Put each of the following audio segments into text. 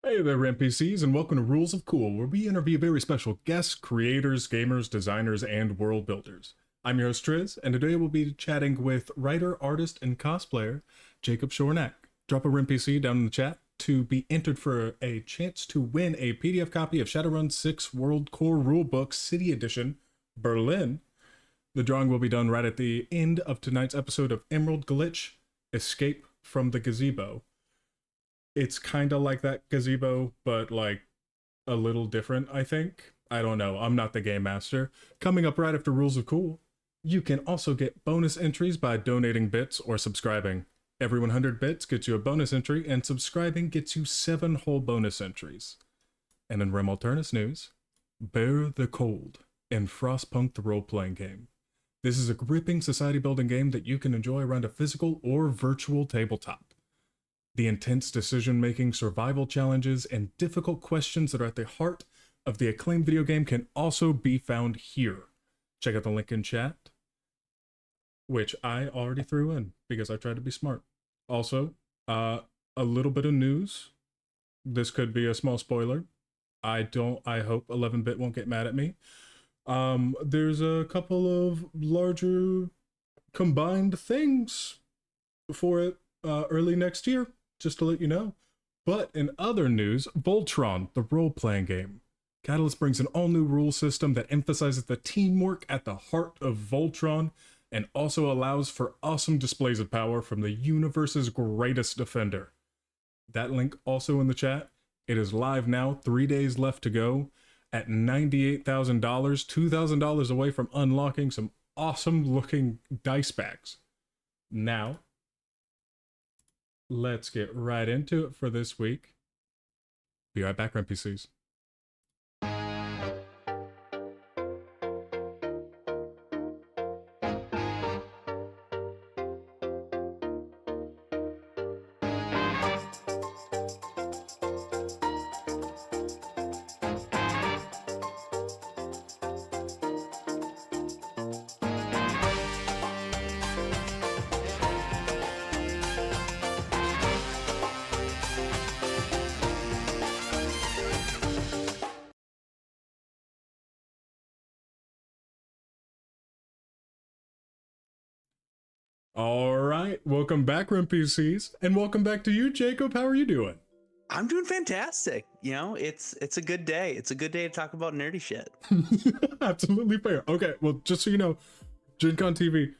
Hey there, NPCs, and welcome to Rules of Cool, where we interview very special guests, creators, gamers, designers, and world builders. I'm your host, Triz, and today we'll be chatting with writer, artist, and cosplayer Jacob Schornak. Drop a NPC down in the chat to be entered for a chance to win a PDF copy of Shadowrun 6 World Core Rulebook City Edition, Berlin. The drawing will be done right at the end of tonight's episode of Emerald Glitch, Escape from the Gazebo. It's kind of like that Gazebo, but like a little different, I think. I don't know. I'm not the game master. Coming up right after Rules of Cool, you can also get bonus entries by donating bits or subscribing. Every 100 bits gets you a bonus entry, and subscribing gets you 7 whole bonus entries. And in Rem Alternis news, Bear the Cold in Frostpunk the role-playing game. This is a gripping society-building game that you can enjoy around a physical or virtual tabletop. The intense decision-making, survival challenges, and difficult questions that are at the heart of the acclaimed video game can also be found here. Check out the link in chat, which I already threw in because I tried to be smart. Also, a little bit of news. This could be a small spoiler. I hope 11-bit won't get mad at me. There's a couple of larger combined things for it early next year. Just to let you know. But in other news, Voltron, the role-playing game. Catalyst brings an all-new rule system that emphasizes the teamwork at the heart of Voltron and also allows for awesome displays of power from the universe's greatest defender. That link also in the chat. It is live now, 3 days left to go at $98,000, $2,000 away from unlocking some awesome-looking dice packs. Now, let's get right into it for this week. Be right back, NPCs. All right, welcome back, NPCs, and welcome back to you, Jacob. How are you doing? I'm doing fantastic. You know, it's a good day. It's a good day to talk about nerdy shit. Absolutely fair. Okay, well, just so you know, Gen Con TV,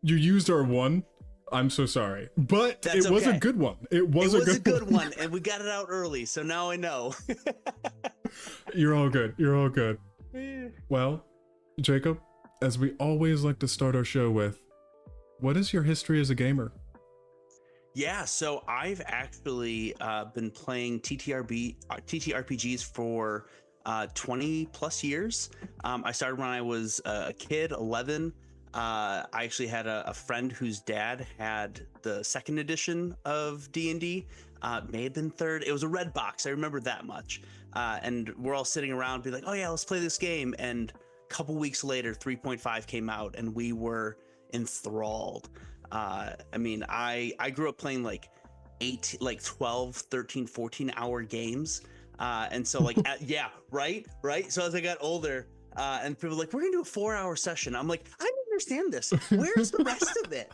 you used our one. I'm so sorry, but That's it was okay. a good one. It was a good one, and we got it out early, so now I know. You're all good. You're all good. Well, Jacob, as we always like to start our show with, what is your history as a gamer? Yeah, so I've actually been playing TTRPGs for 20 plus years. I started when I was a kid, 11. I actually had a friend whose dad had the second edition of D&D. May have been third. It was a red box. I remember that much. And we're all sitting around, be like, oh yeah, let's play this game. And a couple weeks later, 3.5 came out, and we were enthralled. I mean, I grew up playing like 12, 13, 14-hour games. And so like, yeah, right. So as I got older, and people were like, we're gonna do a 4-hour session. I'm like, I don't understand this. Where's the rest of it?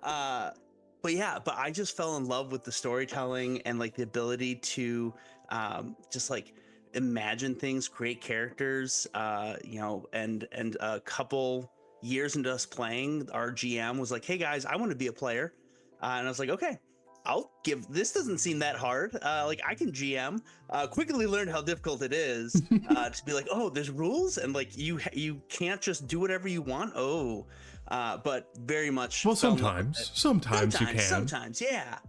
But I just fell in love with the storytelling and like the ability to just like imagine things, create characters, and a couple years into us playing, our GM was like, hey guys, I want to be a player. And I was like, okay, this doesn't seem that hard. Like I can GM. Quickly learned how difficult it is to be like, oh, there's rules, and like you can't just do whatever you want. But very much. Well, sometimes you can. Sometimes, yeah.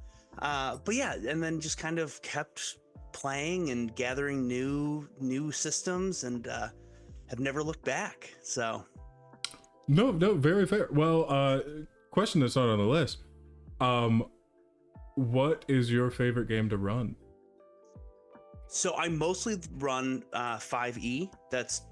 But yeah, and then just kind of kept playing and gathering new systems, and have never looked back. So. No, very fair. Well, question that's not on the list. What is your favorite game to run? So I mostly run 5e. That's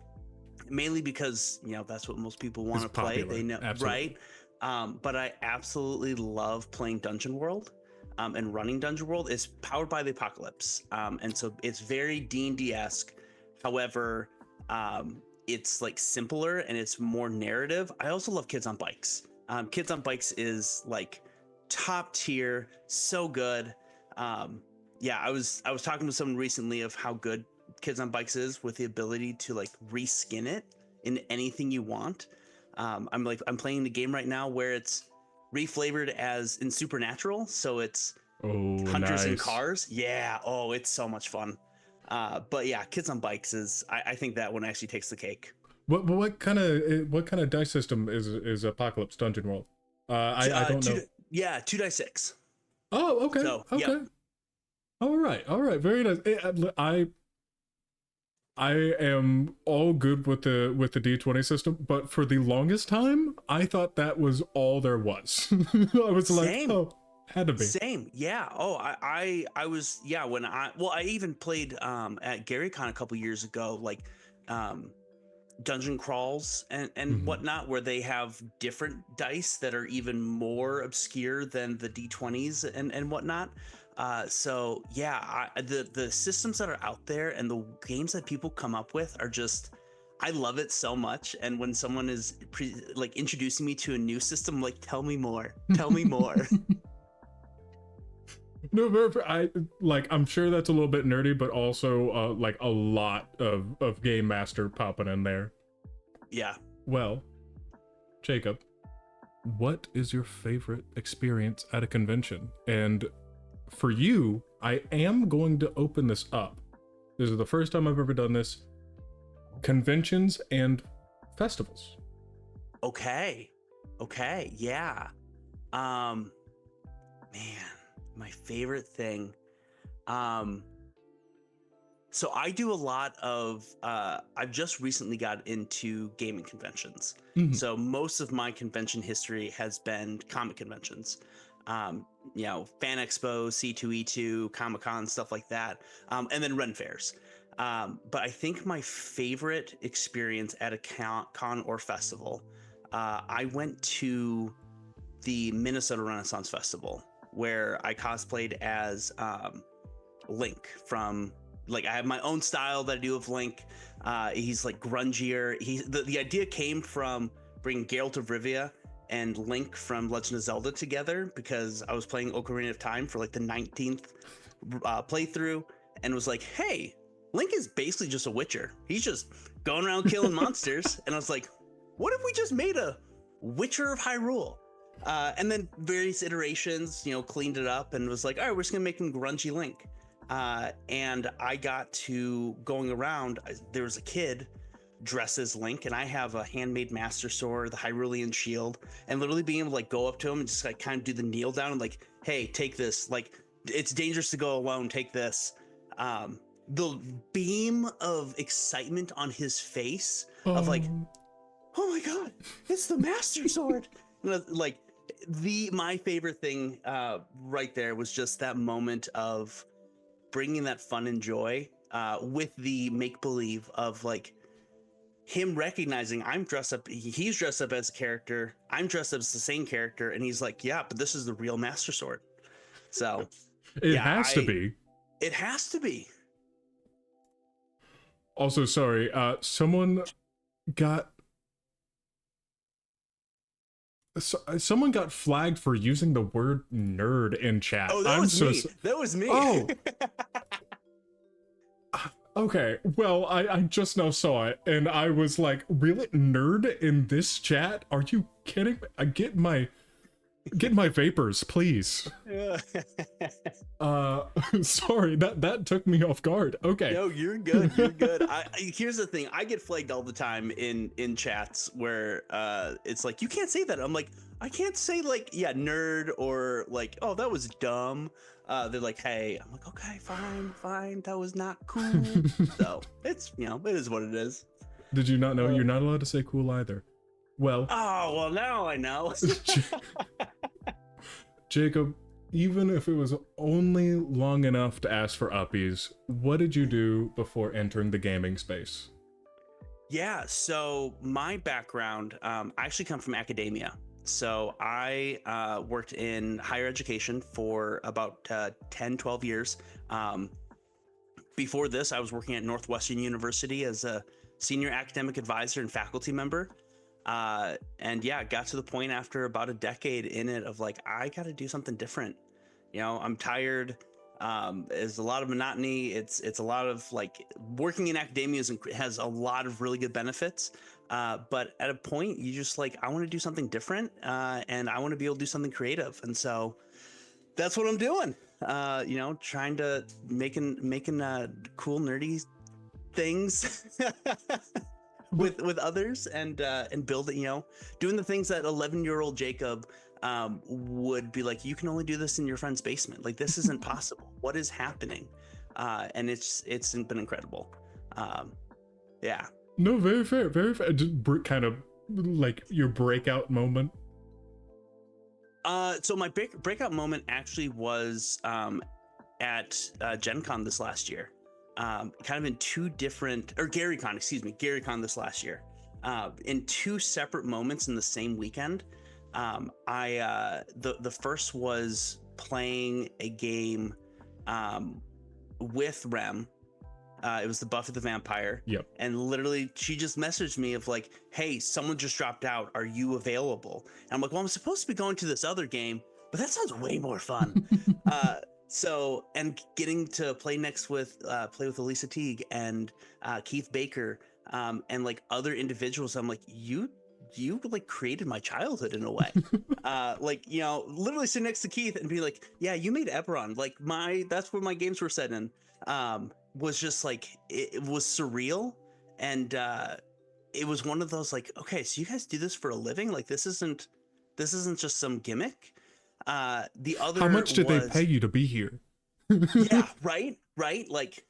mainly because, that's what most people want to play. They know, absolutely. Right? But I absolutely love playing Dungeon World. and running Dungeon World is powered by the apocalypse, and so it's very D&D-esque. However, it's like simpler and it's more narrative. I also love Kids on Bikes. Kids on Bikes is like top tier, so good. Yeah, I was talking to someone recently of how good Kids on Bikes is with the ability to like reskin it in anything you want. I'm playing the game right now where it's reflavored as in Supernatural, so it's hunters and nice. cars. Yeah, oh, it's so much fun. But yeah, Kids on Bikes is I think that one actually takes the cake. What kind of dice system is Apocalypse Dungeon World? I don't know. 2d6. Oh, okay, So, okay. yep. All right, very nice. I am all good with the D20 system, but for the longest time, I thought that was all there was. I was Same. like, oh, had to be. Same, yeah. Oh, I was, yeah. When I even played at GaryCon a couple years ago, like dungeon crawls and whatnot, where they have different dice that are even more obscure than the D20s and whatnot. So yeah, the systems that are out there and the games that people come up with are just, I love it so much. And when someone is like introducing me to a new system, I'm like, tell me more, tell me more. No, I'm sure that's a little bit nerdy, but also like a lot of game master popping in there. Yeah. Well, Jacob, what is your favorite experience at a convention? And for you, I am going to open this up. This is the first time I've ever done this. Conventions and festivals. Okay, yeah. Man, my favorite thing. So I do a lot of, I've just recently got into gaming conventions. So most of my convention history has been comic conventions. Fan Expo, C2E2, Comic-Con, stuff like that. And then Ren fairs. But I think my favorite experience at a con or festival, I went to the Minnesota Renaissance Festival, where I cosplayed as Link from, like, I have my own style that I do of Link. He's like grungier. The idea came from bringing Geralt of Rivia and Link from Legend of Zelda together, because I was playing Ocarina of Time for like the 19th playthrough, and was like, hey, Link is basically just a Witcher. He's just going around killing monsters. And I was like, what if we just made a Witcher of Hyrule? And then various iterations, cleaned it up and was like, all right, we're just gonna make him grungy Link. And I got to going around, there was a kid dressed as Link, and I have a handmade Master Sword, the Hyrulean Shield, and literally being able to like go up to him and just like kind of do the kneel down and like, hey, take this. Like, it's dangerous to go alone, take this. The beam of excitement on his face of like, oh my God, it's the Master Sword. Like, my favorite thing right there was just that moment of bringing that fun and joy with the make-believe of like him recognizing I'm dressed up, he's dressed up as a character, I'm dressed up as the same character, and he's like, yeah, but this is the real Master Sword. So it has to be. It has to be. Also, sorry, someone got flagged for using the word nerd in chat. Oh, that was me. That was me. Oh. Okay, well, I just now saw it, and I was like, really? Nerd in this chat? Are you kidding me? Get my vapors, please. Sorry, that took me off guard. Okay. No, you're good. You're good. Here's the thing. I get flagged all the time in chats where it's like, you can't say that. I'm like, I can't say like, yeah, nerd, or like, oh, that was dumb. They're like, hey. I'm like, okay, fine. That was not cool. So it's, it is what it is. Did you not know you're not allowed to say cool either? Well. Oh, well, now I know. Jacob, even if it was only long enough to ask for uppies, what did you do before entering the gaming space? Yeah, so my background, I actually come from academia. So I worked in higher education for about 10, 12 years. Um, Before this, I was working at Northwestern University as a senior academic advisor and faculty member. And yeah, got to the point after about a decade in it of like, I got to do something different. I'm tired. It's a lot of monotony. It's a lot of like working in academia has a lot of really good benefits. But at a point, you just like, I want to do something different, and I want to be able to do something creative. And so that's what I'm doing. Trying to making cool nerdy things with others, and building, doing the things that 11-year-old Jacob would be like, you can only do this in your friend's basement. Like, this isn't possible. What is happening? And it's been incredible. Yeah. No, very fair, very fair. Just kind of like your breakout moment. So my breakout moment actually was at Gen Con this last year. Kind of in two different, or GaryCon this last year. In two separate moments in the same weekend. The first was playing a game with Rem. It was the Buffy the Vampire. Yep. And literally, she just messaged me of like, hey, someone just dropped out. Are you available? And I'm like, well, I'm supposed to be going to this other game, but that sounds way more fun. So, and getting to play with Elisa Teague and Keith Baker, and like other individuals, I'm like, you like created my childhood in a way. Literally sit next to Keith and be like, yeah, you made Eberron. Like that's where my games were set in. Was just like, it was surreal. And it was one of those like, okay, so you guys do this for a living? Like, this isn't just some gimmick. The other, how much did they pay you to be here? Yeah, right. Like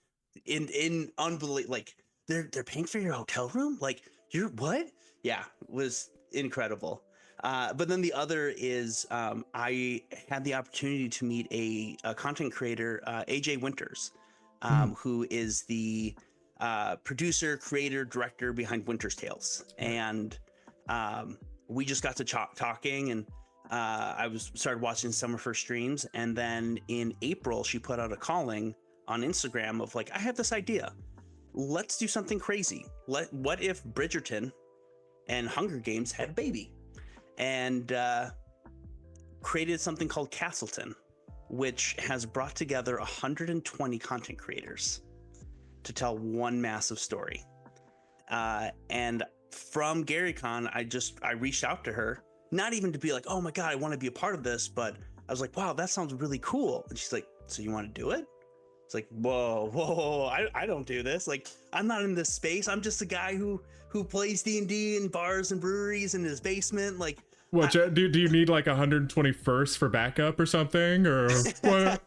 in unbelievable, like they're paying for your hotel room. Like, you're what? Yeah, it was incredible. But then the other is I had the opportunity to meet a content creator, AJ Winters, who is the producer, creator, director behind Winter's Tales. And we just got to talking, and I started watching some of her streams. And then in April, she put out a calling on Instagram of like, I have this idea. Let's do something crazy. What if Bridgerton and Hunger Games had a baby? And created something called Castleton, which has brought together 120 content creators to tell one massive story. And from GaryCon, I reached out to her, not even to be like, oh my God, I want to be a part of this, but I was like, wow, that sounds really cool. And she's like, so you want to do it? It's like, whoa, I don't do this. Like, I'm not in this space. I'm just a guy who plays D&D in bars and breweries in his basement. Like, what, do you need like 121st for backup or something, or what?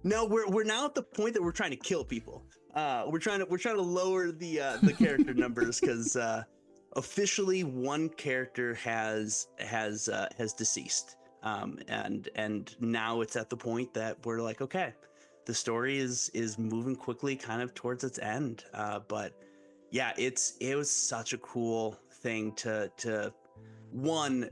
No, we're now at the point that we're trying to kill people. We're trying to lower the character numbers, because officially one character has deceased, and now it's at the point that we're like, okay, the story is moving quickly, kind of towards its end. But yeah, it was such a cool thing to one,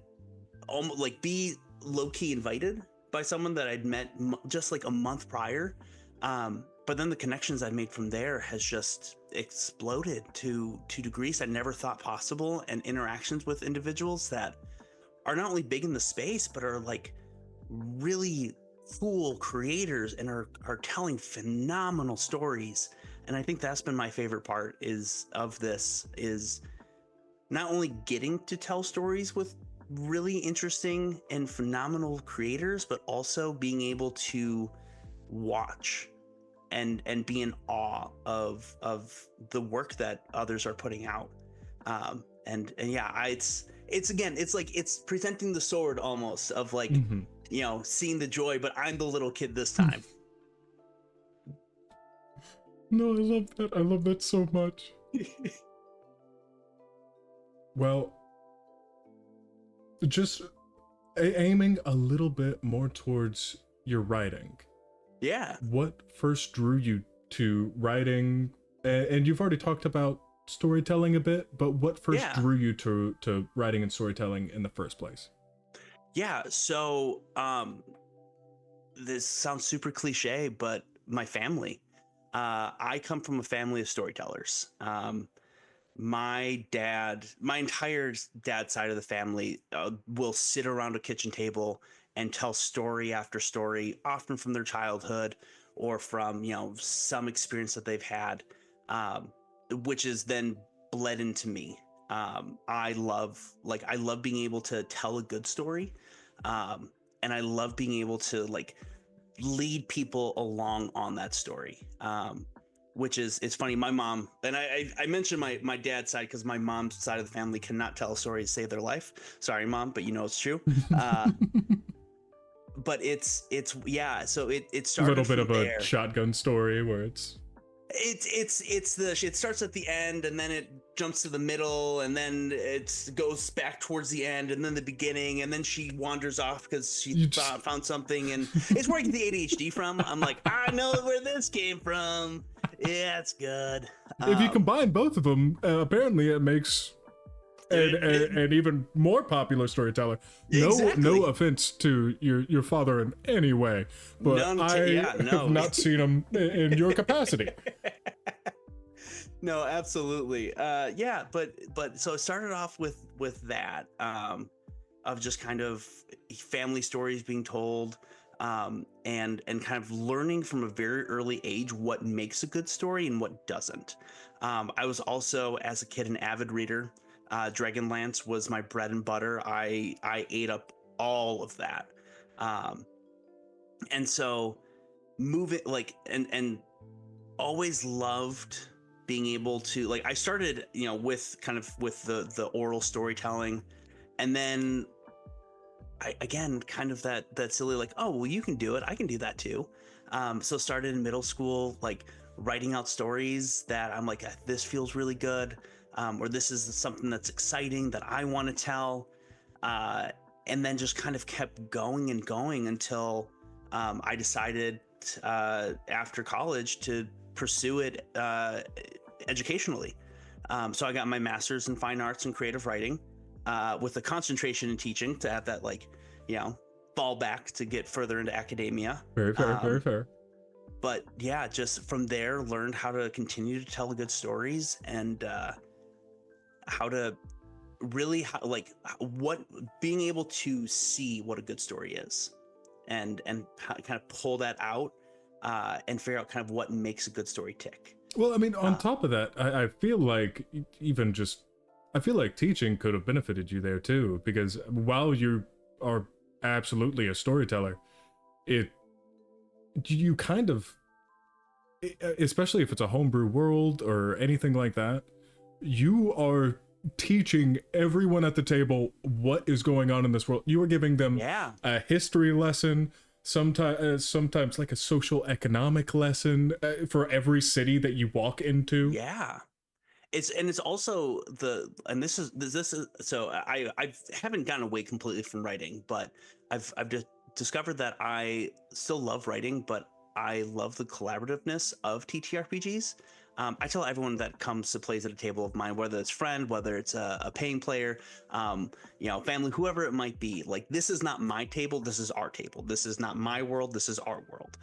almost like be low-key invited by someone that I'd met just like a month prior. But then the connections I made from there has just exploded to degrees I never thought possible, and interactions with individuals that are not only big in the space, but are like really cool creators and are telling phenomenal stories. And I think that's been my favorite part is not only getting to tell stories with really interesting and phenomenal creators, but also being able to watch and be in awe of the work that others are putting out. And yeah, it's again, it's like, it's presenting the sword almost of like, seeing the joy, but I'm the little kid this time. No, I love that. I love that so much. Well, just aiming a little bit more towards your writing. Yeah. What first drew you to writing? And you've already talked about storytelling a bit, but what first drew you to writing and storytelling in the first place? Yeah. So this sounds super cliche, but my family. I come from a family of storytellers. My entire dad side of the family will sit around a kitchen table and tell story after story, often from their childhood or from, some experience that they've had, um, which is then bled into me. I love being able to tell a good story. Um, and I love being able to like lead people along on that story. Which is, it's funny. My mom, and I mentioned my dad's side because my mom's side of the family cannot tell a story to save their life. Sorry, mom, but it's true. But it's yeah. So it A little started bit from of a there. shotgun story where it's It starts at the end and then it jumps to the middle and then it goes back towards the end and then the beginning and then she wanders off because she found something, and it's where I get the ADHD from. I'm like, I know where this came from. Yeah, it's good. if you combine both of them, apparently it makes an even more popular storyteller. No offense to your father in any way, but have not seen him in your capacity. No, absolutely. Yeah, but so it started off with that, of just kind of family stories being told, and kind of learning from a very early age what makes a good story and what doesn't. I was also, as a kid, an avid reader. Dragonlance was my bread and butter. I ate up all of that, and so moving like and always loved being able to like. I started, with the oral storytelling, and then I again kind of that silly like, oh well, you can do it, I can do that too. So started in middle school, like writing out stories that I'm like, this feels really good, or this is something that's exciting that I want to tell, and then just kind of kept going and going until I decided after college to pursue it educationally. So I got my master's in fine arts and creative writing, with a concentration in teaching to have that fall back to get further into academia. Very fair, very fair. But yeah, just from there learned how to continue to tell good stories, and how to really what being able to see what a good story is, and kind of pull that out, and figure out kind of what makes a good story tick. Well, I mean, on top of that, I feel like I feel like teaching could have benefited you there too, because while you are absolutely a storyteller, you kind of, especially if it's a homebrew world or anything like that, you are teaching everyone at the table what is going on in this world. You are giving them a history lesson, sometimes like a social economic lesson for every city that you walk into. Yeah. It's also this is so I haven't gotten away completely from writing, but I've just discovered that I still love writing, but I love the collaborativeness of TTRPGs. I tell everyone that comes to plays at a table of mine, whether it's friend, whether it's a paying player, family, whoever it might be, like, this is not my table, this is our table. This is not my world, this is our world.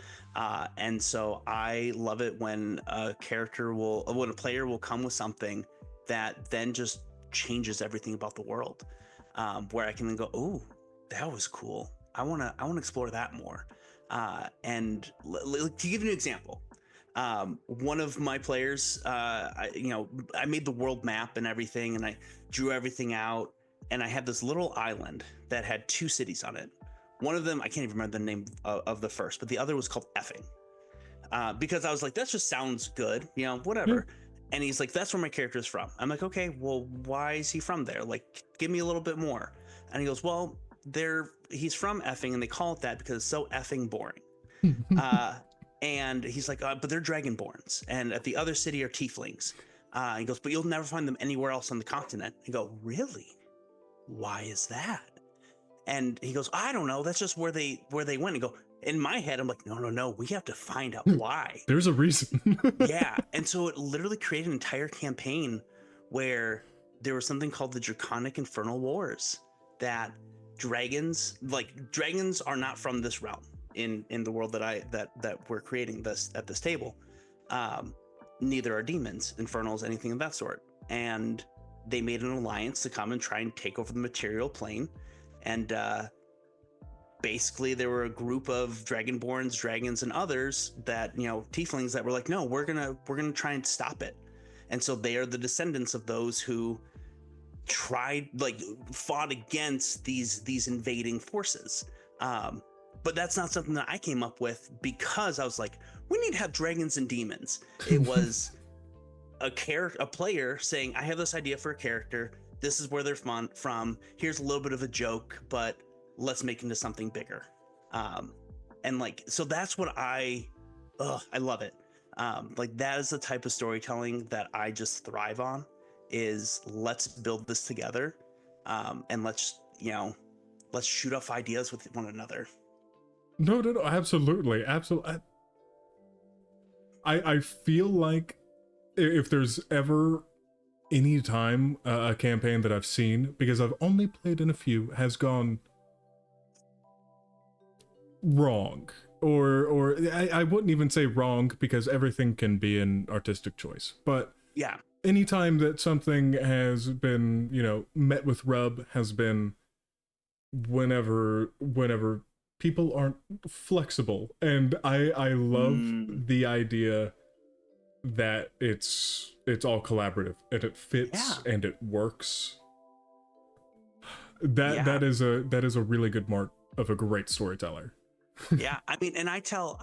And so I love it when a player will come with something that then just changes everything about the world, where I can then go, oh, that was cool. I want to explore that more. And to give you an example, one of my players, I made the world map and everything, and I drew everything out, and I had this little island that had 2 cities on it. One of them, I can't even remember the name of the first, but the other was called Effing, because I was like, that just sounds good, whatever. And he's like, that's where my character is from. I'm like, okay, well, why is he from there? Like, give me a little bit more. And he goes, well, he's from Effing, and they call it that because it's so effing boring. And he's like, but they're dragonborns, and at the other city are tieflings. He goes, but you'll never find them anywhere else on the continent. I go, really? Why is that? And he goes, I don't know. That's just where they went. And go, in my head, I'm like, no, we have to find out why. There's a reason. Yeah. And so it literally created an entire campaign where there was something called the Draconic Infernal Wars that dragons, like dragons are not from this realm in the world that we're creating this at this table. Neither are demons, infernals, anything of that sort. And they made an alliance to come and try and take over the material plane. And basically there were a group of dragonborns, dragons, and others that, you know, tieflings that were like, no, we're gonna try and stop it. And so they are the descendants of those who fought against these invading forces. But that's not something that I came up with because I was like, we need to have dragons and demons. It was a player saying, I have this idea for a character. This is where they're from. Here's a little bit of a joke, but let's make it into something bigger. And like, so that's what I love it. Like that is the type of storytelling that I just thrive on, is let's build this together. And let's shoot off ideas with one another. No, absolutely. I feel like if there's ever any time a campaign that I've seen, because I've only played in a few, has gone wrong, or I wouldn't even say wrong, because everything can be an artistic choice, but yeah, anytime that something has been, you know, met with rub has been whenever people aren't flexible. And I love the idea that it's all collaborative and it fits and it works. That is a really good mark of a great storyteller. Yeah, I mean, and I tell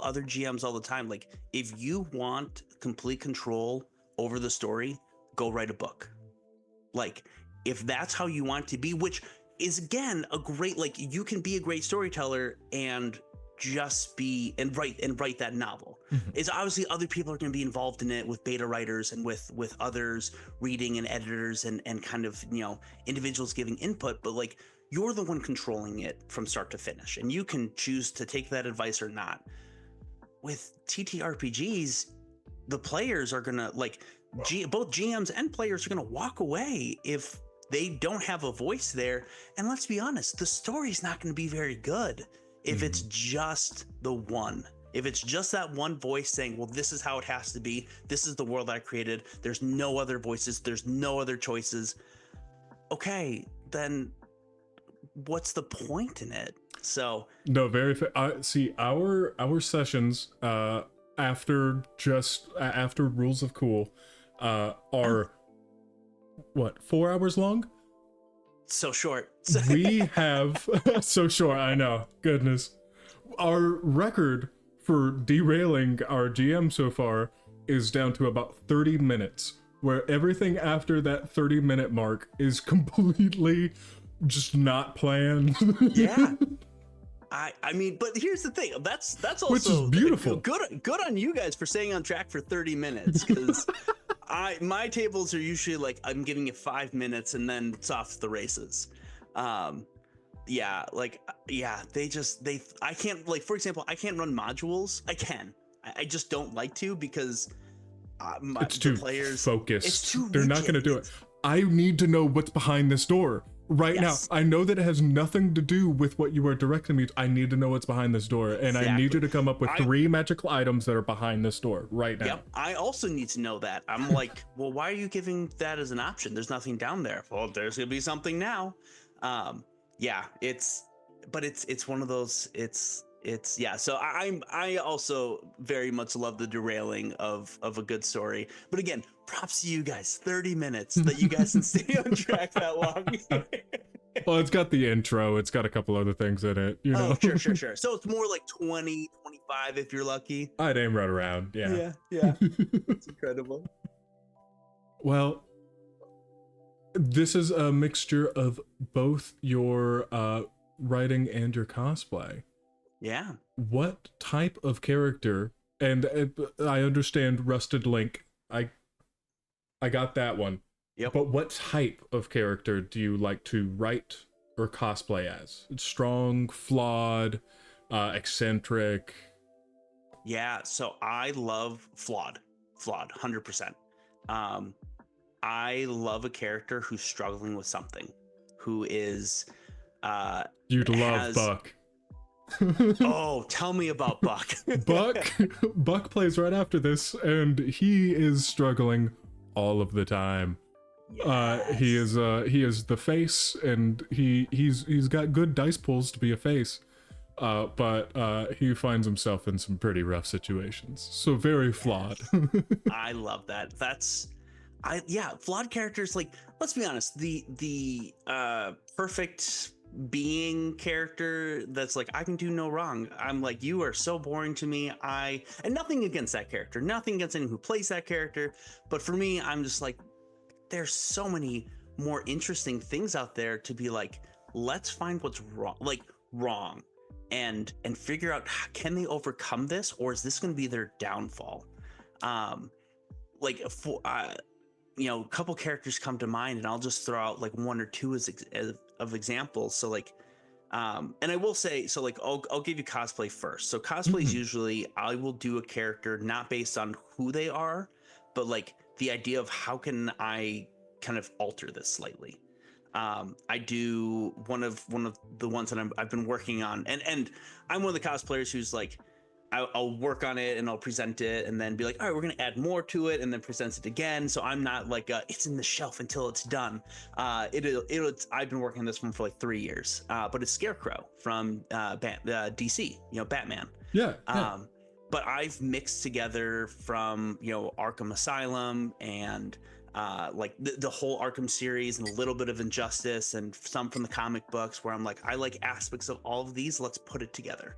other GMs all the time, like, if you want complete control over the story, go write a book. Like, if that's how you want to be, which is again a great, like, you can be a great storyteller and just be and write that novel. Is obviously other people are going to be involved in it with beta writers and with others reading and editors and kind of, you know, individuals giving input, but like, you're the one controlling it from start to finish, and you can choose to take that advice or not. With TTRPGs, the players are gonna, like, both GMs and players are gonna walk away if they don't have a voice there. And let's be honest, the story's not gonna be very good if it's just the one. If it's just that one voice saying, well, this is how it has to be, this is the world I created, there's no other voices, there's no other choices. Okay, then what's the point in it? So no, very see, our sessions after Rules of Cool are what, 4 hours long? So short. We have so short, I know, goodness. Our record for derailing our GM so far is down to about 30 minutes, where everything after that 30-minute mark is completely just not planned. Yeah. I mean, but here's the thing. That's also, which is beautiful. Good on you guys for staying on track for 30 minutes, because my tables are usually like, I'm giving it 5 minutes and then it's off to the races. Yeah, like, yeah, I can't, like, for example, I can't run modules. I just don't like to, because it's too players focused. It's too They're not going to do it. I need to know what's behind this door right now. I know that it has nothing to do with what you are directing me to. I need to know what's behind this door, and I need you to come up with 3 magical items that are behind this door right now. Yep, I also need to know that. I'm like, well, why are you giving that as an option? There's nothing down there. Well, there's gonna be something now. Yeah, it's one of those. It's yeah. So I also very much love the derailing of a good story. But again, props to you guys. 30 minutes that you guys can stay on track that long. Well, it's got the intro. It's got a couple other things in it, you know. Oh, sure. So it's more like 20, 25 if you're lucky. I'd aim right around. Yeah. It's incredible. Well, this is a mixture of both your writing and your cosplay. Yeah. What type of character? And I understand Rusted Link. I got that one. Yep. But what type of character do you like to write or cosplay as? Strong, flawed, eccentric? Yeah, so I love flawed, 100%. I love a character who's struggling with something, who is You'd love has Buck. oh, tell me about Buck. Buck Buck plays right after this, and he is struggling all of the time. He Yes. is the face, and he's got good dice pulls to be a face. But he finds himself in some pretty rough situations. So very flawed. I love that. Yeah, flawed characters, like, let's be honest, the perfect being character that's like, I can do no wrong. I'm like, you are so boring to me. And nothing against that character, nothing against anyone who plays that character, but for me, I'm just like, there's so many more interesting things out there to be like, let's find what's wrong and figure out, can they overcome this, or is this going to be their downfall? Like for a couple characters come to mind, and I'll just throw out like one or two of examples. So like, and I will say, so like, I'll give you cosplay first. So cosplay is usually, I will do a character not based on who they are, but like the idea of how can I kind of alter this slightly. I do one of the ones that I've been working on, and I'm one of the cosplayers who's like, I'll work on it and I'll present it and then be like, all right, we're going to add more to it, and then present it again. So I'm not like, it's in the shelf until it's done. I've been working on this one for like 3 years, but it's Scarecrow from DC, Batman. Yeah. But I've mixed together from, Arkham Asylum and like the whole Arkham series and a little bit of Injustice and some from the comic books, where I'm like, I like aspects of all of these. Let's put it together.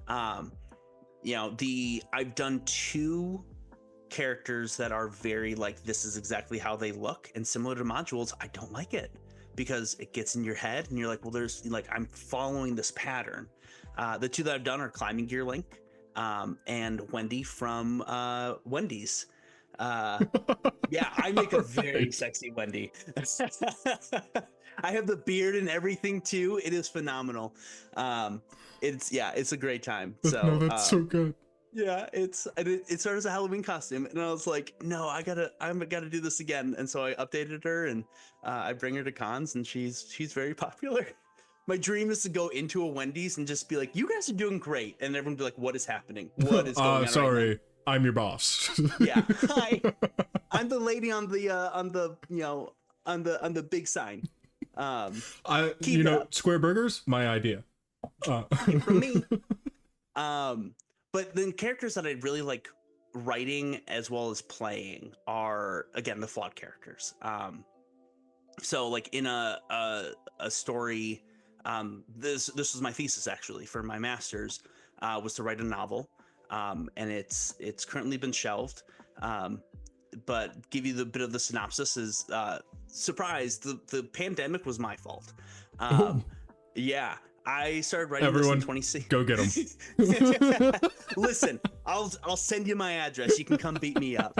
I've done 2 characters that are very like, this is exactly how they look, and similar to modules, I don't like it because it gets in your head and you're like, well, there's like, I'm following this pattern. The 2 that I've done are Climbing Gear Link and Wendy from Wendy's. Yeah, I make a very sexy Wendy. I have the beard and everything too. It is phenomenal. It's a great time. So No, that's so good. yeah, it started as a Halloween costume, and I was like, no, I gotta do this again. And so I updated her, and I bring her to cons, and she's very popular. My dream is to go into a Wendy's and just be like, you guys are doing great, and everyone be like, what is happening? What is going on? Sorry, right I'm your boss. Yeah, hi, I'm the lady on the big sign. Square burgers, my idea. From me. But then characters that I really like writing as well as playing are, again, the flawed characters. So like in a story, this was my thesis actually for my master's, was to write a novel, and it's currently been shelved. But give you the bit of the synopsis is, surprise, the pandemic was my fault. Yeah. I started writing Everyone, this in 2016. Go get them. Listen, I'll send you my address. You can come beat me up,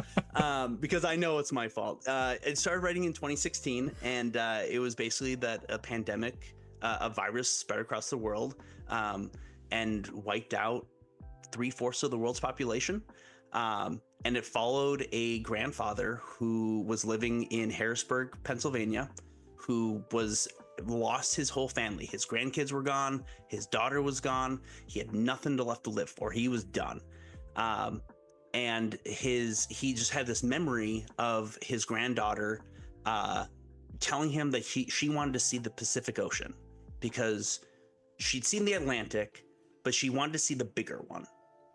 because I know it's my fault. It started writing in 2016, and it was basically that a pandemic, a virus spread across the world, and wiped out 3/4 of the world's population. And it followed a grandfather who was living in Harrisburg, Pennsylvania, who lost his whole family. His grandkids were gone. His daughter was gone. He had nothing left to live for. He was done. And he just had this memory of his granddaughter telling him that she wanted to see the Pacific Ocean because she'd seen the Atlantic, but she wanted to see the bigger one,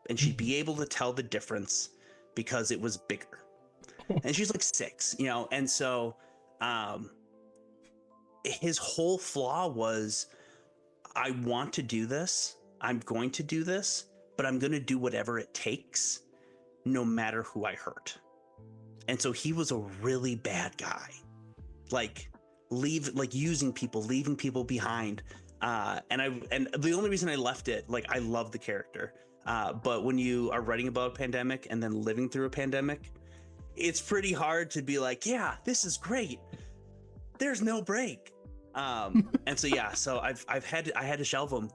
and she'd be able to tell the difference because it was bigger. And she's like 6, and so his whole flaw was, I want to do this, I'm going to do this, but I'm going to do whatever it takes, no matter who I hurt. And so he was a really bad guy, using people, leaving people behind. And the only reason I left it, I love the character, but when you are writing about a pandemic and then living through a pandemic, it's pretty hard to be like, yeah, this is great, there's no break. And so yeah, so I had to shelve him,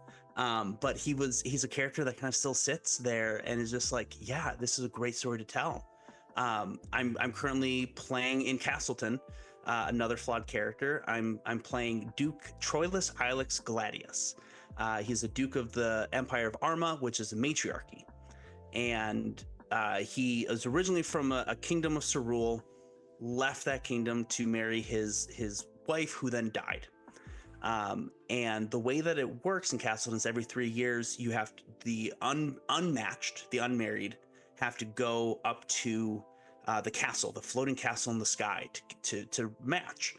but he's a character that kind of still sits there and is just like, yeah, this is a great story to tell. I'm currently playing in Castleton, another flawed character. I'm playing Duke Troilus Ilex Gladius. He's the Duke of the Empire of Arma, which is a matriarchy, and he is originally from a kingdom of Cerule, left that kingdom to marry his wife, who then died. And the way that it works in Castle is every 3 years, you have to, the unmatched, the unmarried, have to go up to the castle, the floating castle in the sky, to match.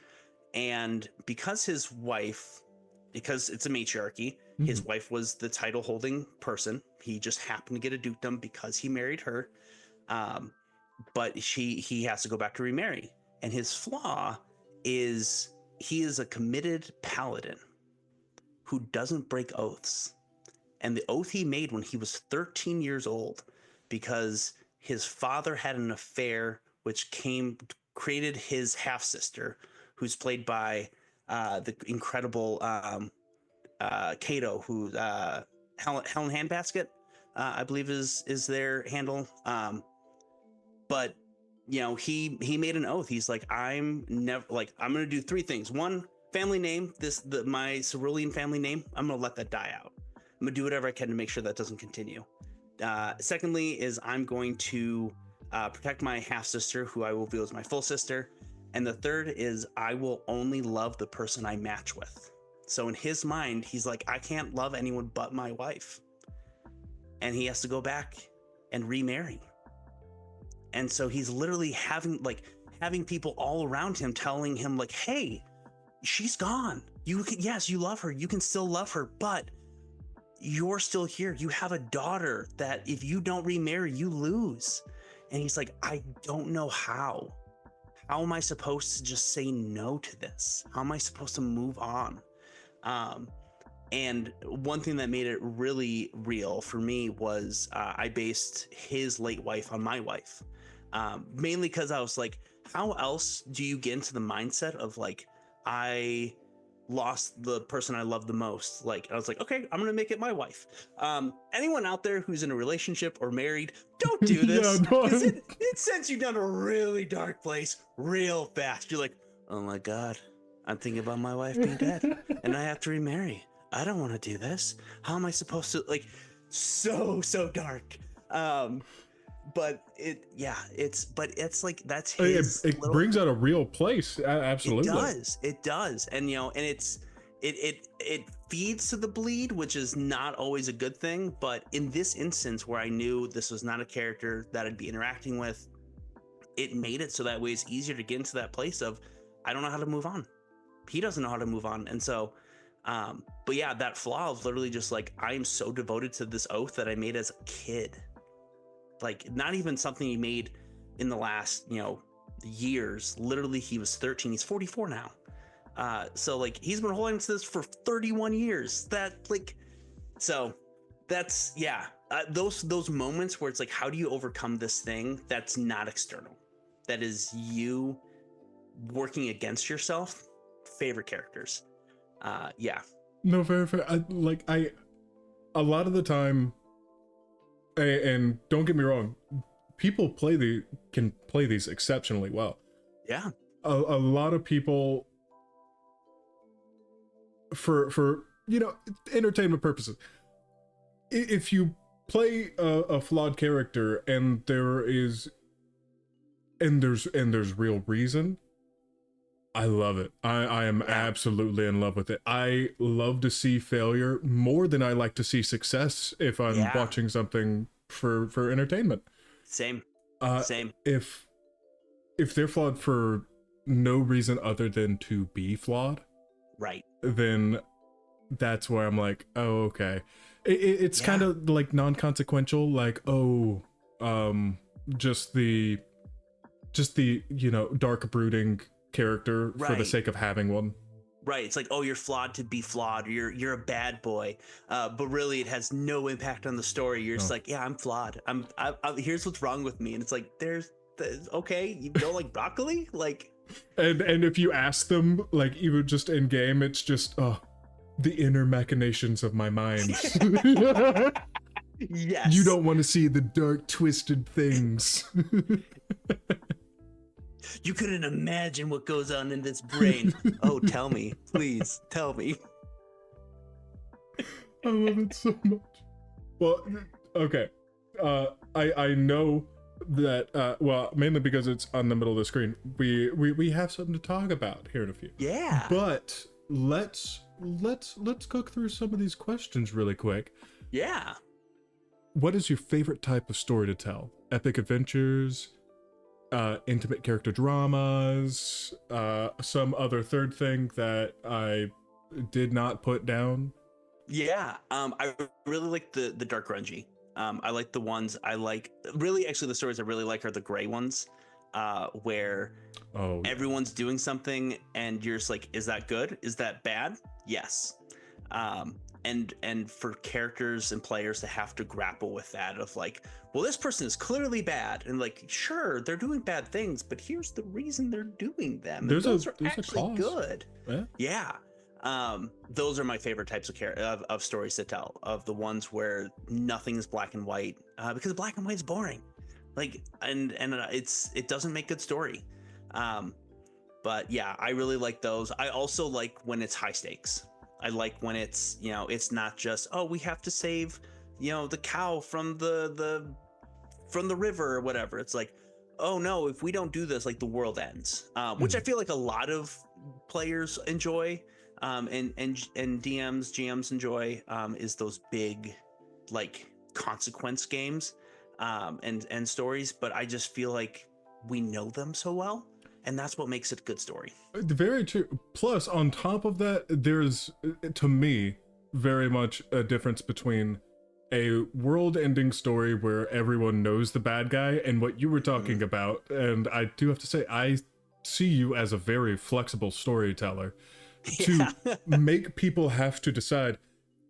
And because his wife, because it's a matriarchy, his wife was the title holding person. He just happened to get a dukedom because he married her. But he has to go back to remarry. And his flaw is he is a committed paladin who doesn't break oaths. And the oath he made when he was 13 years old, because his father had an affair, which created his half sister, who's played by the incredible Kato, who Helen Handbasket, I believe is their handle. But you know, he made an oath. He's like, I'm gonna do 3 things. 1, family name, my cerulean family name, I'm gonna let that die out. I'm gonna do whatever I can to make sure that doesn't continue. Secondly is I'm going to protect my half sister, who I will view as my full sister. And the third is I will only love the person I match with. So in his mind, he's like, I can't love anyone but my wife. And he has to go back and remarry. And so he's literally having people all around him telling him like, hey, she's gone. Yes, you love her. You can still love her, but you're still here. You have a daughter that if you don't remarry, you lose. And he's like, I don't know how. How am I supposed to just say no to this? How am I supposed to move on? And one thing that made it really real for me was I based his late wife on my wife. Mainly because I was like, how else do you get into the mindset of like, I lost the person I love the most? Like, I was like, okay, I'm gonna make it my wife. Anyone out there who's in a relationship or married, don't do this, because it sends you down a really dark place real fast. You're like, oh my God, I'm thinking about my wife being dead and I have to remarry. I don't want to do this. How am I supposed to, like, so dark. But it's like, that's his. It brings out a real place. Absolutely. It does. And, you know, and it feeds to the bleed, which is not always a good thing. But in this instance where I knew this was not a character that I'd be interacting with, it made it so that way it's easier to get into that place of, I don't know how to move on. He doesn't know how to move on. And so, but yeah, that flaw of literally just like, I am so devoted to this oath that I made as a kid. Like, not even something he made in the last, you know, years. Literally, he was 13. He's 44 now. So like, he's been holding to this for 31 years. That like, so that's, yeah. Those moments where it's like, how do you overcome this thing that's not external? That is you working against yourself. Favorite characters. Yeah. No, very fair. A lot of the time, and don't get me wrong, people can play these exceptionally well. Yeah. A lot of people, for you know, entertainment purposes, if you play a flawed character and there's real reason, I love it. I am absolutely in love with it. I love to see failure more than I like to see success if I'm watching something for entertainment. Same. If they're flawed for no reason other than to be flawed, right, then that's where I'm like, oh, okay. It's kind of like non-consequential, like, oh, just the you know, dark brooding character for the sake of having one. Right. It's like, oh, you're flawed to be flawed. You're a bad boy. But really, it has no impact on the story. You're just like, yeah, I'm flawed. Here's what's wrong with me. And it's like, okay, you don't like broccoli? Like, and if you ask them, like, even just in game, it's just, the inner machinations of my mind. Yes. You don't want to see the dark, twisted things. You couldn't imagine what goes on in this brain. Oh, tell me, please, tell me. I love it so much. Well, okay. I know that well, mainly because it's on the middle of the screen. We have something to talk about here in a few. Yeah. But let's cook through some of these questions really quick. Yeah. What is your favorite type of story to tell? Epic adventures, intimate character dramas, some other third thing that I did not put down? Yeah. I really like the dark grungy. I like the ones I like. Really, actually, the stories I really like are the gray ones, where everyone's doing something and you're just like, is that good? Is that bad? Yes. And for characters and players to have to grapple with that of like, well, this person is clearly bad, and like, sure, they're doing bad things, but here's the reason they're doing them. And those are actually good. Yeah. Those are my favorite types of stories to tell, of the ones where nothing is black and white, because black and white is boring, like, and it doesn't make good story. But yeah, I really like those. I also like when it's high stakes. I like when it's, you know, it's not just, oh, we have to save, you know, the cow from the river or whatever. It's like, oh no, if we don't do this, like, the world ends, which I feel like a lot of players enjoy, and DMs, GMs enjoy, is those big, like, consequence games, and stories. But I just feel like we know them so well, and that's what makes it a good story. Very true. Plus, on top of that, there's, to me, very much a difference between a world-ending story where everyone knows the bad guy and what you were talking about. And I do have to say, I see you as a very flexible storyteller to make people have to decide,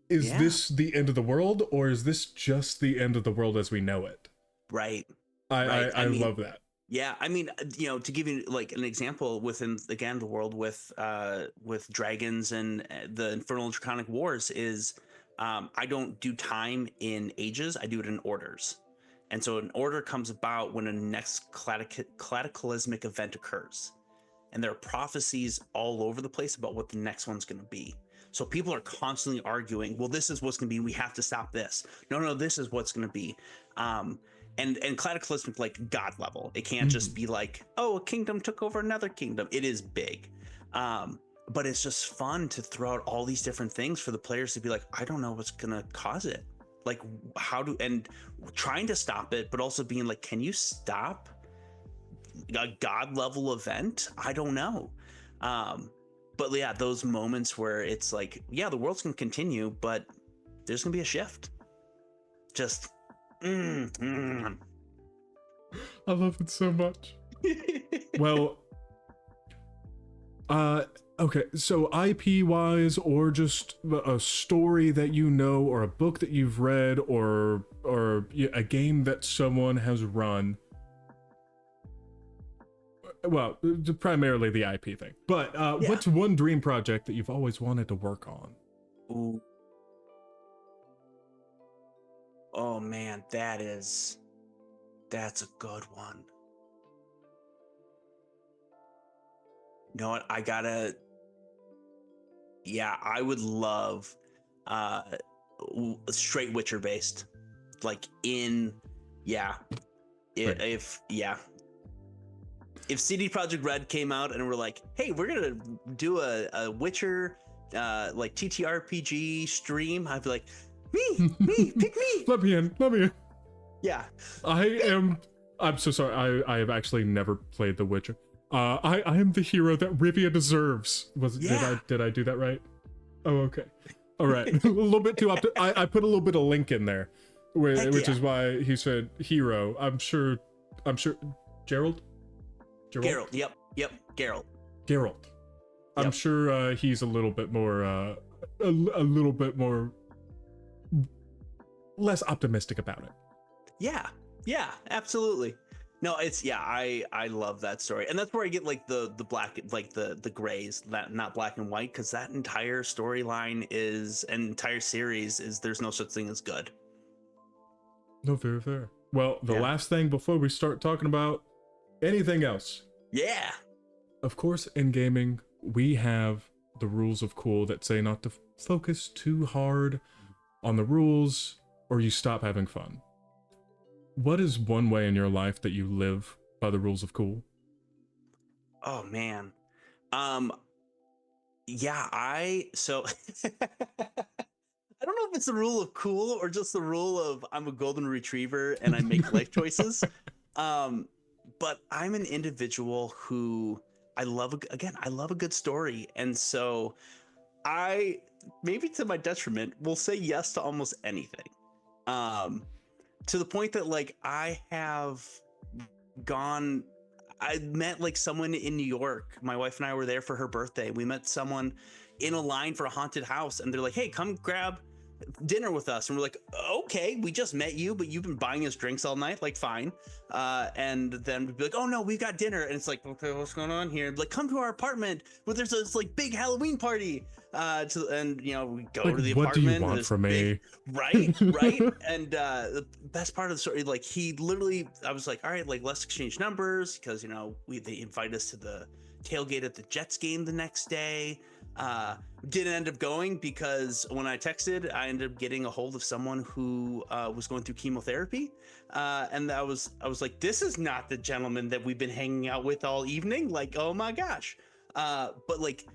is this the end of the world, or is this just the end of the world as we know it? Right. I mean, love that. Yeah, I mean, you know, to give you like an example within, again, the world with dragons and the Infernal and Draconic Wars is, I don't do time in ages, I do it in orders. And so an order comes about when a next cataclysmic event occurs. And there are prophecies all over the place about what the next one's going to be. So people are constantly arguing, well, this is what's going to be, we have to stop this. No, this is what's going to be. And cataclysmic, like, god level. It can't just be like, oh, a kingdom took over another kingdom. It is big. But it's just fun to throw out all these different things for the players to be like, I don't know what's gonna cause it. Like, and trying to stop it, but also being like, can you stop a god level event? I don't know. But yeah, those moments where it's like, yeah, the world's gonna continue, but there's gonna be a shift. Just I love it so much. Well, okay, so IP wise, or just a story that you know, or a book that you've read, or a game that someone has run. Well, primarily the IP thing, but what's one dream project that you've always wanted to work on? Ooh. Oh man, that's a good one. You know what? I would love straight Witcher based. Like if CD Projekt Red came out and we're like, hey, we're gonna do a Witcher like TTRPG stream, I'd be like, me, pick me. Let me in. Yeah. I'm so sorry. I have actually never played The Witcher. I am the hero that Rivia deserves. Did I do that right? Oh, okay. All right. A little bit too I put a little bit of Link in there, which is why he said hero. I'm sure Gerald? Geralt. Yep. Geralt. Geralt. I'm sure he's a little bit more less optimistic about it. Yeah, absolutely. No, it's I love that story, and that's where I get like the black, like the grays, that not black and white, because that entire storyline is an entire series is there's no such thing as good. No, very fair. Well, the last thing before we start talking about anything else, Yeah. Of course, in gaming, we have the rules of cool that say not to focus too hard on the rules or you stop having fun. What is one way in your life that you live by the rules of cool? Oh man. Um, yeah, I so I don't know if it's the rule of cool or just the rule of I'm a golden retriever and I make life choices. Um, but I'm an individual who I love a good story. And so I, maybe to my detriment, will say yes to almost anything. Um, to the point that like I have gone I met like someone in New York. My wife and I were there for her birthday. We met someone in a line for a haunted house and they're like, "Hey, come grab dinner with us." And we're like, "Okay, we just met you, but you've been buying us drinks all night, like fine." And then we'd be like, "Oh no, we've got dinner." And it's like, "Okay, what's going on here?" Like, "Come to our apartment where there's this like big Halloween party." And we go Like, to the what do you apartment and want this from big, me? right. And the best part of the story, like he literally, I was like, "All right, like let's exchange numbers," because they invite us to the tailgate at the Jets game the next day. Didn't end up going because when I texted, I ended up getting a hold of someone who was going through chemotherapy, and I was like, "This is not the gentleman that we've been hanging out with all evening." Like, oh my gosh! But like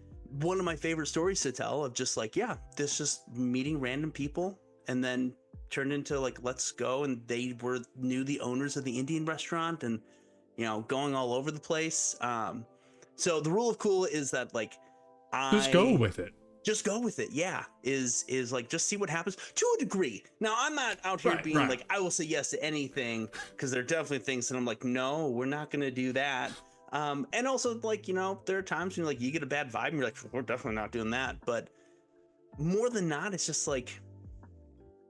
one of my favorite stories to tell of just like, yeah, this just meeting random people and then turned into like, let's go. And they knew the owners of the Indian restaurant and going all over the place. So the rule of cool is that like Just go I with it. just go with it. Yeah, is like just see what happens to a degree. Now I'm not out here Right, being right. like I will say yes to anything because there are definitely things that I'm like, no, we're not gonna do that. And also like there are times when like you get a bad vibe and you're like, we're definitely not doing that. But more than not, it's just like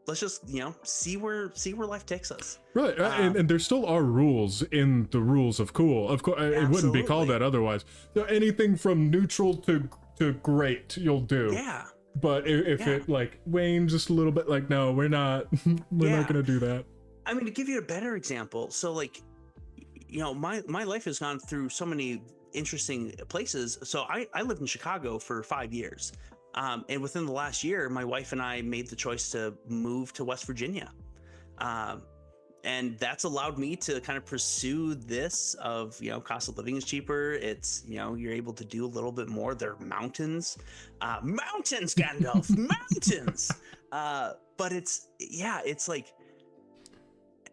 let's just see where life takes us. Right, Um, and there still are rules in the rules of cool. Of course, it wouldn't be called absolutely, that otherwise. So anything from neutral to great, you'll do. yeah, But if yeah, it like wanes just a little bit, like no, we're not, we're not yeah. gonna do that. I mean, to give you a better example, so like my life has gone through so many interesting places. So I lived in Chicago for 5 years, and within the last year my wife and I made the choice to move to West Virginia, um, and that's allowed me to kind of pursue this of cost of living is cheaper. It's you're able to do a little bit more. There are mountains, Gandalf, mountains. But it's like,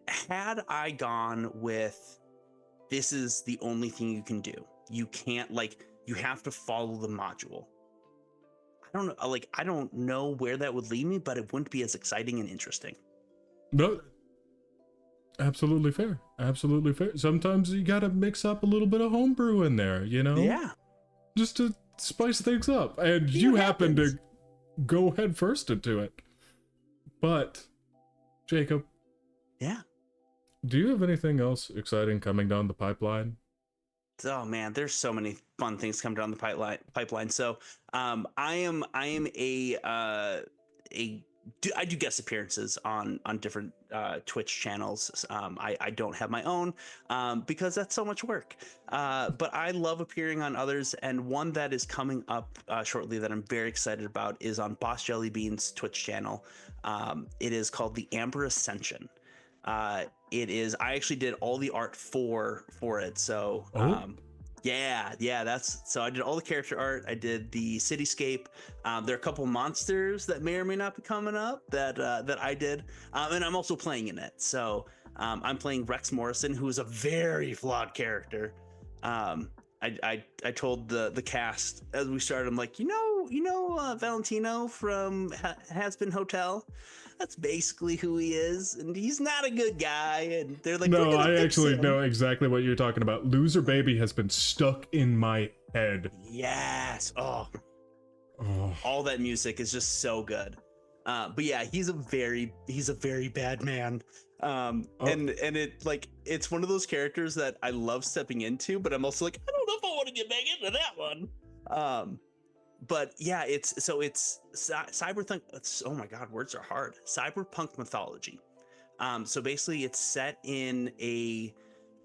had I gone with this is the only thing you can do. You can't like you have to follow the module. I don't know where that would lead me, but it wouldn't be as exciting and interesting. No, absolutely fair. Absolutely fair. Sometimes you gotta mix up a little bit of homebrew in there, Yeah. just to spice things up. And See what you happen happens. to go head first into it. But Jacob, Yeah. do you have anything else exciting coming down the pipeline? Oh man, there's so many fun things coming down the pipeline. So I am I do guest appearances on different Twitch channels. I don't have my own because that's so much work. But I love appearing on others, and one that is coming up shortly that I'm very excited about is on Boss Jellybean's Twitch channel. It is called the Amber Ascension. It is. I actually did all the art for it. So Oh, yeah. That's so I did all the character art. I did the cityscape. There are a couple monsters that may or may not be coming up that I did, and I'm also playing in it. So I'm playing Rex Morrison, who is a very flawed character. I told the cast as we started. I'm like, Valentino from Has Been Hotel. That's basically who he is, and he's not a good guy. And they're like, we're no, gonna I fix actually him. know exactly what you're talking about. Loser Baby has been stuck in my head. Yes. Oh, Oh, all that music is just so good. But yeah, he's a very bad man. oh, And it's one of those characters that I love stepping into, but I'm also like, I don't know if I want to get back into that one. But yeah, it's cyberpunk. Oh my god, words are hard. Cyberpunk mythology. So basically, it's set in a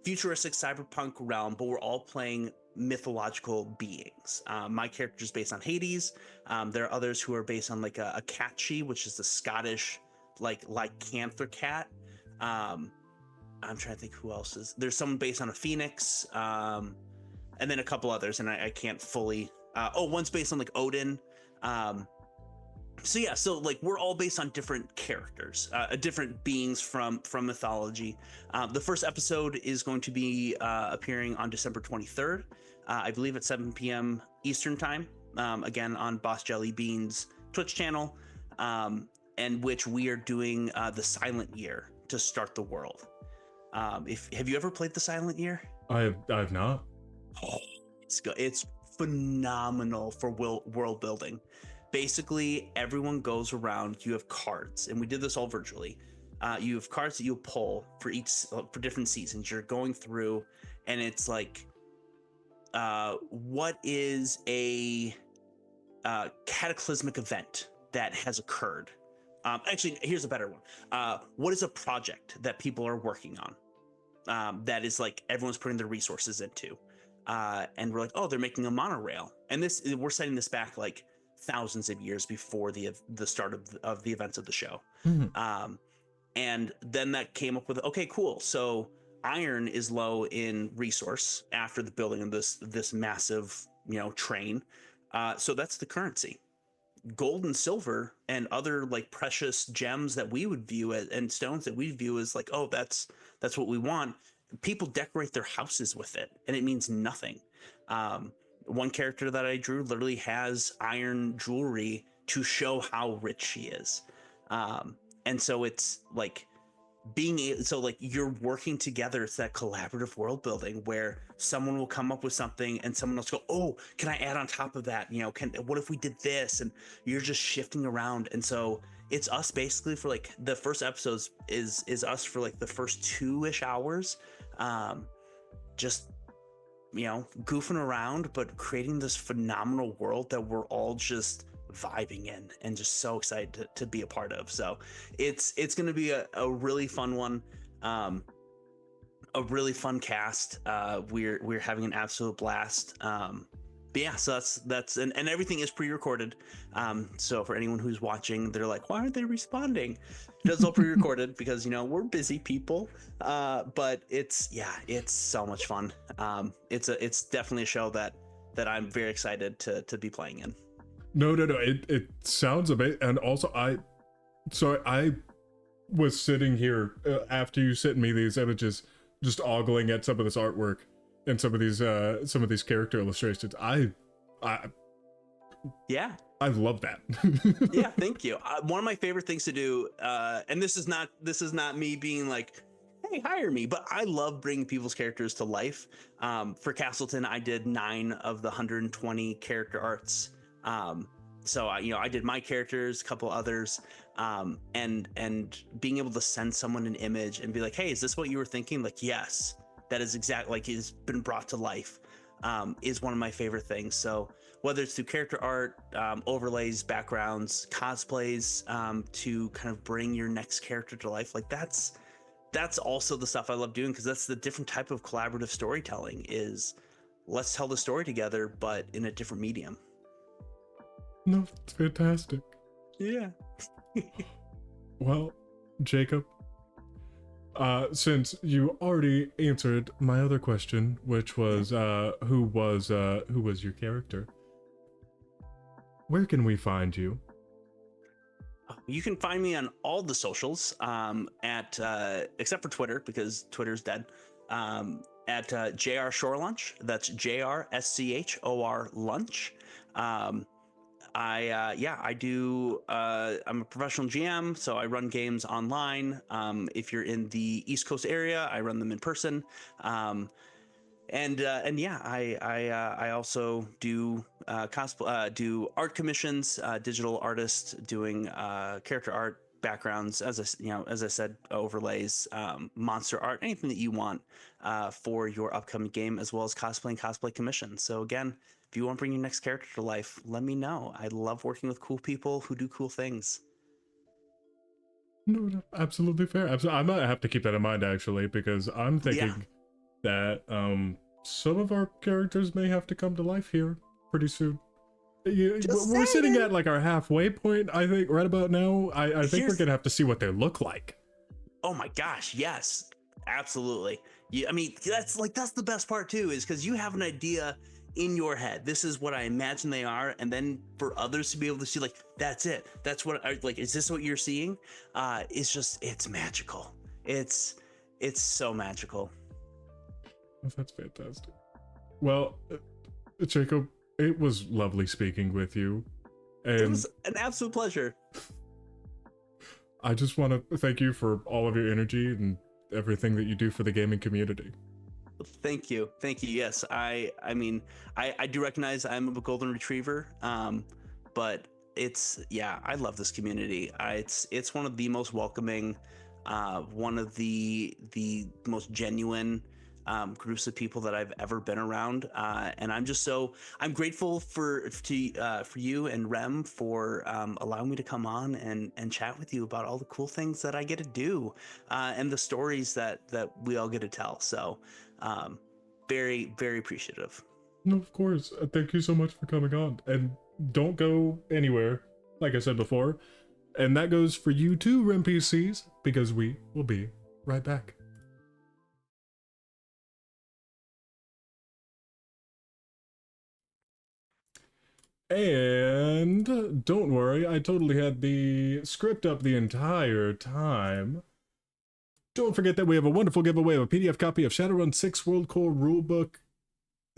futuristic cyberpunk realm, but we're all playing mythological beings. My character is based on Hades. There are others who are based on like a catchy, which is the Scottish like lycanthro cat. Um, I'm trying to think who else is. There's someone based on a phoenix, and then a couple others, and I can't fully. One's based on like Odin. Um, so yeah, so like we're all based on different characters, different beings from mythology. The first episode is going to be appearing on December 23rd, I believe at 7 p.m. Eastern time. Again on Boss Jelly Bean's Twitch channel, and which we are doing the Silent Year to start the world. If have you ever played the Silent Year? I've not. Oh, it's phenomenal for world building. Basically, everyone goes around. You have cards, and we did this all virtually. You have cards that you pull for for different seasons. You're going through, and it's like, what is a cataclysmic event that has occurred? Actually, here's a better one. What is a project that people are working on? That is like everyone's putting their resources into. And we're like, oh, they're making a monorail, and we're setting this back like thousands of years before the start of the events of the show. Mhm. And then that came up with, okay, cool. So iron is low in resource after the building of this massive train. So that's the currency. Gold and silver and other like precious gems that we would view as, and stones that we view as like, oh, that's what we want. People decorate their houses with it, and it means nothing. One character that I drew literally has iron jewelry to show how rich she is. And so it's like so like you're working together. It's that collaborative world building where someone will come up with something and someone else go, oh, can I add on top of that? What if we did this? And you're just shifting around. And so it's us basically for like the first episodes is us for like the first 2-ish hours, just goofing around, but creating this phenomenal world that we're all just vibing in and just so excited to be a part of. So it's going to be a really fun one, a really fun cast. We're having an absolute blast. But yeah, so that's and everything is pre-recorded. So for anyone who's watching, they're like, why aren't they responding? It's all pre-recorded because we're busy people. But it's so much fun. It's definitely a show that I'm very excited to be playing in. No. It sounds amazing, and also I was sitting here after you sent me these images, just ogling at some of this artwork and some of these character illustrations. Yeah. I love that. Yeah, thank you. One of my favorite things to do, and this is not me being like, hey, hire me, but I love bringing people's characters to life. For Castleton, I did 9 of the 120 character arts. So I did my characters, a couple others, and being able to send someone an image and be like, hey, is this what you were thinking? Like, yes, that is exactly like it's been brought to life. Is one of my favorite things. So whether it's through character art, overlays, backgrounds, cosplays, to kind of bring your next character to life, like that's also the stuff I love doing, because that's the different type of collaborative storytelling. Is let's tell the story together, but in a different medium. No, it's fantastic. Yeah. Well, Jacob, since you already answered my other question, which was who was your character, where can we find you? You can find me on all the socials, at except for Twitter, because Twitter's dead. At JR Shore Lunch. That's JRSCHOR Lunch. I do. I'm a professional GM, so I run games online. If you're in the East Coast area, I run them in person. And yeah, I also do cosplay, do art commissions, digital artist doing character art, backgrounds, as I said, overlays, monster art, anything that you want for your upcoming game, as well as cosplay commissions. So again, if you want to bring your next character to life, let me know. I love working with cool people who do cool things. No, absolutely fair. I might have to keep that in mind, actually, because I'm thinking, Yeah. that some of our characters may have to come to life here pretty soon. We're sitting at like our halfway point, I think, right about now. I think we're gonna have to see what they look like. Oh my gosh, yes, absolutely. I mean, that's the best part too, is because you have an idea in your head. This is what I imagine they are, and then for others to be able to see, like, that's it. That's what is this what you're seeing? It's magical. It's so magical. That's fantastic. Well, Jacob, it was lovely speaking with you. And it was an absolute pleasure. I just want to thank you for all of your energy and everything that you do for the gaming community. Thank you. Yes, I mean, I do recognize I'm a golden retriever, but I love this community. It's one of the most welcoming, one of the most genuine groups of people that I've ever been around, and I'm grateful for you and Rem for allowing me to come on and chat with you about all the cool things that I get to do, and the stories that we all get to tell. So very, very appreciative. No, of course. Thank you so much for coming on, and don't go anywhere, like I said before, and that goes for you too, Rem PCs, because we will be right back. And don't worry, I totally had the script up the entire time. Don't forget that we have a wonderful giveaway of a PDF copy of Shadowrun 6 World Core Rulebook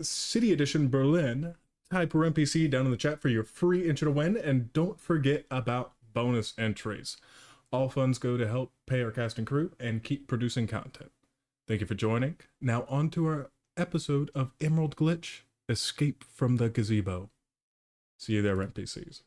City Edition Berlin. Type RMPC down in the chat for your free intro to win, and don't forget about bonus entries. All funds go to help pay our cast and crew and keep producing content. Thank you for joining. Now on to our episode of Emerald Glitch, Escape from the Gazebo. See you there, NPCs.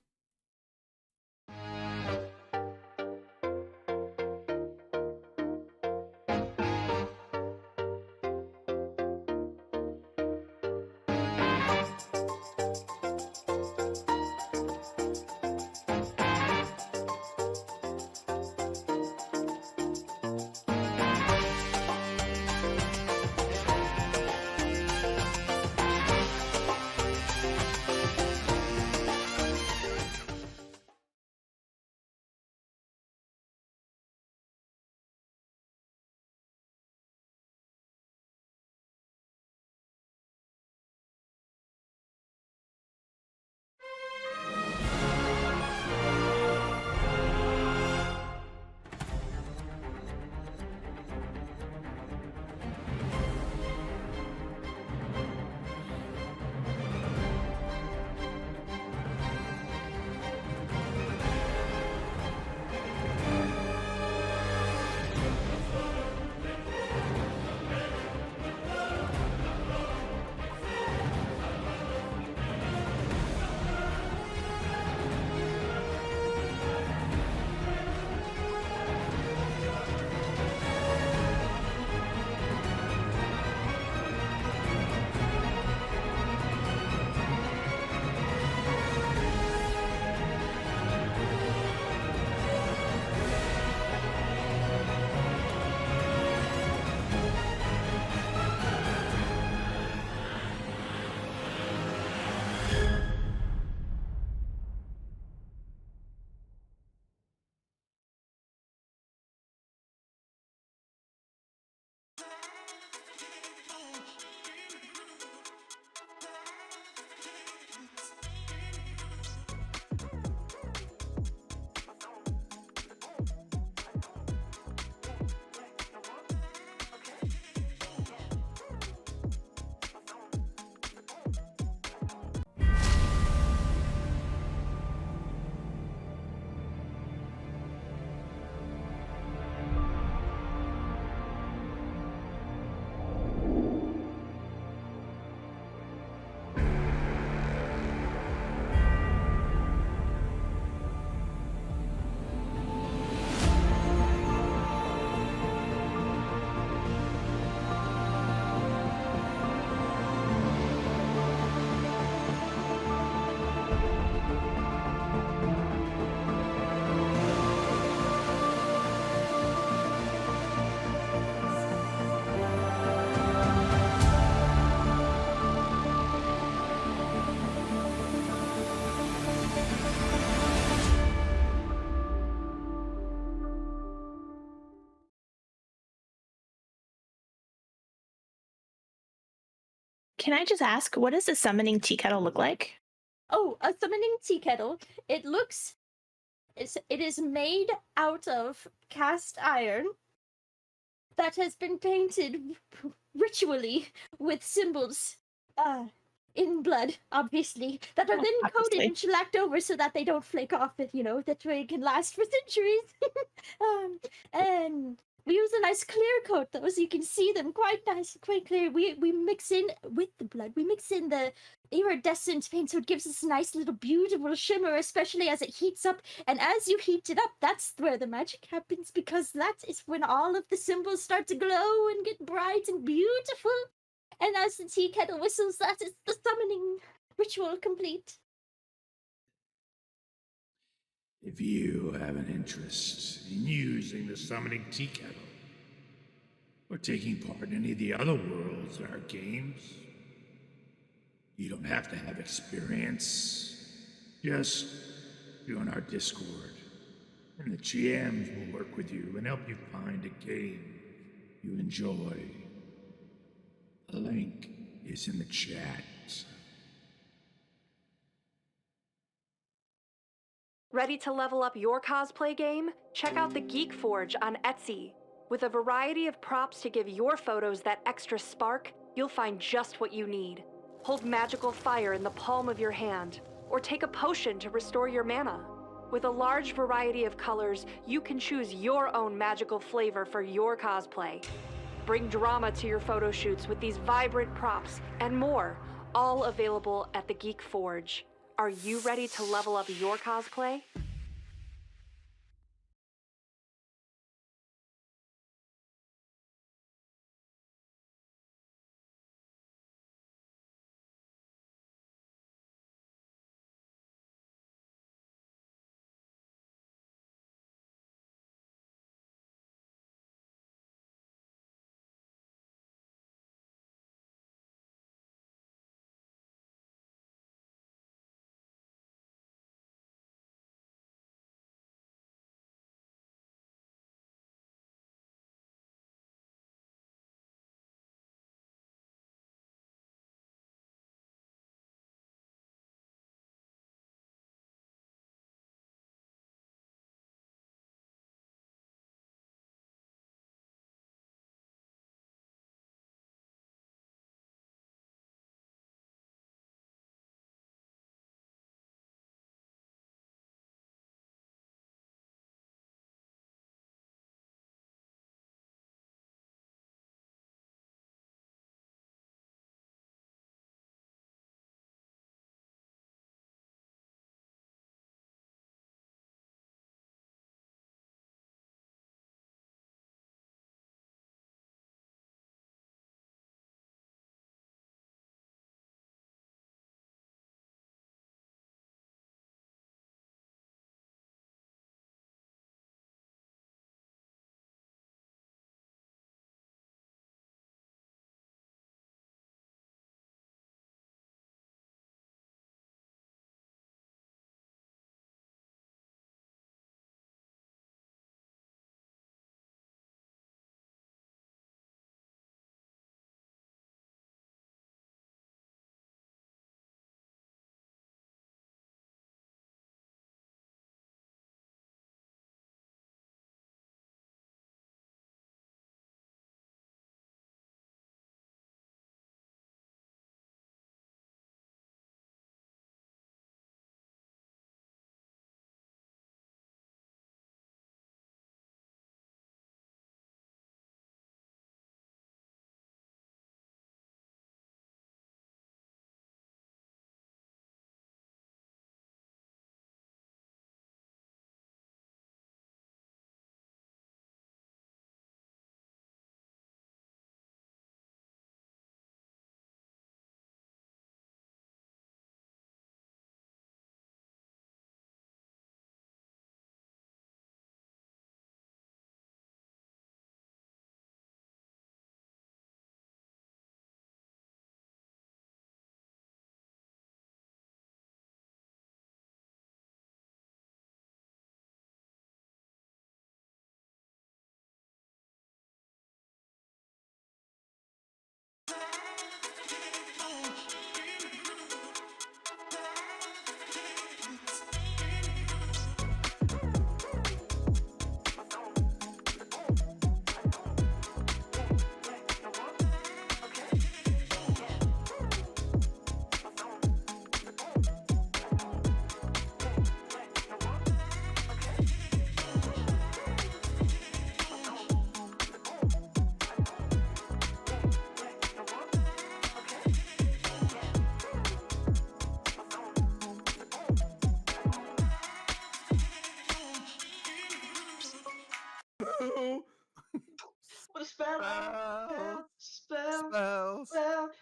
Can I just ask, what does a summoning tea kettle look like? Oh, a summoning tea kettle. It is made out of cast iron that has been painted ritually with symbols in blood, obviously, that are Oh, then coated obviously. and shellacked over so that they don't flake off, that way it can last for centuries. And we use a nice clear coat though, so you can see them quite nice, quite clear. We mix in with the blood, we mix in the iridescent paint, so it gives us a nice little beautiful shimmer, especially as it heats up. And as you heat it up, that's where the magic happens, because that is when all of the symbols start to glow and get bright and beautiful. And as the tea kettle whistles, that is the summoning ritual complete. If you have an interest in using the summoning tea kettle, or taking part in any of the other worlds in our games, you don't have to have experience. Just join our Discord, and the GMs will work with you and help you find a game you enjoy. The link is in the chat. Ready to level up your cosplay game? Check out the Geek Forge on Etsy. With a variety of props to give your photos that extra spark, you'll find just what you need. Hold magical fire in the palm of your hand, or take a potion to restore your mana. With a large variety of colors, you can choose your own magical flavor for your cosplay. Bring drama to your photo shoots with these vibrant props and more, all available at the Geek Forge. Are you ready to level up your cosplay?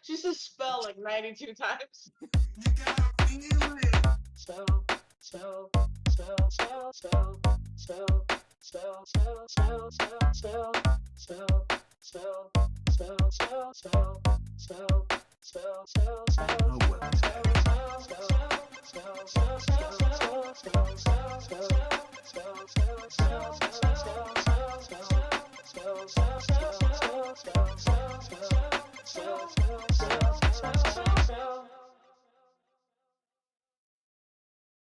She says spell like 92 times. Spell, spell, spell, spell, spell, spell, spell, spell, spell, spell, spell, spell, spell, spell, spell, spell, spell, spell, spell, spell,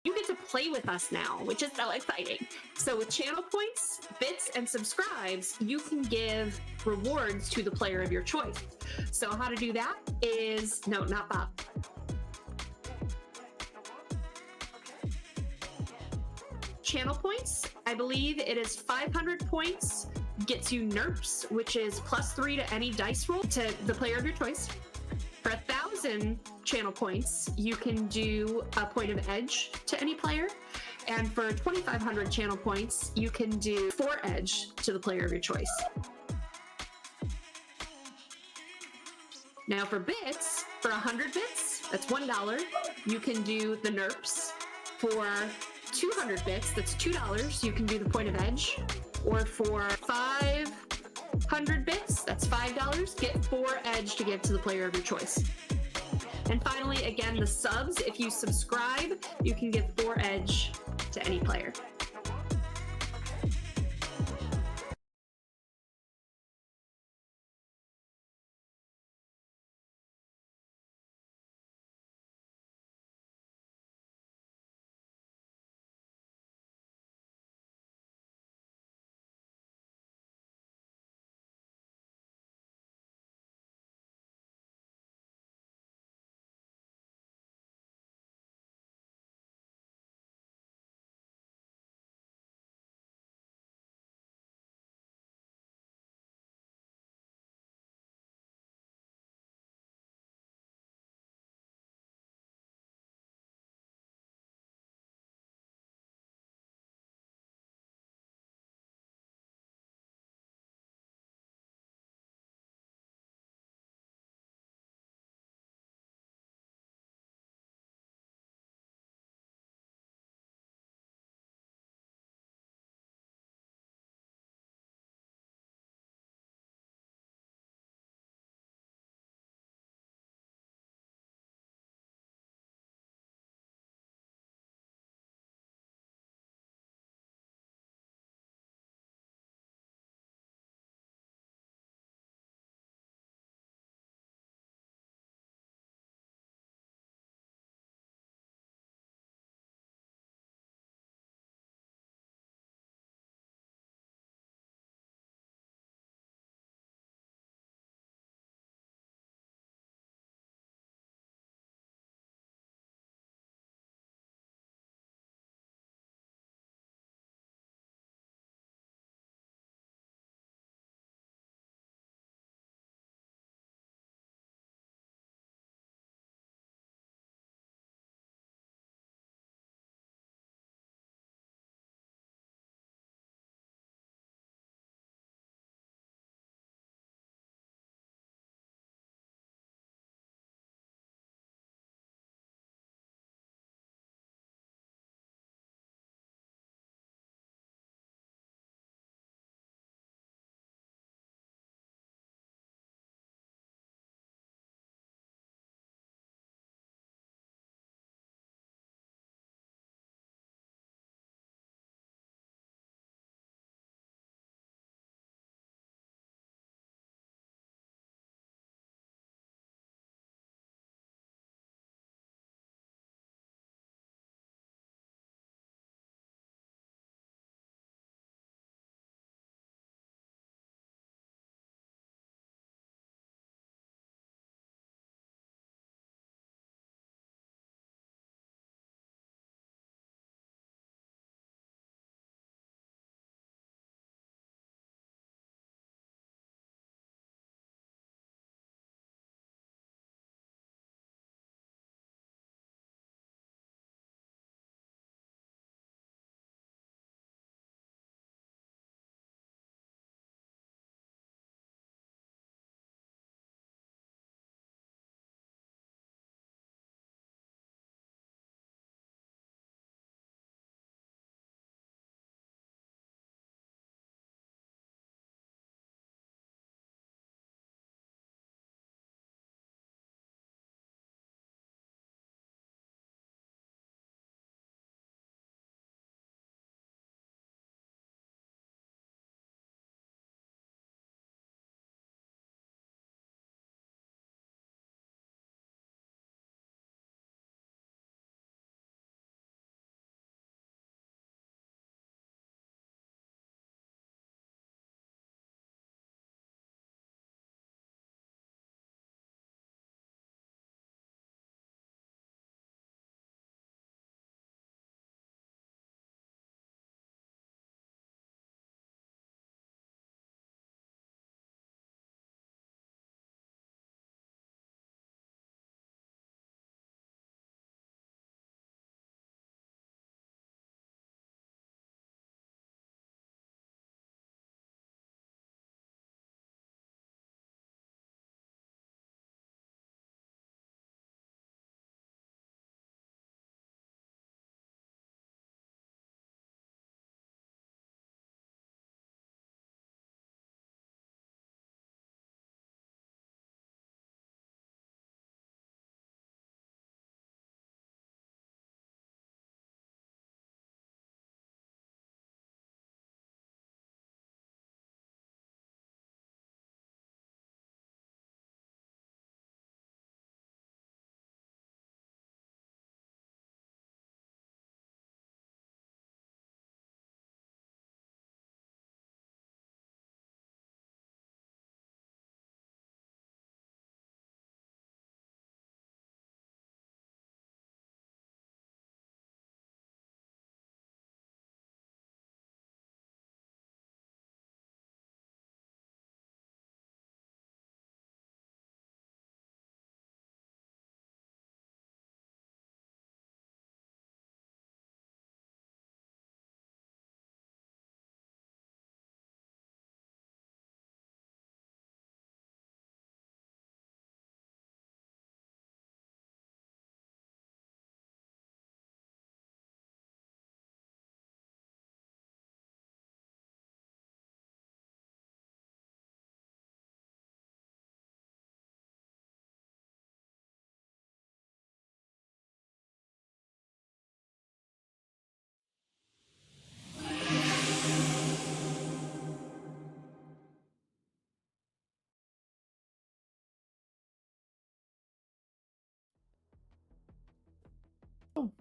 You get to play with us now, which is so exciting. So with channel points, bits, and subscribes, you can give rewards to the player of your choice. So how to do that is, no, not Bob. Channel points, I believe it is 500 points, gets you NERPs, which is +3 to any dice roll to the player of your choice. For 1,000 channel points, you can do a point of edge to any player. And for 2,500 channel points, you can do 4 edge to the player of your choice. Now for bits, for 100 bits, that's $1, you can do the NERPs. For 200 bits, that's $2, you can do the point of edge. Or for 500 bits, that's $5, get 4 edge to give to the player of your choice. And finally, again, the subs, if you subscribe, you can give 4 edge to any player.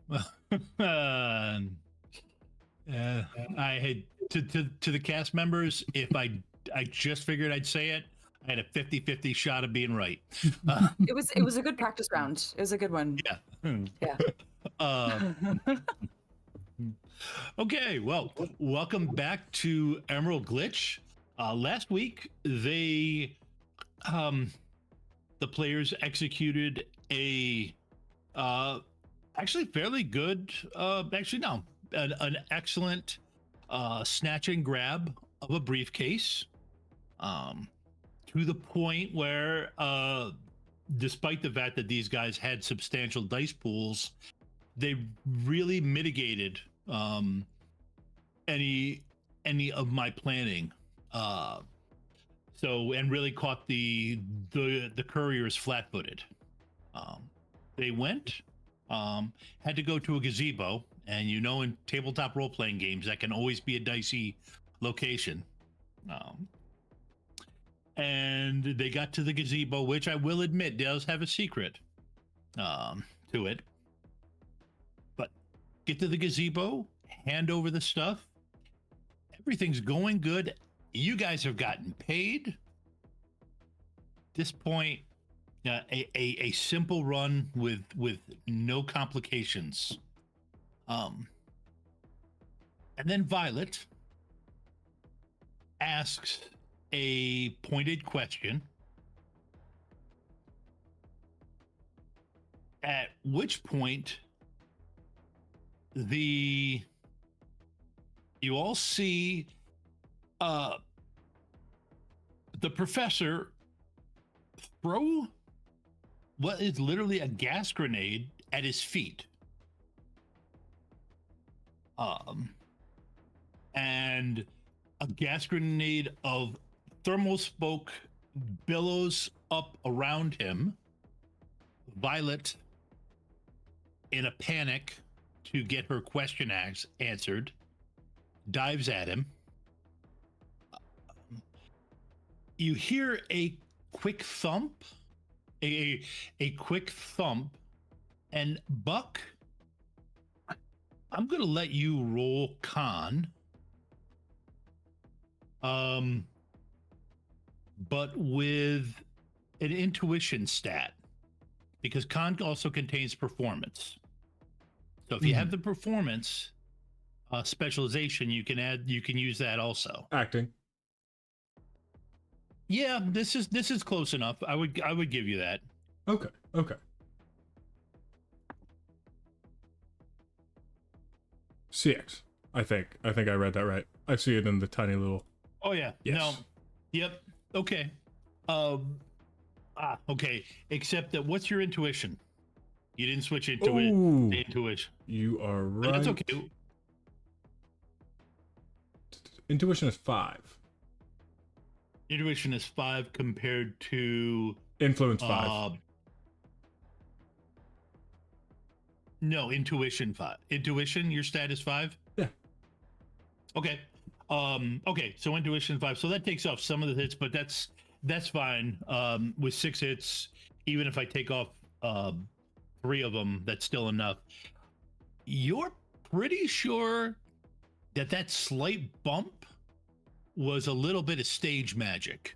I had to the cast members. If I just figured I'd say it, I had a 50-50 shot of being right. It was a good practice round. It was a good one. Yeah. Yeah. Okay, well, welcome back to Emerald Glitch. Last week, the players executed a actually fairly good, an excellent snatch and grab of a briefcase, to the point where, despite the fact that these guys had substantial dice pools, they really mitigated any of my planning. And really caught the couriers flat-footed. They went, had to go to a gazebo, and in tabletop role-playing games that can always be a dicey location. And they got to the gazebo, which I will admit does have a secret to it. But get to the gazebo, hand over the stuff. Everything's going good. You guys have gotten paid. At this point, a simple run with no complications. And then Violet asks a pointed question, at which point you all see the professor throw what is literally a gas grenade at his feet. And a gas grenade of thermal smoke billows up around him. Violet, in a panic to get her question answered, dives at him. You hear a quick thump, a quick thump, and Buck, I'm gonna let you roll con. But with an intuition stat, because con also contains performance. So if you have the performance specialization, you can use that also. Acting. Yeah, this is close enough. I would give you that. Okay. CX. I think I read that right. I see it in the tiny little. Oh yeah. Yes. No. Yep. Okay. Okay. Except that, what's your intuition? You didn't switch into intuition. You are right. But that's okay. Intuition is 5. Intuition is 5 compared to influence 5. No, intuition 5. Intuition, your stat is 5? Yeah. Okay. Okay, so intuition 5. So that takes off some of the hits, but that's fine. With 6 hits, even if I take off 3 of them, that's still enough. You're pretty sure that slight bump was a little bit of stage magic,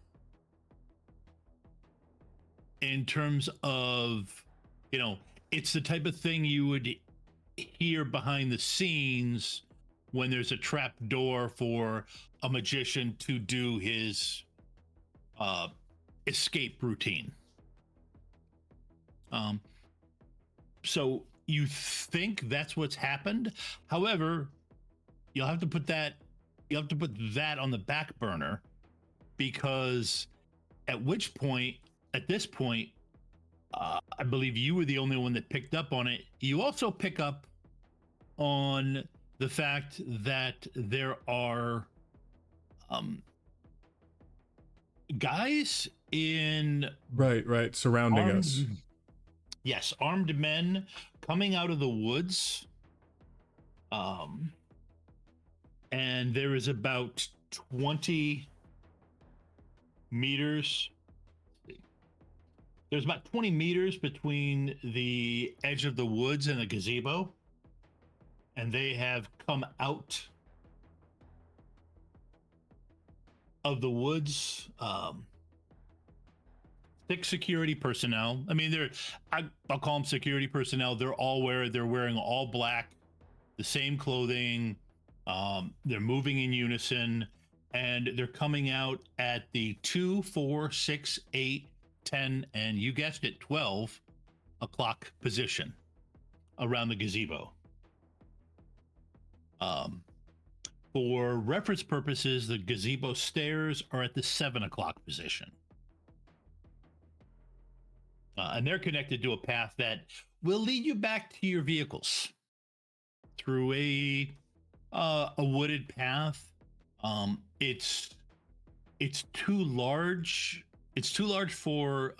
in terms of, it's the type of thing you would hear behind the scenes when there's a trap door for a magician to do his escape routine. So you think that's what's happened. However, you'll have to put that on the back burner, because at this point, I believe you were the only one that picked up on it. You also pick up on the fact that there are guys in right surrounding us. Yes, armed men coming out of the woods. And there is about 20 meters. There's about 20 meters between the edge of the woods and the gazebo. and they have come out of the woods. 6 security personnel. I mean, I'll call them security personnel. They're wearing all black, the same clothing. They're moving in unison, and they're coming out at the 2, 4, 6, 8, 10, and you guessed it, 12 o'clock position around the gazebo. For reference purposes, the gazebo stairs are at the 7 o'clock position. And they're connected to a path that will lead you back to your vehicles through a wooded path. It's too large. It's too large for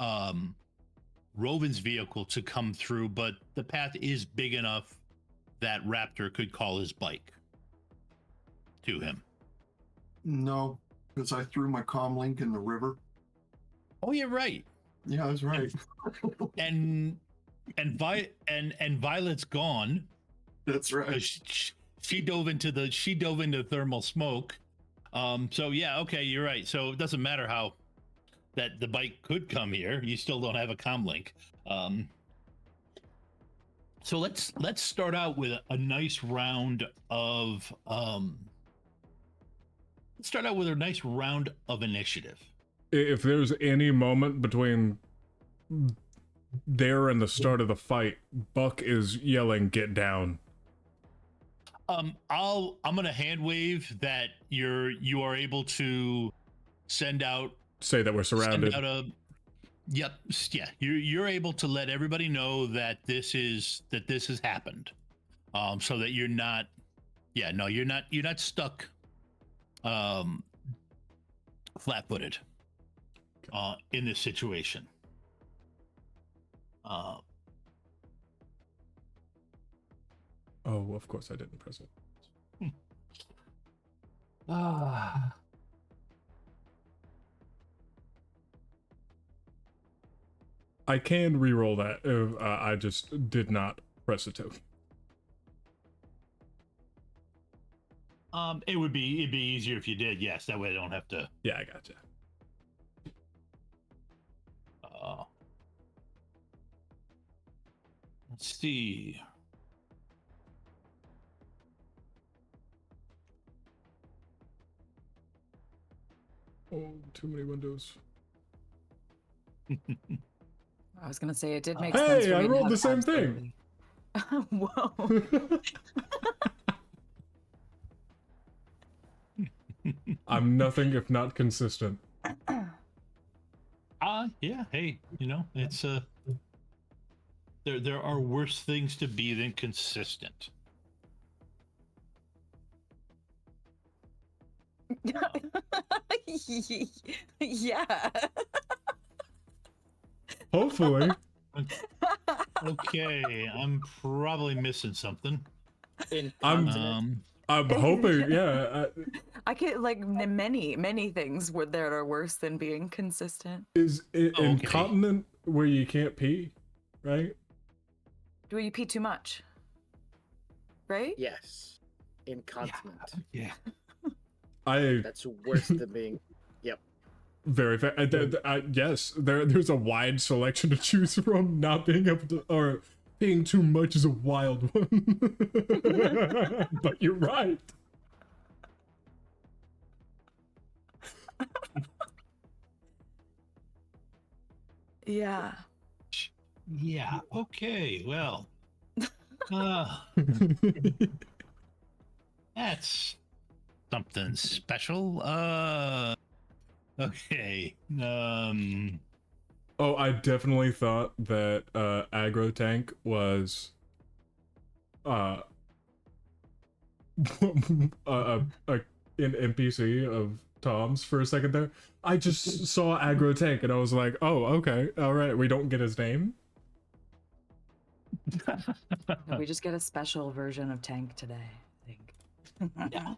Rovin's vehicle to come through, but the path is big enough that Raptor could call his bike to him. No, because I threw my comm link in the river. Oh, you're right. Yeah, I was right. And Violet's gone. That's right. She dove into thermal smoke. So yeah, okay, you're right. So it doesn't matter how that the bike could come here. You still don't have a comm link. So let's start out with a nice round of initiative. If there's any moment between there and the start of the fight, Buck is yelling, "Get down!" I'm gonna hand wave that you are able to send out. Say that we're surrounded. Yeah. You're able to let everybody know that this has happened, so that you're not stuck, flat-footed, in this situation. Oh, of course I didn't press it. I can re-roll that if I just did not press a token. It'd be easier if you did. Yes, that way I don't have to. Yeah, I gotcha. Let's see. Oh, too many windows. I was gonna say it did make sense. Hey, I rolled the same thing. Whoa. I'm nothing if not consistent. Yeah. Hey, it's there are worse things to be than consistent. Yeah. Hopefully. Okay, I'm probably missing something. I'm hoping, yeah. I get like many things that are worse than being consistent. Is it incontinent where you can't pee, right? Do you pee too much? Right? Yes. Incontinent. Yeah. That's worse than being. Yep. Very fair. Yes, there's a wide selection to choose from. Not being able to, or being too much is a wild one. But you're right. Yeah. Yeah. Okay. Well. That's something special. Okay. Oh, I definitely thought that aggro tank was an NPC of Tom's for a second there. I just saw aggro tank and I was like, oh, okay, all right. We don't get his name. We just get a special version of Tank today, I think. Yeah.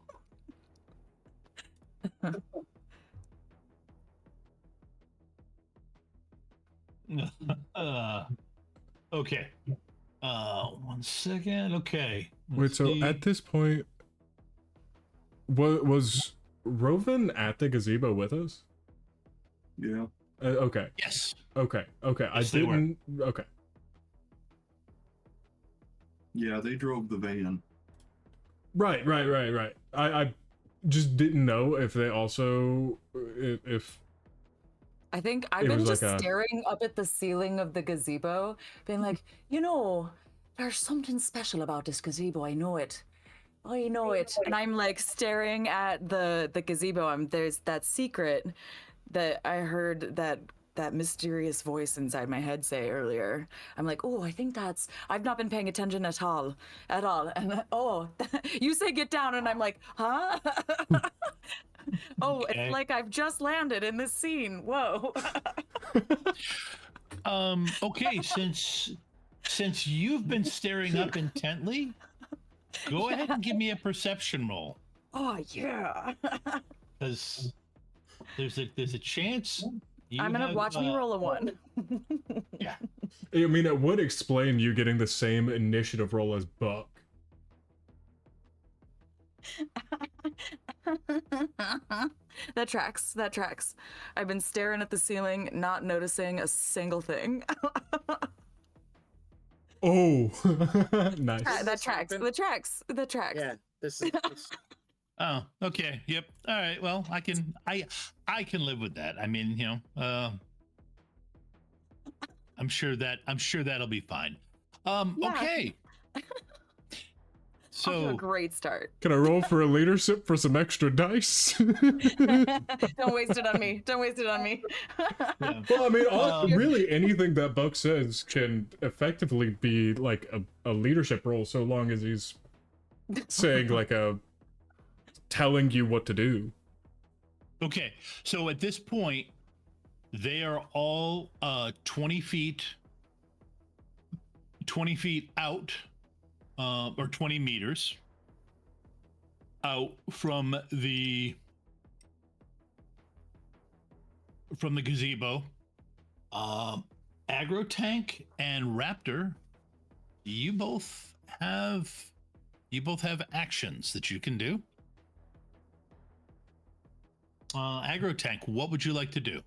Okay. 1 second. Okay. Wait, so at this point, was Rovan at the gazebo with us? Yeah. Okay. Yes. Okay. I Yes, they were. didn't. Okay. Yeah, they drove the van. Right. I just didn't know if they also if I think I've It been was just like a- staring up at the ceiling of the gazebo, being like, there's something special about this gazebo. I know it. I know it. And I'm like staring at the gazebo. There's that secret that I heard that mysterious voice inside my head say earlier. I'm like, oh, I think I've not been paying attention at all. And you say get down, and I'm like, huh? Oh, Okay. it's like I've just landed in this scene. Whoa. Okay, since you've been staring up intently, go ahead and give me a perception roll. Oh yeah. Because there's a chance. I'm gonna watch me roll a 1. Yeah. I mean, it would explain you getting the same initiative roll as Buck. That tracks. I've been staring at the ceiling, not noticing a single thing. Oh, nice. That tracks. Yeah, this is. Oh, okay. Yep. All right. Well, I can live with that. I mean, I'm sure that'll be fine. Yeah. Okay. Off to a So great start. Can I roll for a leadership for some extra dice? Don't waste it on me. yeah. Well, I mean, really anything that Buck says can effectively be like a leadership role, so long as he's saying like telling you what to do. Okay. So at this point, they are all 20 feet out, or 20 meters out from the gazebo. Agro Tank and Raptor, you both have actions that you can do. Agro Tank, what would you like to do?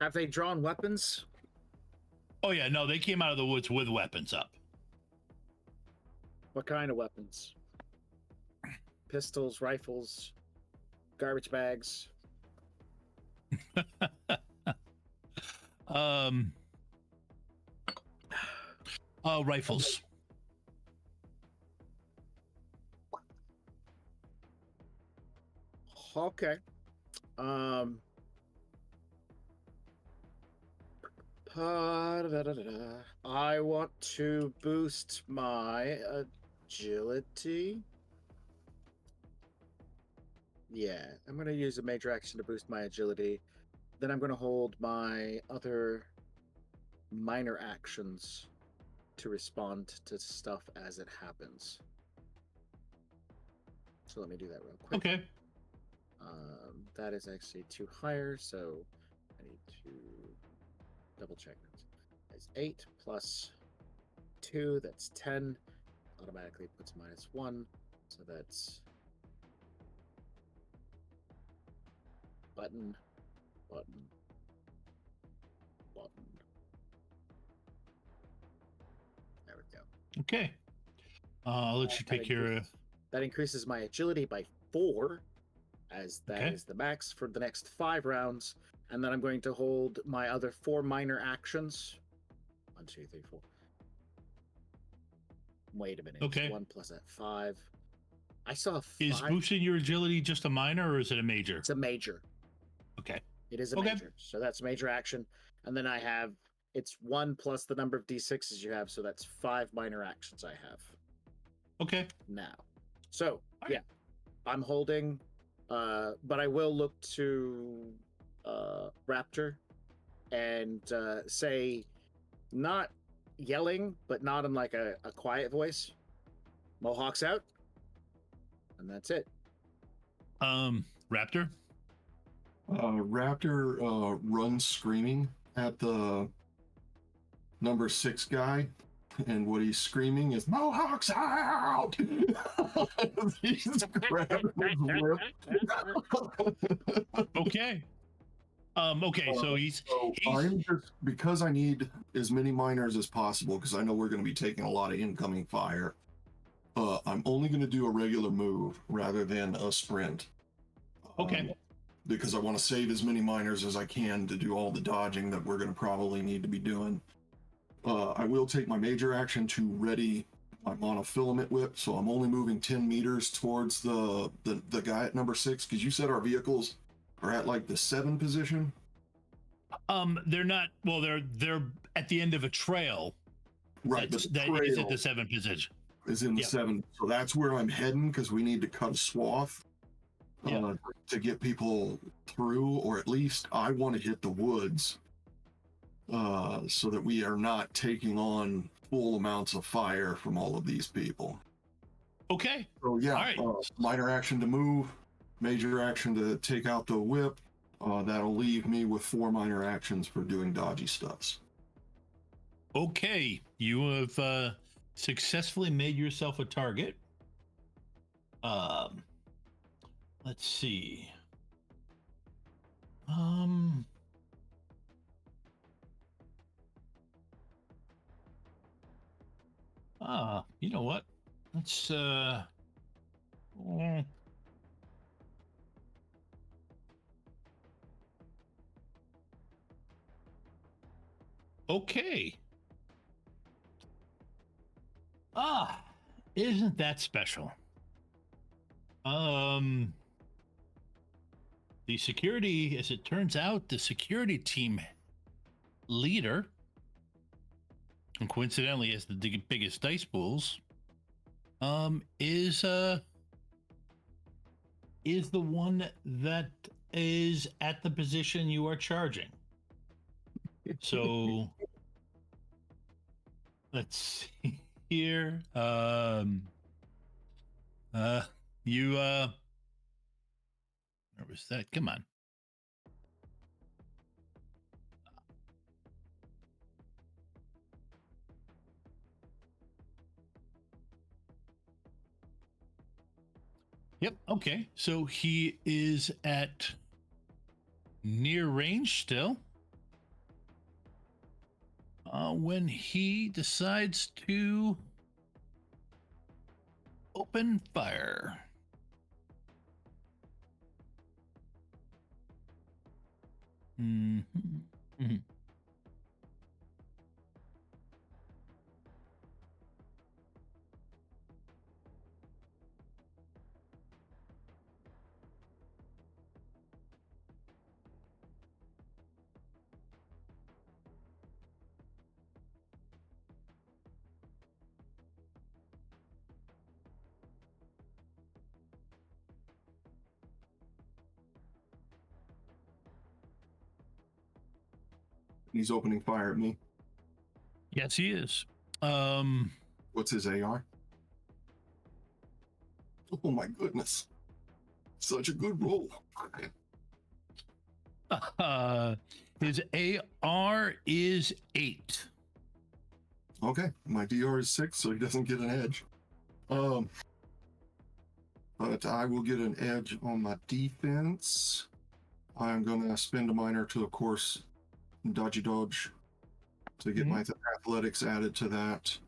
Have they drawn weapons? Oh yeah, no, they came out of the woods with weapons up. What kind of weapons? Pistols, rifles, garbage bags. Rifles. Okay. I want to boost my agility. Yeah, I'm going to use a major action to boost my agility. Then I'm going to hold my other minor actions to respond to stuff as it happens. So let me do that real quick. Okay. That is actually 2 higher, so I need to double check that. That's 8 plus 2, that's 10. Automatically puts -1, so that's button. There we go. Okay. I'll let you take your. That increases my agility by 4, as that is the max for the next 5 rounds. And then I'm going to hold my other 4 minor actions. 1, 2, 3, 4. Wait a minute. Okay. 1 plus that 5. I saw a 5. Is boosting your agility just a minor, or is it a major? It's a major. Okay. It is a major. So that's major action. And then I have, it's 1 plus the number of d6s you have. So that's 5 minor actions I have. Okay. Now. So, yeah. I'm holding, but I will look to Raptor and say, not yelling, but not in like a quiet voice. Mohawks out. And that's it. Raptor? Raptor runs screaming at the number 6 guy and what he's screaming is "Mohawks out!" He's grabbing his whip. Okay. Okay, so he's I'm just, because I need as many miners as possible, because I know we're going to be taking a lot of incoming fire. I'm only going to do a regular move rather than a sprint. Okay. Because I want to save as many miners as I can to do all the dodging that we're going to probably need to be doing. I will take my major action to ready my monofilament whip, so I'm only moving 10 meters towards the guy at number 6, because you said our vehicles are at like the 7 position. They're not. Well, they're at the end of a trail. Right, but that is at the 7 position. Is in the 7, so that's where I'm heading, because we need to cut a swath to get people through, or at least I want to hit the woods, so that we are not taking on full amounts of fire from all of these people. Okay. So yeah, all right. Minor action to move, major action to take out the whip. That'll leave me with 4 minor actions for doing dodgy stuffs. Okay, you have successfully made yourself a target. Let's see. You know what? Let's okay. Isn't that special? The security, as it turns out, the security team leader, and coincidentally has the biggest dice pools, is the one that is at the position you are charging. So let's see here. You where was that? Come on. Yep. Okay. So he is at near range still. When he decides to open fire. Mm-hmm. He's opening fire at me. Yes, he is. What's his AR? Oh my goodness. Such a good roll. His AR is 8. Okay, my DR is 6, so he doesn't get an edge. But I will get an edge on my defense. I'm gonna spend a minor to, of course, dodgy dodge to get my athletics added to that.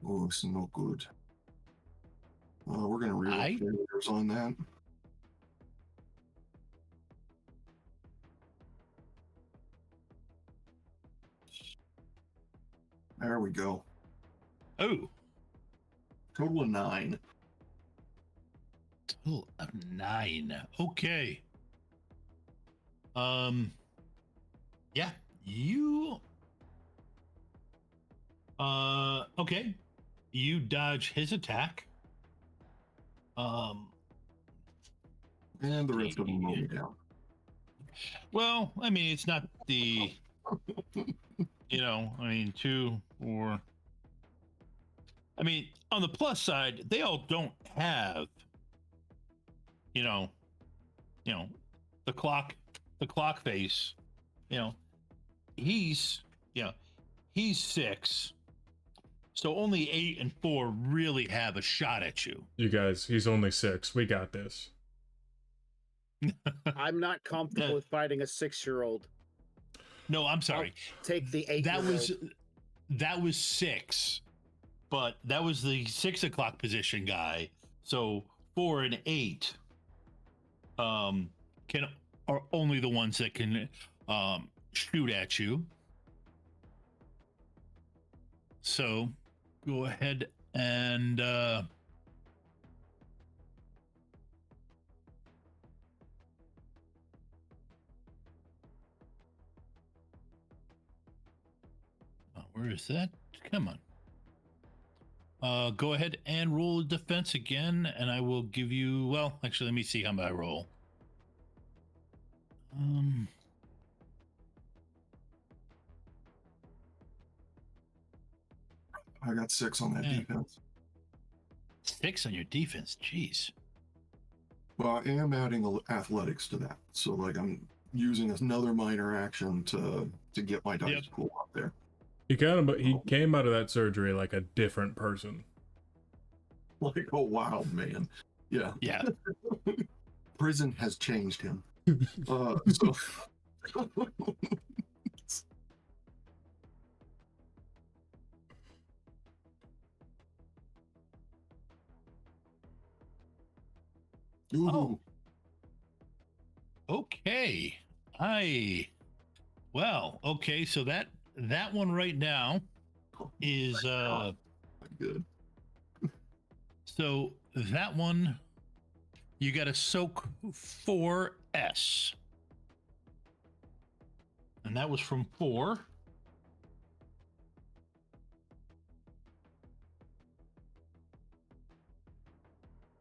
Oh, it's no good. We're gonna reroll failures on that. There we go. Oh. Total of 9. Total of 9. Okay. Yeah, you. Okay. You dodge his attack. And the rest of them roll me down. Well, I mean, it's not the. You know, I mean, 2 or. I mean, on the plus side, they all don't have, you know, you know, the clock face, you know, he's 6. So only 8 and 4 really have a shot at you. You guys, he's only 6. We got this. I'm not comfortable with fighting a 6-year-old. No, I'm sorry. I'll take the 8-year-old. That was 6, but that was the 6 o'clock position guy. So 4 and 8 are only the ones that can shoot at you. So go ahead and where is that? Come on. Go ahead and roll defense again, and I will give you. Well, actually, let me see how I roll. I got 6 on that defense. 6 on your defense, jeez. Well, I am adding athletics to that, so like I'm using another minor action to get my dice pool up there. He came out of that surgery like a different person. Like a wild man. Yeah. Yeah. Prison has changed him. Ooh. Oh. Okay. Okay, so that one right now is good. So that one you got to soak 4S. And that was from 4.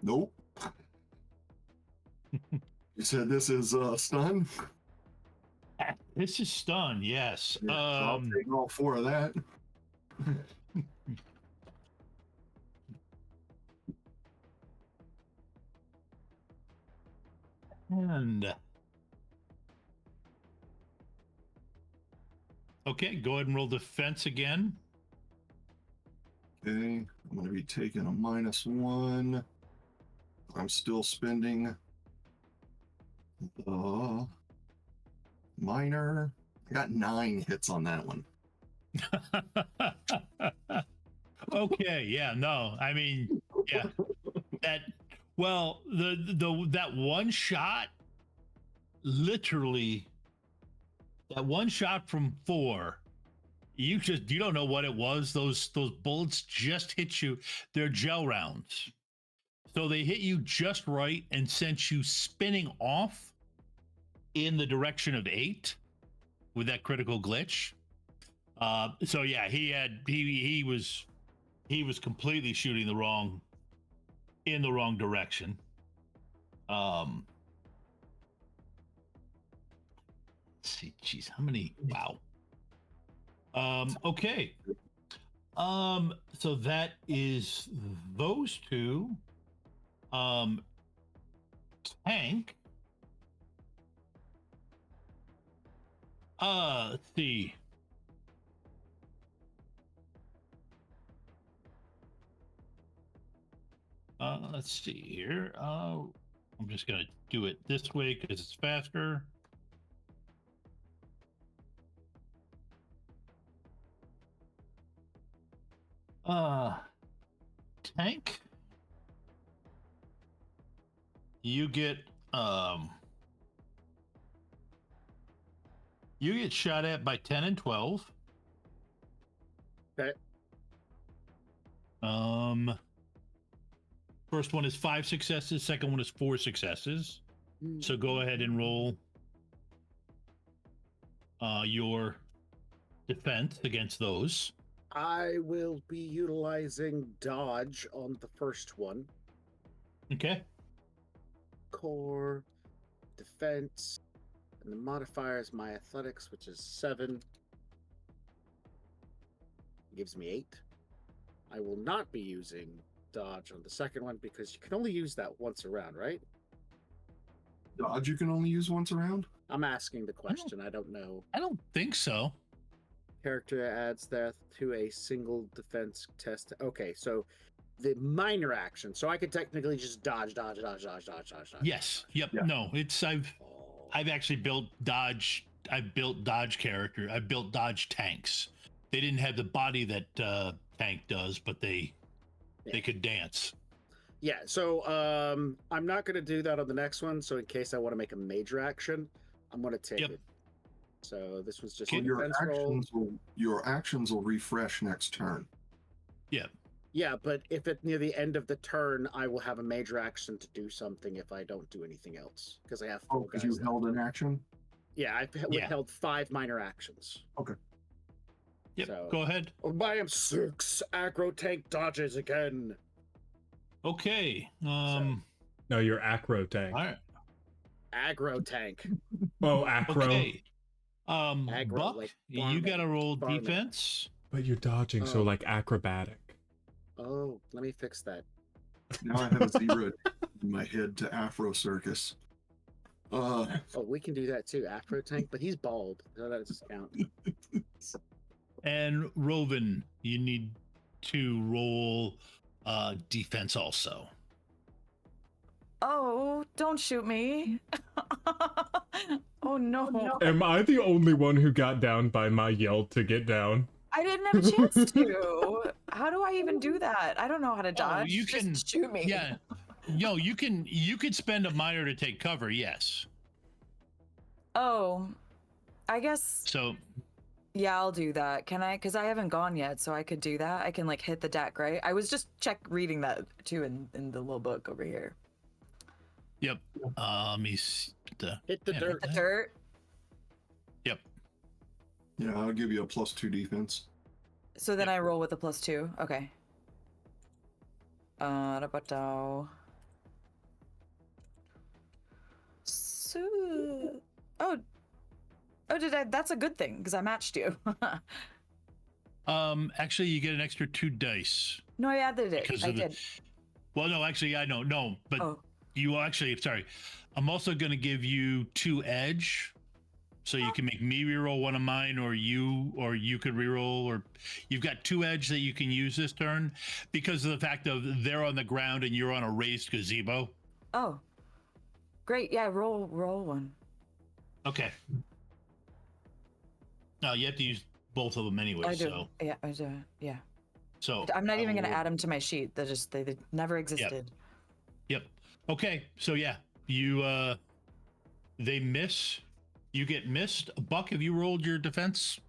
Nope. You said this is stun? This is stun, yes. Yeah, I'll take all 4 of that. And okay, go ahead and roll defense again. Okay, I'm going to be taking a -1. I'm still spending the minor. I got 9 hits on that one. Okay, yeah, no, I mean, yeah, that one shot, literally, that one shot from 4, you don't know what it was. Those bullets just hit you. They're gel rounds, so they hit you just right and sent you spinning off in the direction of 8 with that critical glitch. So yeah, he was completely shooting in the wrong direction. Let's see, geez, how many? Wow. Okay. So that is those 2. Tank. Let's see. Let's see here. I'm just gonna do it this way because it's faster. Tank. You get shot at by 10 and 12. Okay. First one is 5 successes, second one is 4 successes. So go ahead and roll your defense against those. I will be utilizing dodge on the first one. Okay. Core, defense, and the modifier is my athletics, which is 7. Gives me 8. I will not be using dodge on the second one because you can only use that once around, right? Dodge you can only use once around? I'm asking the question. I don't know. I don't think so. Character adds that to a single defense test. Okay, so the minor action. So I could technically just dodge. Yes. Yep. Yeah. No, it's I've actually built dodge. I've built dodge character. I've built dodge tanks. They didn't have the body that tank does, but they could dance. Yeah, so I'm not going to do that on the next one. So in case I want to make a major action, I'm going to take it. So this was just So a your defense roll. actions will refresh next turn. Yeah. Yeah, but if at near the end of the turn, I will have a major action to do something if I don't do anything else because I have. Oh, because you held an action. Yeah, I've withheld 5 minor actions. Okay. Yep. So, Go ahead. I am 6 aggro tank dodges again. Okay. No, you're acro tank. All right. Aggro tank. Oh, acro. Okay. Aggro, Buck, like you got to roll farming. defense. But you're dodging, so Oh. like acrobatic. Oh, let me fix that. Now I have a zero in my head to Afro Circus. Oh, we can do that too. Afro tank, but he's bald, so that doesn't count. And Roven, you need to roll defense also. Oh, don't shoot me. Oh no. Am I the only one who got down by my yell to get down? I didn't have a chance to. How do I even do that? I don't know how to dodge. You Just can shoot me. Yeah. No, you could spend a minor to take cover, yes. Oh, I guess. So Yeah, I'll do that. Can I? Because I haven't gone yet, so I could do that. I can like hit the deck, right? I was just reading that too in the little book over here. Yep. Let me hit the dirt. The dirt. Yep. Yeah, I'll give you a +2 defense. So then I roll with a +2. Okay. So. Oh, did I? That's a good thing because I matched you. Actually, you get an extra 2 dice. No, I added it. I did. Well, no, actually, I know, no, but you actually, sorry. I'm also going to give you 2 edge, so you can make me reroll one of mine, or you could reroll, or you've got 2 edge that you can use this turn because of the fact of they're on the ground and you're on a raised gazebo. Oh, great! Yeah, roll one. Okay. No, you have to use both of them anyway. I do. So. Yeah, I do. Yeah. So I'm not even going to add them to my sheet. They never existed. Yep. Okay. So yeah, you they miss. You get missed. Buck, have you rolled your defense?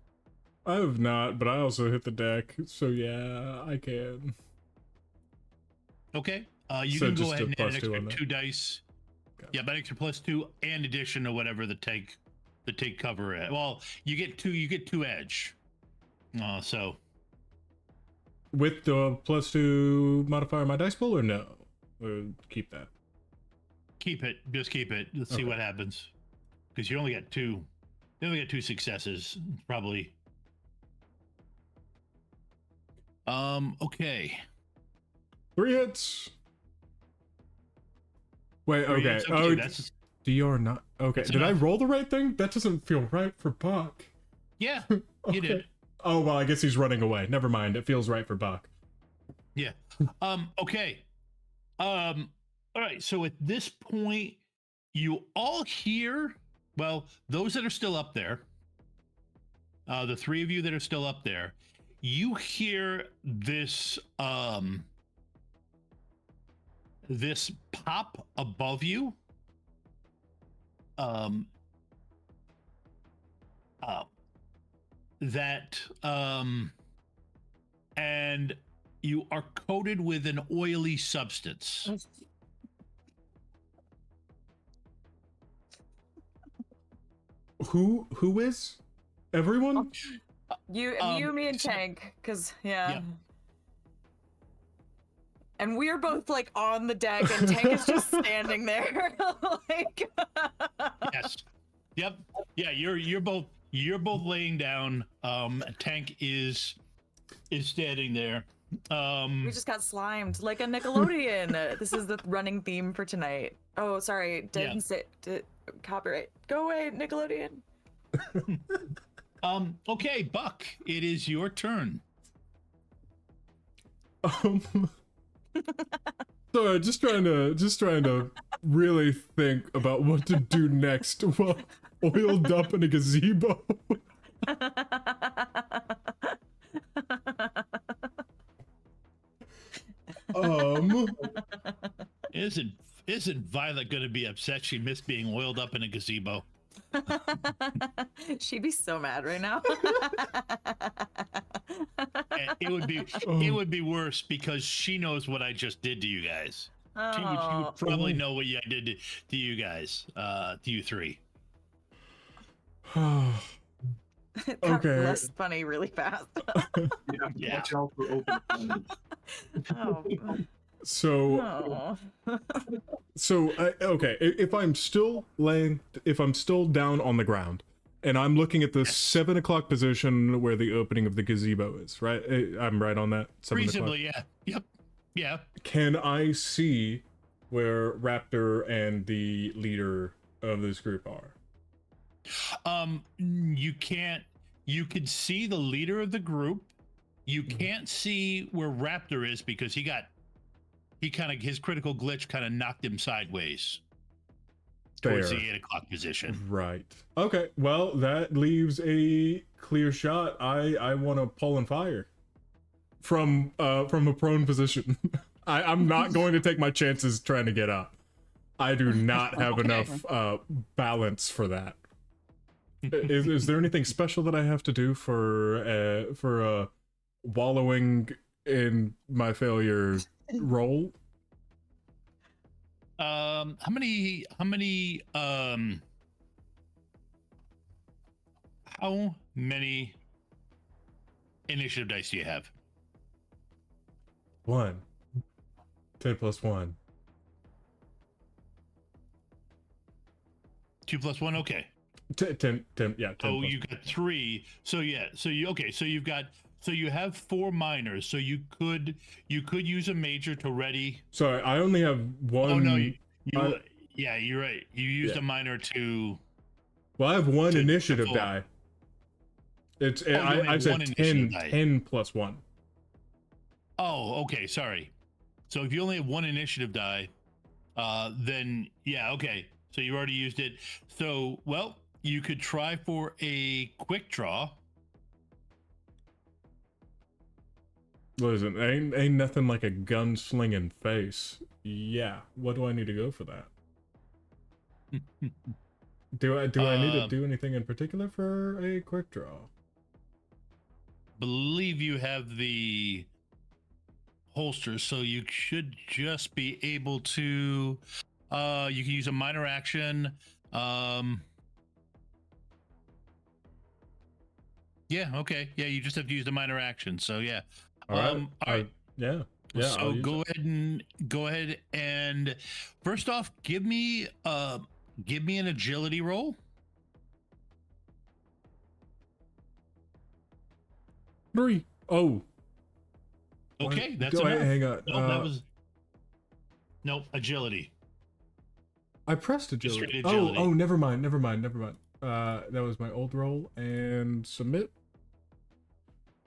I have not, but I also hit the deck, so yeah, I can. Okay. You So can go just ahead a and add an +2 extra on that. 2 dice. Yeah, but extra +2 in addition to whatever the take cover at. Well, you get 2 edge. So With the +2 modifier on my dice pool, or no? Or keep that. keep it. Just keep it. Let's see Okay. what happens. Because you only got 2. You only got 2 successes. Probably. Okay. 3 hits. Wait, 3 okay. hits, Oh, that's you're not okay. That's Did I enough. roll the right thing? That doesn't feel right for Buck. yeah. Okay. You did. Oh well, I guess he's running away. Never mind. It feels right for Buck. Yeah. Okay. All right. So at this point, you all hear, well, those that are still up there, the 3 of you that are still up there, you hear this this pop above you. And you are coated with an oily substance. Who is? Everyone? You, me, and Tank, because Yeah. And we're both like on the deck, and Tank is just standing there, like. Yes. Yep. Yeah. You're both laying down. Tank is standing there. We just got slimed like a Nickelodeon. This is the running theme for tonight. Oh, sorry. Didn't say copyright. Go away, Nickelodeon. Okay, Buck, it is your turn. Sorry, just trying to really think about what to do next while oiled up in a gazebo. Isn't Violet going to be upset she missed being oiled up in a gazebo? She'd be so mad right now. It would be worse because she knows what I just did to you guys. She would probably know what I did to you guys, to you three. It got Okay. less funny really fast. Yeah. Watch out for open flames. So, okay, if I'm still down on the ground, and I'm looking at the 7 o'clock position where the opening of the gazebo is, right? I'm right on that. 7 Reasonably, o'clock. yeah. Yep. Yeah. Can I see where Raptor and the leader of this group are? You can't. You could see the leader of the group. You can't see where Raptor is because his critical glitch kind of knocked him sideways towards the 8 o'clock position. Right. Okay. Well, that leaves a clear shot. I want to pull and fire from a prone position. I'm not going to take my chances trying to get up. I do not have enough balance for that. Is there anything special that I have to do for wallowing in my failure roll? How many initiative dice do you have? 1. 10 plus 1. 2 plus 1. Okay. 10, yeah. 10 Oh, plus you got 3. So yeah. So you have 4 minors. So you could use a major to ready. Sorry, I only have 1. Oh no, yeah, you're right. You used a minor to. Well, I have 1 initiative die. I said 10 plus 1. Oh, okay. Sorry. So if you only have 1 initiative die, then yeah, okay. So you already used it. So well, you could try for a quick draw. Listen, ain't nothing like a gunslinging face. Yeah, what do I need to go for that? Do I need to do anything in particular for a quick draw? Believe you have the holster, so you should just be able to. You can use a minor action. Yeah. Okay. Yeah. You just have to use the minor action. So yeah. All right. Yeah. So go ahead and first off, give me an agility roll. 3. Oh. Okay, that's enough. Hang on. No, that was agility. I pressed agility. Oh, never mind. That was my old roll and submit.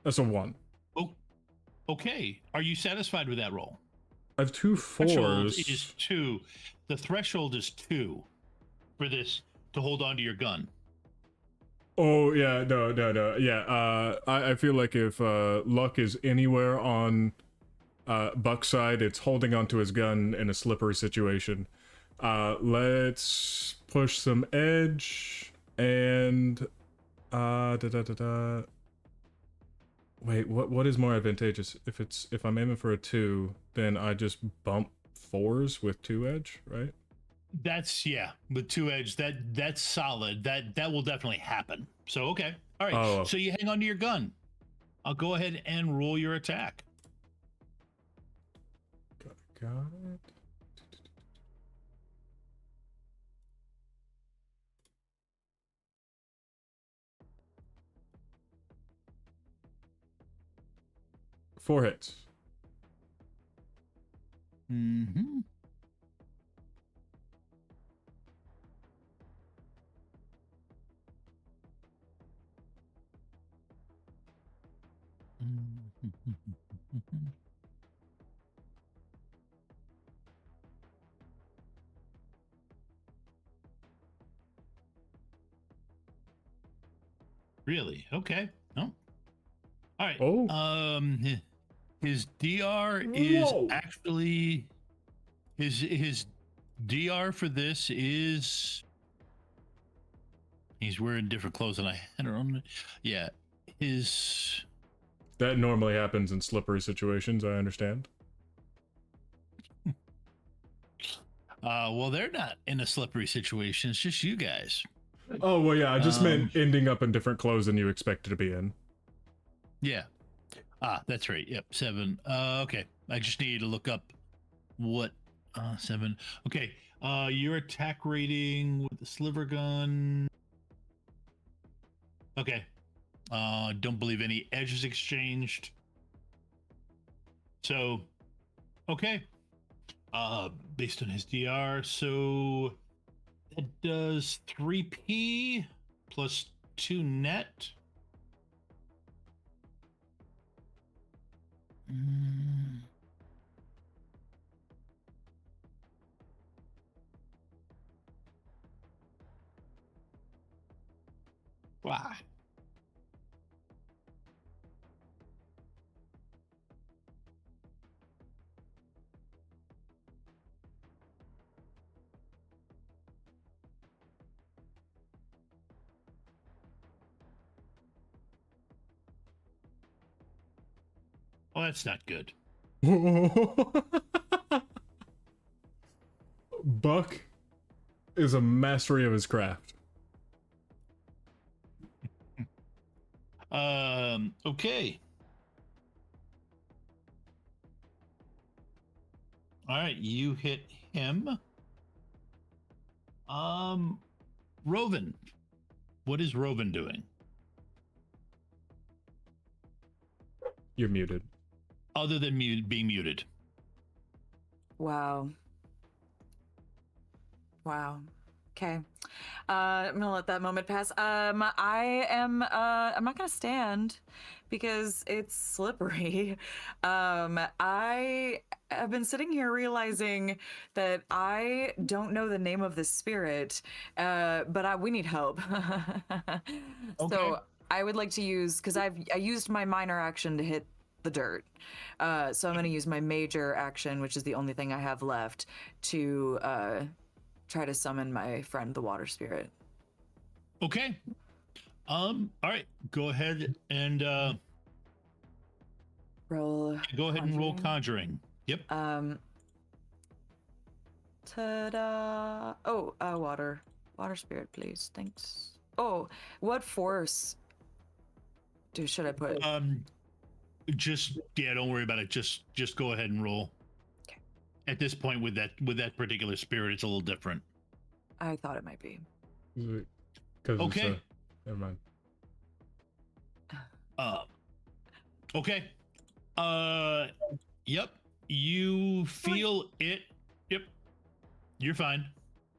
That's a 1. Oh, okay. Are you satisfied with that roll? I have 2 4s. Is 2. The threshold is 2 for this to hold on to your gun. Oh yeah, no. Yeah, I feel like if luck is anywhere on Buck's side, it's holding onto his gun in a slippery situation. Let's push some edge and Wait, what is more advantageous? If I'm aiming for a 2, then I just bump 4s with 2 edge, right? That's with 2 edge. That's solid. That will definitely happen. So okay. All right. Oh. So you hang on to your gun. I'll go ahead and roll your attack. Got it. Four hits. Mm-hmm. Really? Okay. Oh. All right. Oh. His DR is Whoa. actually his DR for this is he's wearing different clothes than I had on. Yeah. His That normally happens in slippery situations, I understand. well, they're not in a slippery situation. It's just you guys. Oh, well, yeah, I just meant ending up in different clothes than you expected to be in. Yeah. That's right. Yep. 7. Okay. I just need to look up what 7. Okay. Your attack rating with the sliver gun. Okay. Don't believe any edges exchanged. So, okay. Based on his DR, so that does 3p plus 2 net. Wow. Well, that's not good. Buck is a mastery of his craft. Okay. All right, you hit him. Roven. What is Roven doing? You're muted. Other than being muted. Wow. Wow. Okay. I'm gonna let that moment pass. I'm not gonna stand because it's slippery. I have been sitting here realizing that I don't know the name of the spirit, but we need help. Okay. So I would like to use, because I used my minor action to hit the dirt. So I'm gonna use my major action, which is the only thing I have left, to try to summon my friend, the water spirit. Okay. All right. Go ahead and Roll. go ahead and roll conjuring. Yep. Ta-da! Oh, water spirit, please. Thanks. Oh, what force should I put? Just don't worry about it. Just go ahead and roll. Okay. At this point, with that particular spirit, it's a little different. I thought it might be. Okay. Never mind. Okay. Yep. You feel it. Yep. You're fine.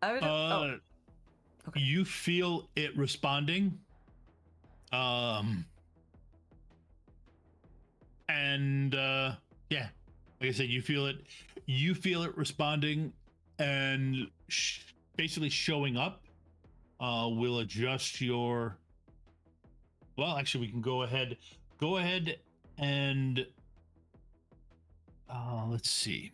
Okay. You feel it responding. And yeah, like I said, you feel it responding and basically showing up. We'll adjust your, well, actually we can go ahead and let's see.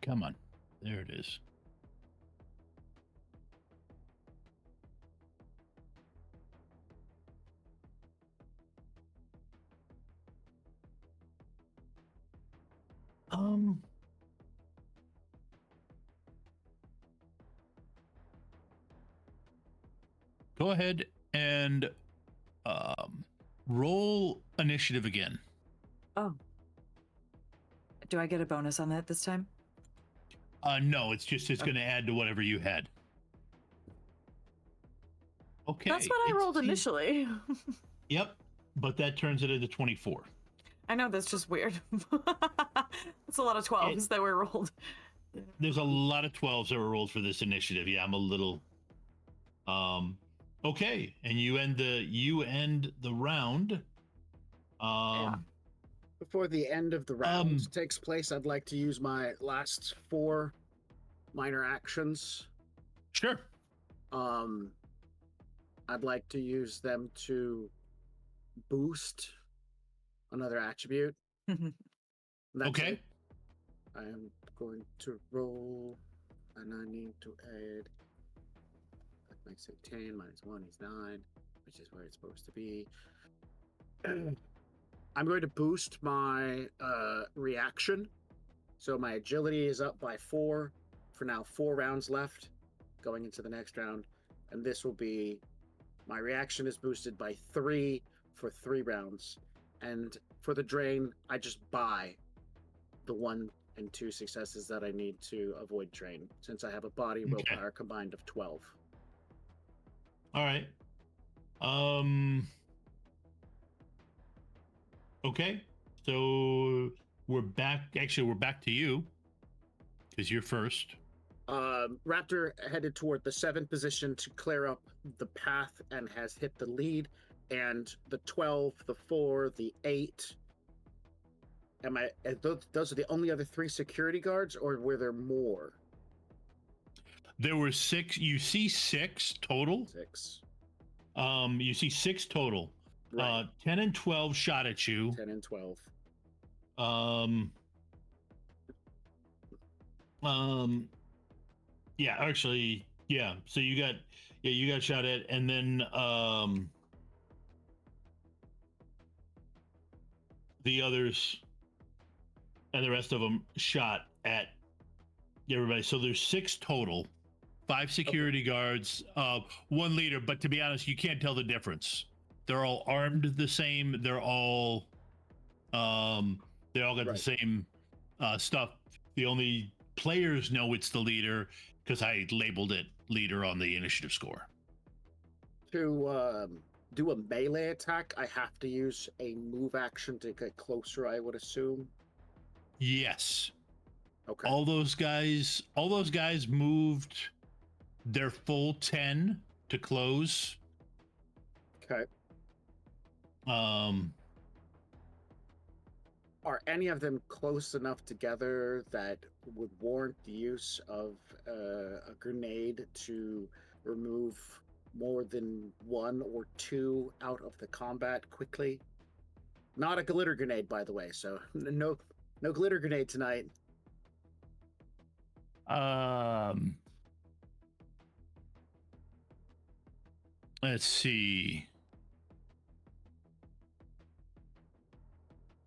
Come on. There it is. Go ahead and roll initiative again. Oh. Do I get a bonus on that this time? No, it's going to add to whatever you had. Okay. That's what I rolled initially. Yep, but that turns it into 24. I know, that's just weird. That's a lot of 12s that were rolled. There's a lot of 12s that were rolled for this initiative. Yeah, I'm a little. Okay, and you end the round. Before the end of the round takes place, I'd like to use my last 4 minor actions. Sure. I'd like to use them to boost another attribute. Okay. It. I am going to roll, and I need to add. That makes it 10 minus 1 is 9, which is where it's supposed to be. I'm going to boost my reaction. So my agility is up by 4. For now, 4 rounds left going into the next round. And this will be, my reaction is boosted by 3 for 3 rounds. And for the drain, I just buy the 1 and 2 successes that I need to avoid drain, since I have a body willpower combined of 12. All right. Okay. So we're back. Actually, we're back to you because you're first. Raptor headed toward the 7th position to clear up the path and has hit the lead. And the 12, the 4, the 8. Those are the only other 3 security guards, or were there more? There were 6. You see 6 total. 6. You see 6 total. Right. 10 and 12 shot at you. 10 and 12. Yeah, actually, yeah. So you got shot at, and then the others and the rest of them shot at everybody. So there's 6 total, 5 security guards, 1 leader. But to be honest, you can't tell the difference. They're all armed the same. They're all got the same stuff. The only players know it's the leader because I labeled it leader on the initiative score. To do a melee attack, I have to use a move action to get closer, I would assume. Yes. Okay. All those guys moved their full 10 to close. Okay. Are any of them close enough together that would warrant the use of a grenade to remove more than 1 or 2 out of the combat quickly? Not a glitter grenade, by the way, so no glitter grenade tonight. Let's see.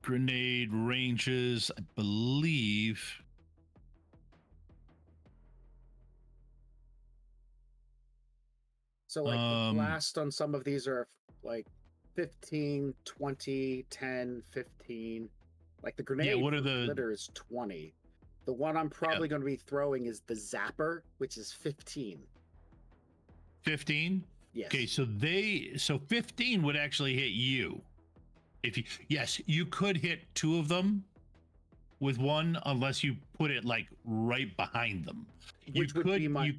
Grenade ranges, I believe. So like the blast on some of these are like 15, 20, 10, 15. Like the grenade glitter is 20. The one I'm probably going to be throwing is the zapper, which is 15. 15? Yes. Okay, so 15 would actually hit you. You could hit 2 of them with 1 unless you put it like right behind them. Which would be my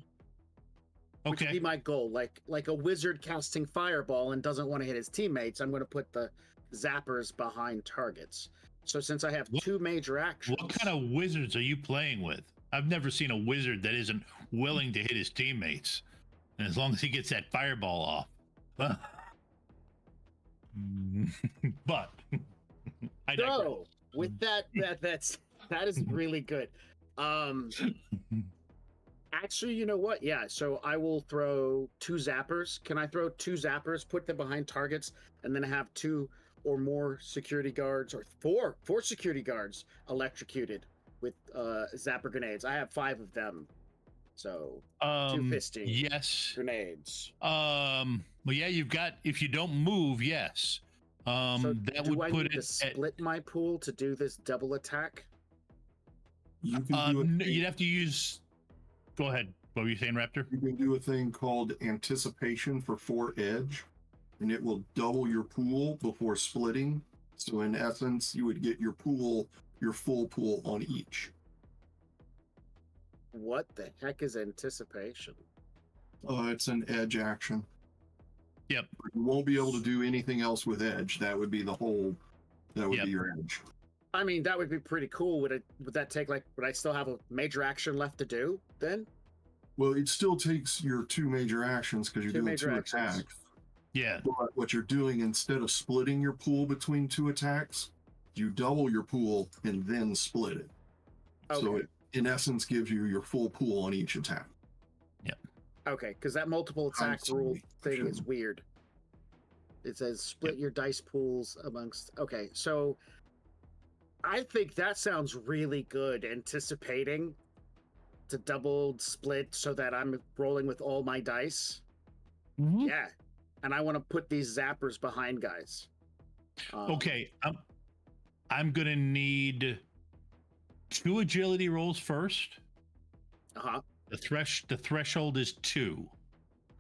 goal. Like a wizard casting fireball and doesn't want to hit his teammates, I'm going to put the zappers behind targets. So since I have 2 major actions. What kind of wizards are you playing with? I've never seen a wizard that isn't willing to hit his teammates. And as long as he gets that fireball off. But I so with that is really good. Actually, you know what? Yeah, so I will throw 2 zappers. Can I throw 2 zappers, put them behind targets, and then have 2 or more security guards, or 4 security guards electrocuted with zapper grenades? I have 5 of them. So 2 fisting grenades. Well, yeah, you've got, if you don't move, yes. So that would put it to split my pool to do this double attack? You can do it. You'd have to use. Go ahead. What were you saying, Raptor? You can do a thing called anticipation for 4 edge, and it will double your pool before splitting. So in essence, you would get your full pool on each. What the heck is anticipation? It's an edge action. Yep. You won't be able to do anything else with edge. That would be the whole. That would be your edge. I mean, that would be pretty cool. Would that take would I still have a major action left to do then? Well, it still takes your 2 major actions because you're doing 2 attacks. Yeah. But what you're doing, instead of splitting your pool between 2 attacks, you double your pool and then split it. Okay. So it, in essence, gives you your full pool on each attack. Yep. Okay, because that multiple attack rule thing is weird. It says split your dice pools amongst. Okay, so I think that sounds really good. Anticipating to double split so that I'm rolling with all my dice. Mm-hmm. Yeah, and I want to put these zappers behind guys. Okay, I'm gonna need 2 agility rolls first. The threshold is 2.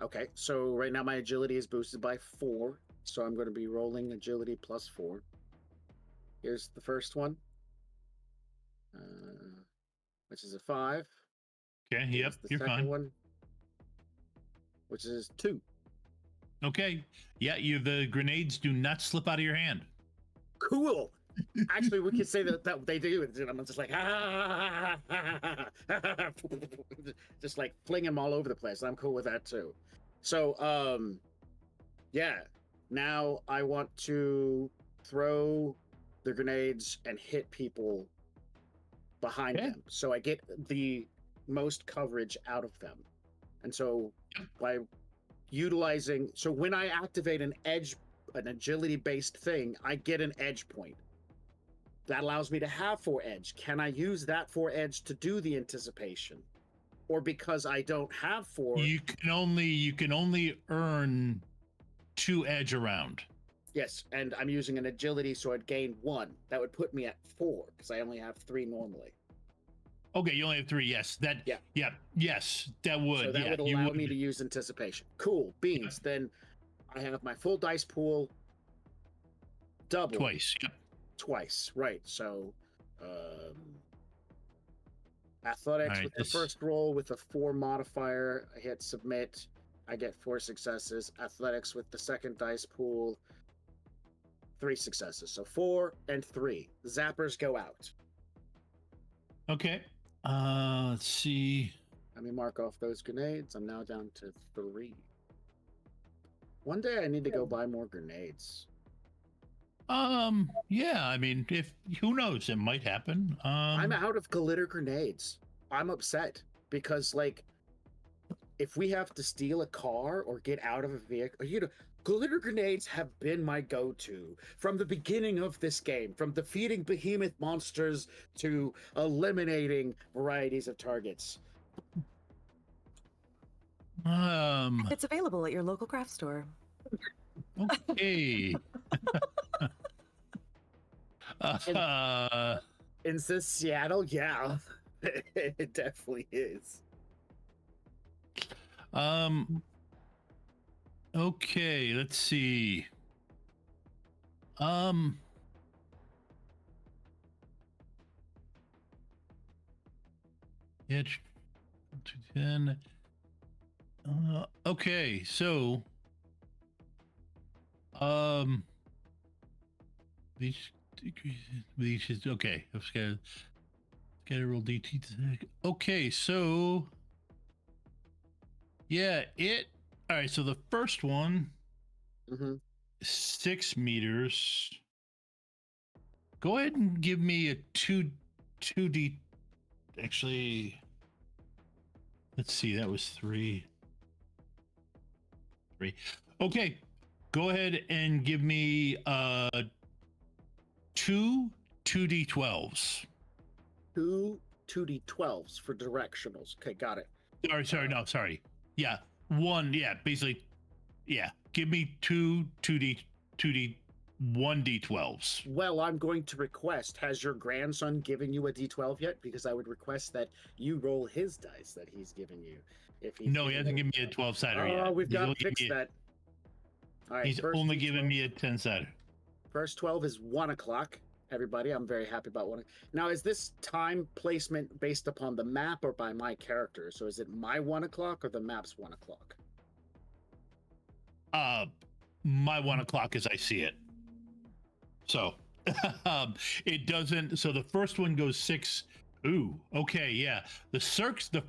Okay, so right now my agility is boosted by 4, so I'm going to be rolling agility plus 4. Here's the first one, which is a 5. Okay, yep, the you're second fine. one, which is 2. Okay, yeah, the grenades do not slip out of your hand. Cool. Actually, we could say that they do, and I'm just like, just like fling them all over the place. I'm cool with that too. So, yeah. Now I want to throw the grenades and hit people behind them, so I get the most coverage out of them. And so, by utilizing, so when I activate an agility-based thing, I get an edge point. That allows me to have 4 edge. Can I use that 4 edge to do the anticipation? Or because I don't have 4... You can only earn 2 edge around. Yes, and I'm using an agility, so I'd gain 1. That would put me at 4, because I only have 3 normally. Okay, you only have 3, yes. Yes, that would. So that would allow me to use anticipation. Cool, beans. Yeah. Then I have my full dice pool double. Twice, yep. Twice, right. So athletics with the first roll with a 4 modifier, I hit submit, I get 4 successes. Athletics with the second dice pool, 3 successes. So 4 and 3. Zappers go out. Okay. Let's see. Let me mark off those grenades. I'm now down to 3. One day I need to go buy more grenades. Yeah, I mean, who knows, it might happen. I'm out of glitter grenades. I'm upset because, like, if we have to steal a car or get out of a vehicle, glitter grenades have been my go-to from the beginning of this game, from defeating behemoth monsters to eliminating varieties of targets. It's available at your local craft store. Okay. In this Seattle, yeah, it definitely is. Okay, let's see. Yeah, 10. Okay, so these is okay. I've got to roll DT. Okay, so yeah, all right. So the first one, 6 meters. Go ahead and give me a 2D. Actually, let's see. That was 3. Okay, go ahead and give me 2 2D12s. 2 2D12s for directionals. Okay, got it. Sorry. Yeah, 1. Yeah, basically. Yeah, give me 2 2D 1d12s. Well, I'm going to request, has your grandson given you a d12 yet? Because I would request that you roll his dice that he's given you. If he's No, he hasn't given me a 12-sider yet. Oh, we've He's got only to fix given me that. All right, He's first only D12. given me a 10-sider. First 12 is 1 o'clock. Everybody, I'm very happy about one. Now, is this time placement based upon the map or by my character? So is it my 1 o'clock or the map's 1 o'clock? My 1 o'clock as I see it. So it doesn't. So the first one goes 6. Ooh, okay, yeah. The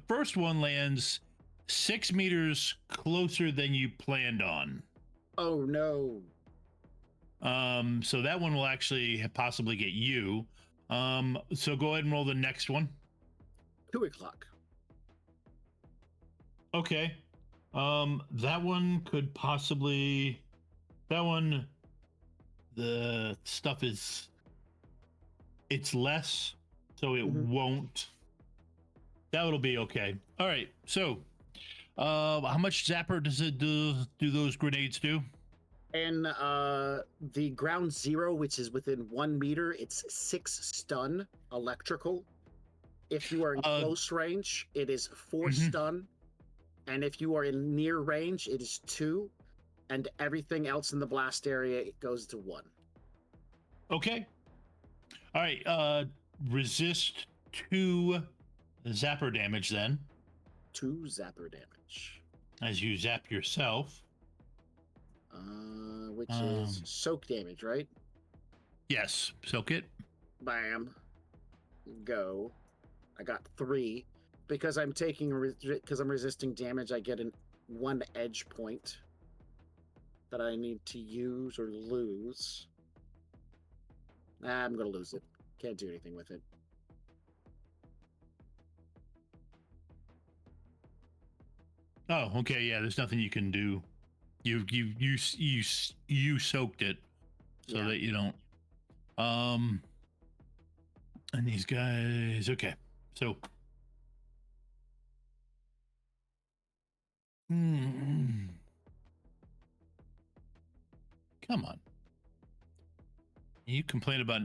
first one lands 6 meters closer than you planned on. Oh no. So that one will actually possibly get you. So go ahead and roll the next one. 2 o'clock. Okay. That one could possibly. That one. The stuff is. It's less, so it won't. That will be okay. All right. So, how much zapper does it do those grenades do? And the ground zero, which is within 1 meter, it's 6 stun electrical. If you are in close range, it is 4 stun. And if you are in near range, it is 2. And everything else in the blast area, it goes to 1. Okay. All right. Resist 2 zapper damage then. 2 zapper damage. As you zap yourself. Which is soak damage, right? Yes. Soak it. Bam. Go. I got 3. Because I'm taking, because I'm resisting damage, I get 1 edge point that I need to use or lose. I'm gonna lose it. Can't do anything with it. Oh, okay. Yeah, there's nothing you can do. You soaked it so that you don't. And these guys. Okay, so. Come on. You complain about.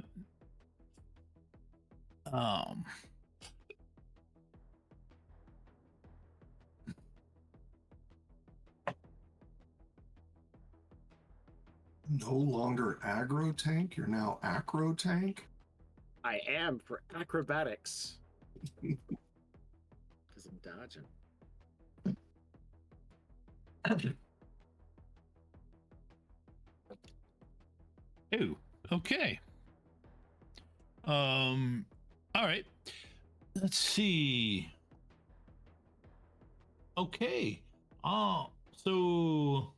No longer aggro tank, you're now acro tank? I am for acrobatics. Because I'm dodging. Ooh, okay. All right. Let's see. Okay. So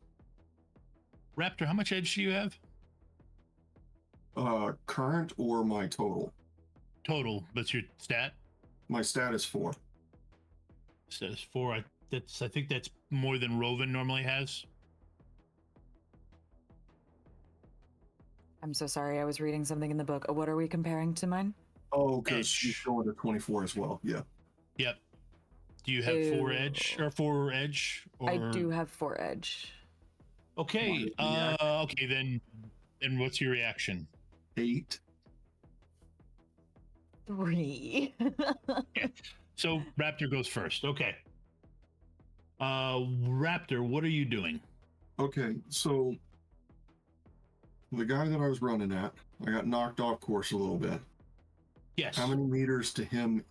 Raptor, how much edge do you have? Current or my total? Total. What's your stat? My stat is 4. Stat is 4. I think that's more than Rovan normally has. I'm so sorry. I was reading something in the book. What are we comparing to mine? Oh, because she's showing a 24 as well. Yeah. Yep. Do you have 4 edge or 4 edge? Or... I do have 4 edge. Okay. Okay. Then what's your reaction? 8. 3. Okay. So Raptor goes first. Okay. Raptor, what are you doing? Okay, so the guy that I was running at, I got knocked off course a little bit. Yes. How many meters to him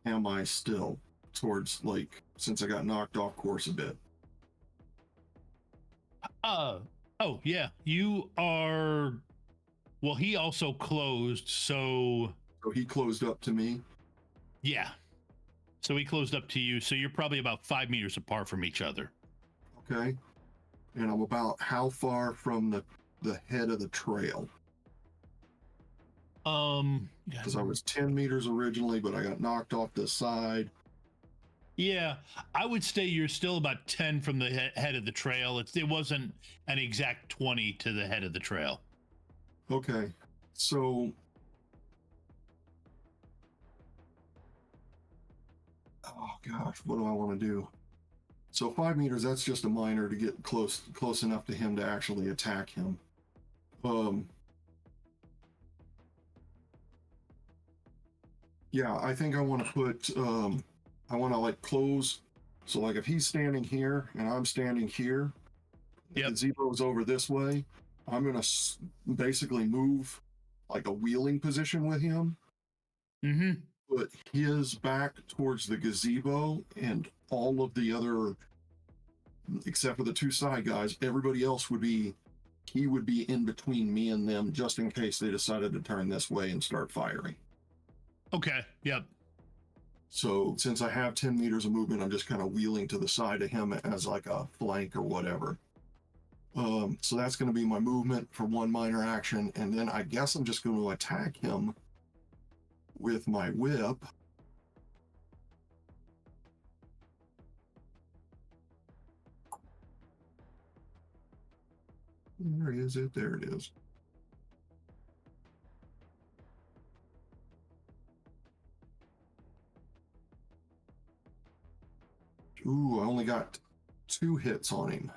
am I still towards, like, since I got knocked off course a bit? Oh yeah, you are. Well, he also closed, so he closed up to me. Yeah, so he closed up to you, so you're probably about 5 meters apart from each other. Okay, and I'm about how far from the head of the trail? Because I was 10 meters originally, but I got knocked off this side. Yeah, I would say you're still about 10 from the head of the trail. It wasn't an exact 20 to the head of the trail. Okay, so oh gosh, what do I want to do? So 5 meters, that's just a minor to get close enough to him to actually attack him. Yeah, I think I want to put, I want to like close. So like if he's standing here and I'm standing here, the gazebo's over this way, I'm going to basically move like a wheeling position with him. Mm-hmm. Put his back towards the gazebo and all of the other, except for the two side guys, everybody else would be, he would be in between me and them just in case they decided to turn this way and start firing. Okay, yep. So since I have 10 meters of movement, I'm just kind of wheeling to the side of him as like a flank or whatever. So that's going to be my movement for one minor action. And then I guess I'm just going to attack him with my whip. Where is it? There it is. Ooh, I only got 2 hits on him.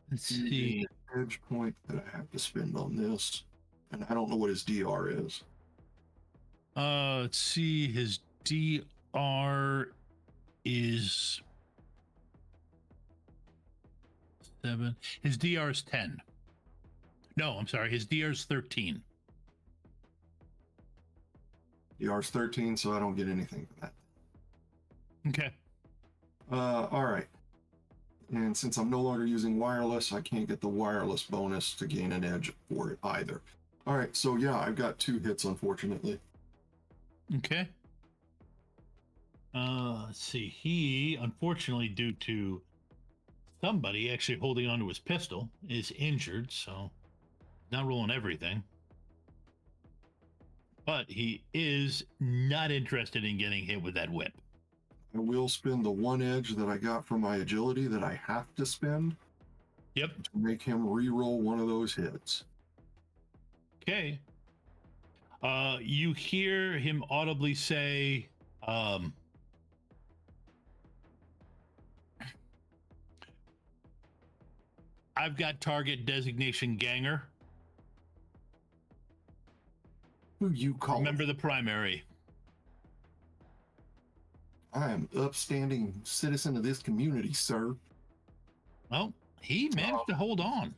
Let's see. Edge point that I have to spend on this. And I don't know what his DR is. Let's see. His DR is 7. His DR is 10. No, I'm sorry. His DR is 13. DR is 13, so I don't get anything for that. Okay. All right. And since I'm no longer using wireless, I can't get the wireless bonus to gain an edge for it either. All right, so yeah, I've got 2 hits, unfortunately. Okay. Let's see. He, unfortunately, due to somebody actually holding onto his pistol, is injured, so not rolling everything. But he is not interested in getting hit with that whip. I will spend the 1 edge that I got from my agility that I have to spend. Yep. To make him re-roll one of those hits. Okay. You hear him audibly say, I've got target designation Ganger. Who you call? Remember the primary. I am upstanding citizen of this community, sir. Well, he managed to hold on.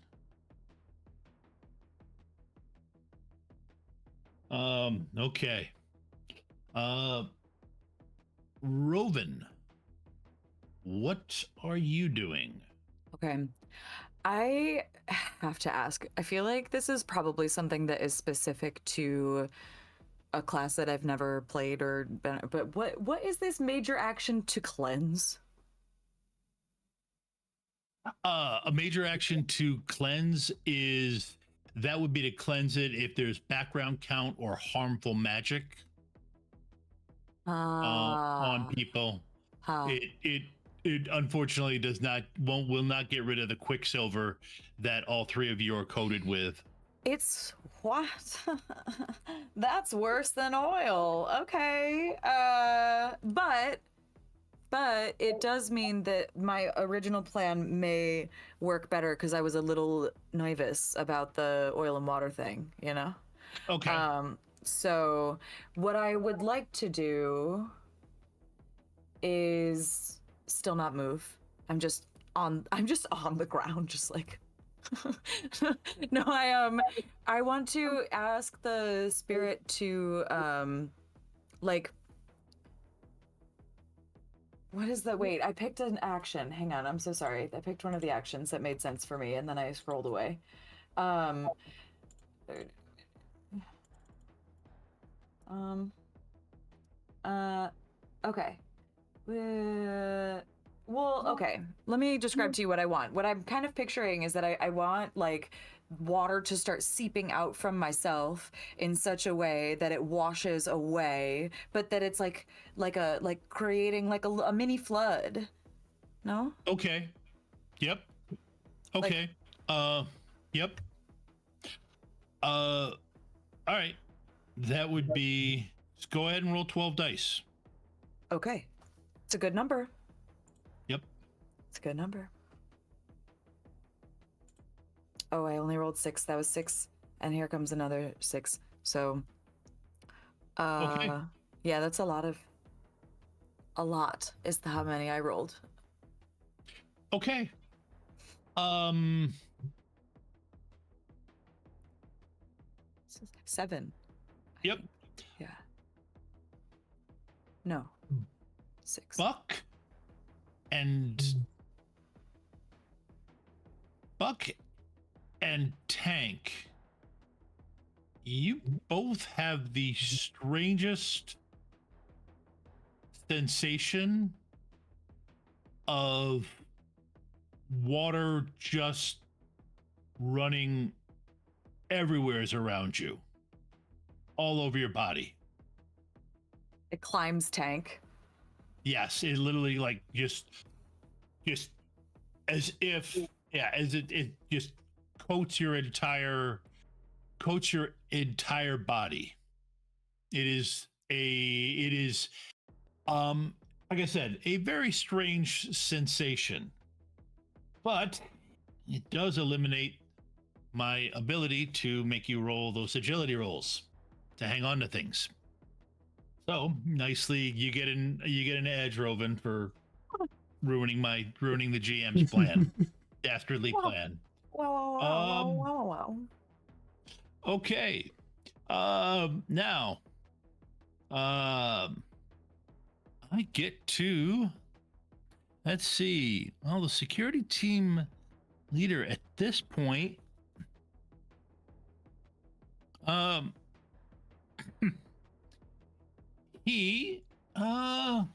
Okay. Roven, what are you doing? Okay. I have to ask. I feel like this is probably something that is specific to a class that I've never played or been, but what is this major action to cleanse? A major action to cleanse is that would be to cleanse it if there's background count or harmful magic on people. It unfortunately will not get rid of the quicksilver that all 3 of you are coated with. It's what? That's worse than oil. Okay. But it does mean that my original plan may work better because I was a little nervous about the oil and water thing, you know? Okay. So what I would like to do is still not move. I'm just on the ground, just like no, I want to ask the spirit to like, what is that? Wait, I picked an action. Hang on, I'm so sorry. I picked one of the actions that made sense for me and then I scrolled away. Okay. Well, okay. Let me describe to you what I want. What I'm kind of picturing is that I want like water to start seeping out from myself in such a way that it washes away, but that it's like creating like a mini flood. No? Okay. Yep. Okay. Yep. All right. That would be, just go ahead and roll 12 dice. Okay. It's a good number. Yep. It's a good number. Oh, I only rolled 6. That was 6. And here comes another 6. So, Okay. yeah, that's a lot is how many I rolled. Okay. 7. Yep. Yeah. No. 6. Buck and Tank, you both have the strangest sensation of water just running everywhere around you, all over your body. It climbs Tank. Yes, it literally like just as if, yeah, as it just coats your entire body. It is like I said, a very strange sensation, but it does eliminate my ability to make you roll those agility rolls to hang on to things. So nicely, you get an edge, Roven, for ruining the GM's plan, dastardly plan. Wow. Okay. Now, I get to, let's see. Well, the security team leader at this point, he, let's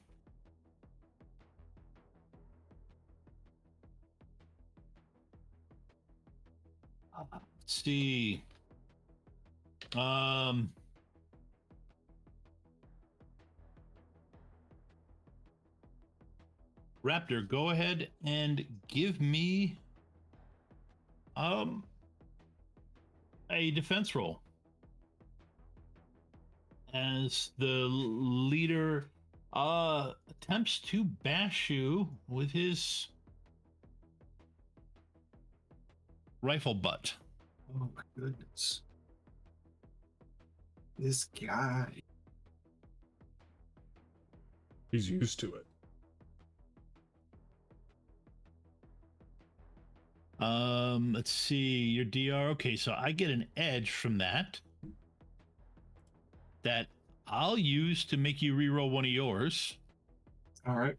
see. Raptor, go ahead and give me a defense roll as the leader attempts to bash you with his rifle butt. Oh my goodness. This guy. He's used to it. Let's see, your DR. Okay, so I get an edge from that I'll use to make you reroll one of yours. All right.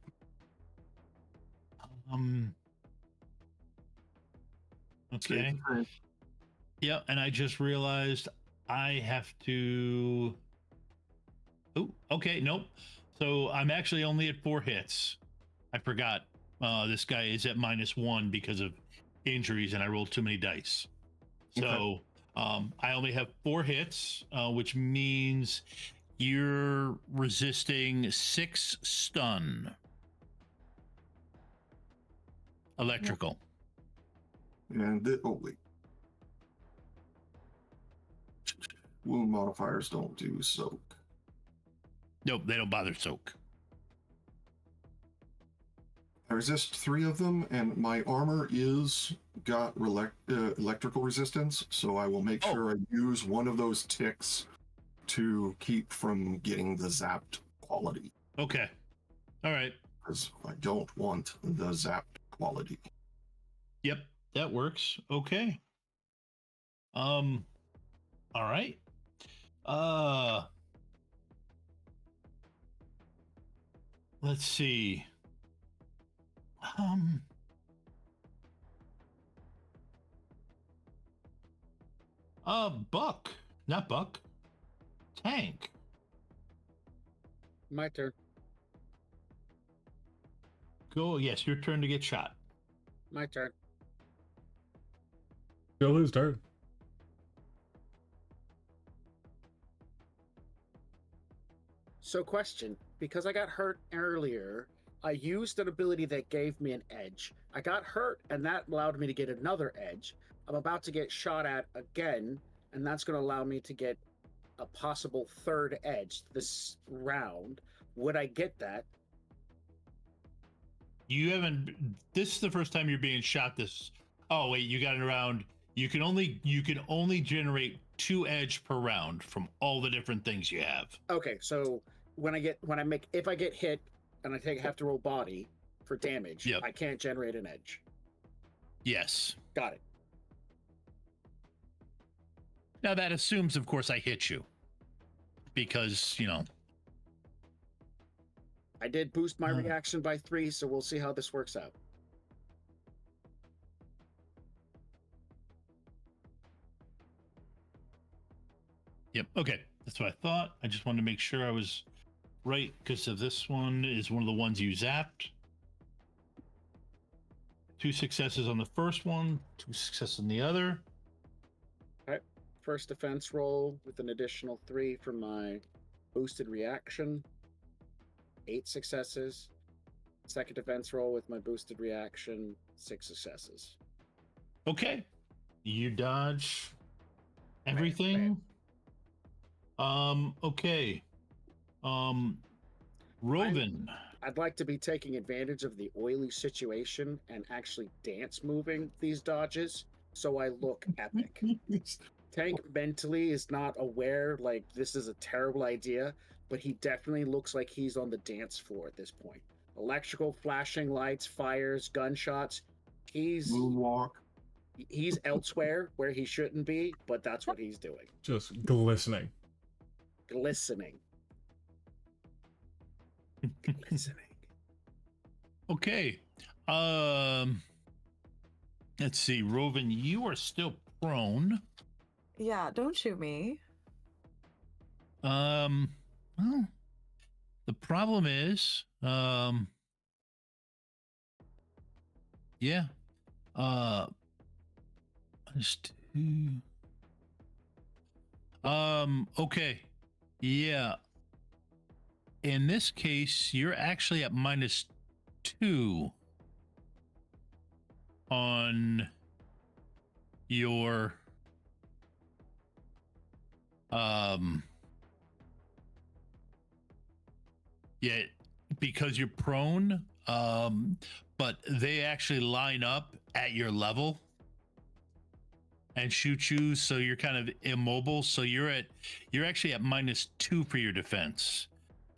Okay. Yeah, and I just realized I have to. Oh, okay, nope. So I'm actually only at 4 hits. I forgot. This guy is at -1 because of injuries, and I rolled too many dice. So I only have 4 hits, which means you're resisting 6 stun. Electrical. And wait. Wound modifiers don't do soak. Nope, they don't bother soak. I resist 3 of them, and my armor got electrical resistance, so I will make sure I use one of those ticks to keep from getting the zapped quality. Okay. All right. Because I don't want the zapped quality. Yep, that works. Okay. All right. Let's see. Buck. Not Buck. Tank. My turn. Go. Yes, your turn to get shot. My turn. Still his turn. So question, because I got hurt earlier, I used an ability that gave me an edge. I got hurt, and that allowed me to get another edge. I'm about to get shot at again, and that's going to allow me to get a possible 3rd edge this round. Would I get that? You haven't. This is the first time you're being shot. Oh wait, you got it around. You can only generate 2 edge per round from all the different things you have. Okay, so if I get hit and I have to roll body for damage, Yep. I can't generate an edge. Yes. Got it. Now that assumes, of course, I hit you. Because, you know. I did boost my reaction by 3, so we'll see how this works out. Yep. Okay. That's what I thought. I just wanted to make sure I was right, because of this one is one of the ones you zapped. 2 successes on the first one, 2 successes on the other. Okay. First defense roll with an additional 3 for my boosted reaction. 8 successes. Second defense roll with my boosted reaction. 6 successes. Okay. You dodge everything. Okay. Roven. I'd like to be taking advantage of the oily situation and actually dance moving these dodges so I look epic. Tank mentally is not aware like this is a terrible idea, but he definitely looks like he's on the dance floor at this point. Electrical flashing lights, fires, gunshots. Moonwalk. He's elsewhere where he shouldn't be, but that's what he's doing. Just glistening. Glistening. Glistening. Okay. Let's see, Roven, you are still prone. Yeah, don't shoot me. Well, the problem is, yeah. Just okay. Yeah. In this case, you're actually at -2 on your yeah, because you're prone, but they actually line up at your level and shoot you, so you're kind of immobile, so you're actually at -2 for your defense.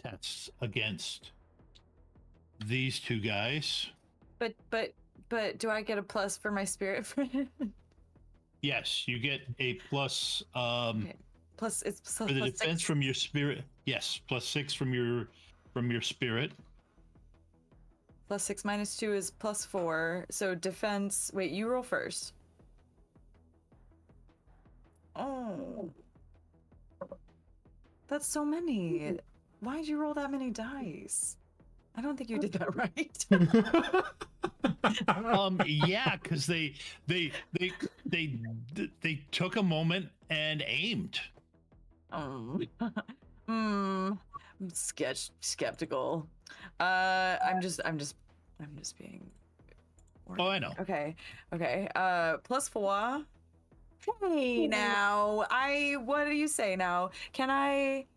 That's against these 2 guys. But do I get a plus for my spirit friend? Yes, you get a plus Okay. Plus it's for the plus defense 6. from your spirit. Yes, +6 from your spirit. +6 minus 2 is +4. So defense. Wait, you roll first. Oh, that's so many. Why'd you roll that many dice? I don't think you did that right. Yeah, because they took a moment and aimed. I'm skeptical. I'm just being. Oh, I know. Okay. +4. Hey, now what do you say now? Can I?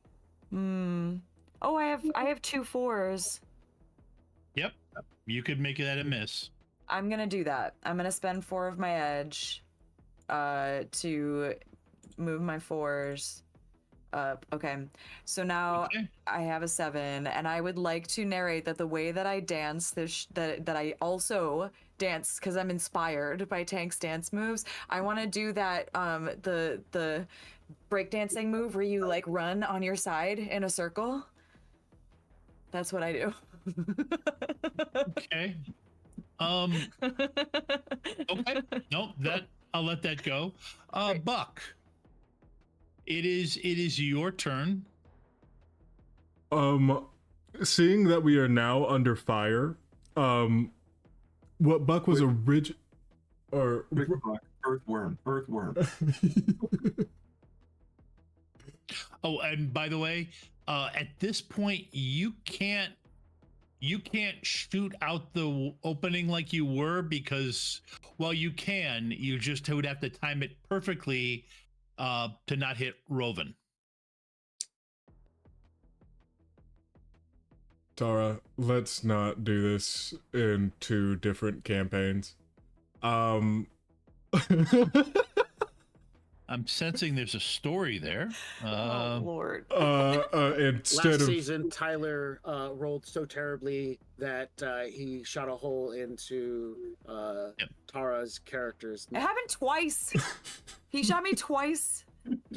Oh, I have 2 4s. Yep, you could make that a miss. I'm gonna do that. I'm gonna spend 4 of my edge, to move my 4s up. Okay, so now I have a 7, and I would like to narrate that the way that I dance that I also dance because I'm inspired by Tank's dance moves. I want to do that the breakdancing move where you like run on your side in a circle. That's what I do. Okay. Okay. Nope. That I'll let that go. Buck. It is your turn. Seeing that we are now under fire, what Buck was Earthworm. Oh, and by the way, at this point, you can't shoot out the opening like you were, because, well, you can. You just would have to time it perfectly to not hit Roven. Tara, let's not do this in 2 different campaigns. I'm sensing there's a story there. Oh Lord. Instead Last of season, Tyler rolled so terribly that he shot a hole into Tara's character's It happened twice. He shot me twice.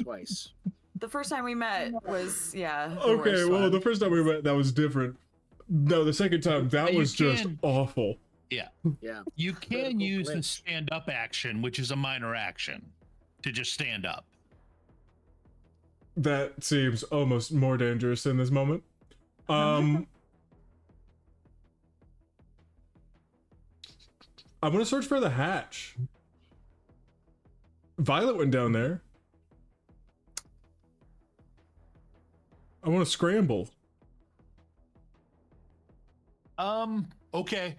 twice. The first time we met was the okay. worst Well, one. the first time we met, that was different. No, the second time that You was just can- awful. Yeah. Yeah. You can Critical use the glitch. stand-up action, which is a minor action, to just stand up. That seems almost more dangerous in this moment. I'm gonna search for the hatch. Violet went down there. I want to scramble. Okay.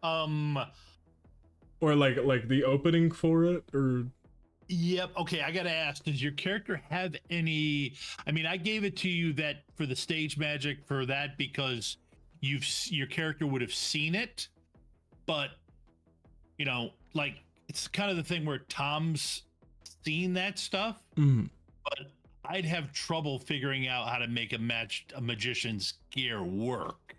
Or like the opening for it, or Yep. Okay, I gotta ask, does your character have any? I mean, I gave it to you that for the stage magic for that because your character would have seen it, but you know, like it's kind of the thing where Tom's seen that stuff, but I'd have trouble figuring out how to make a magician's gear work.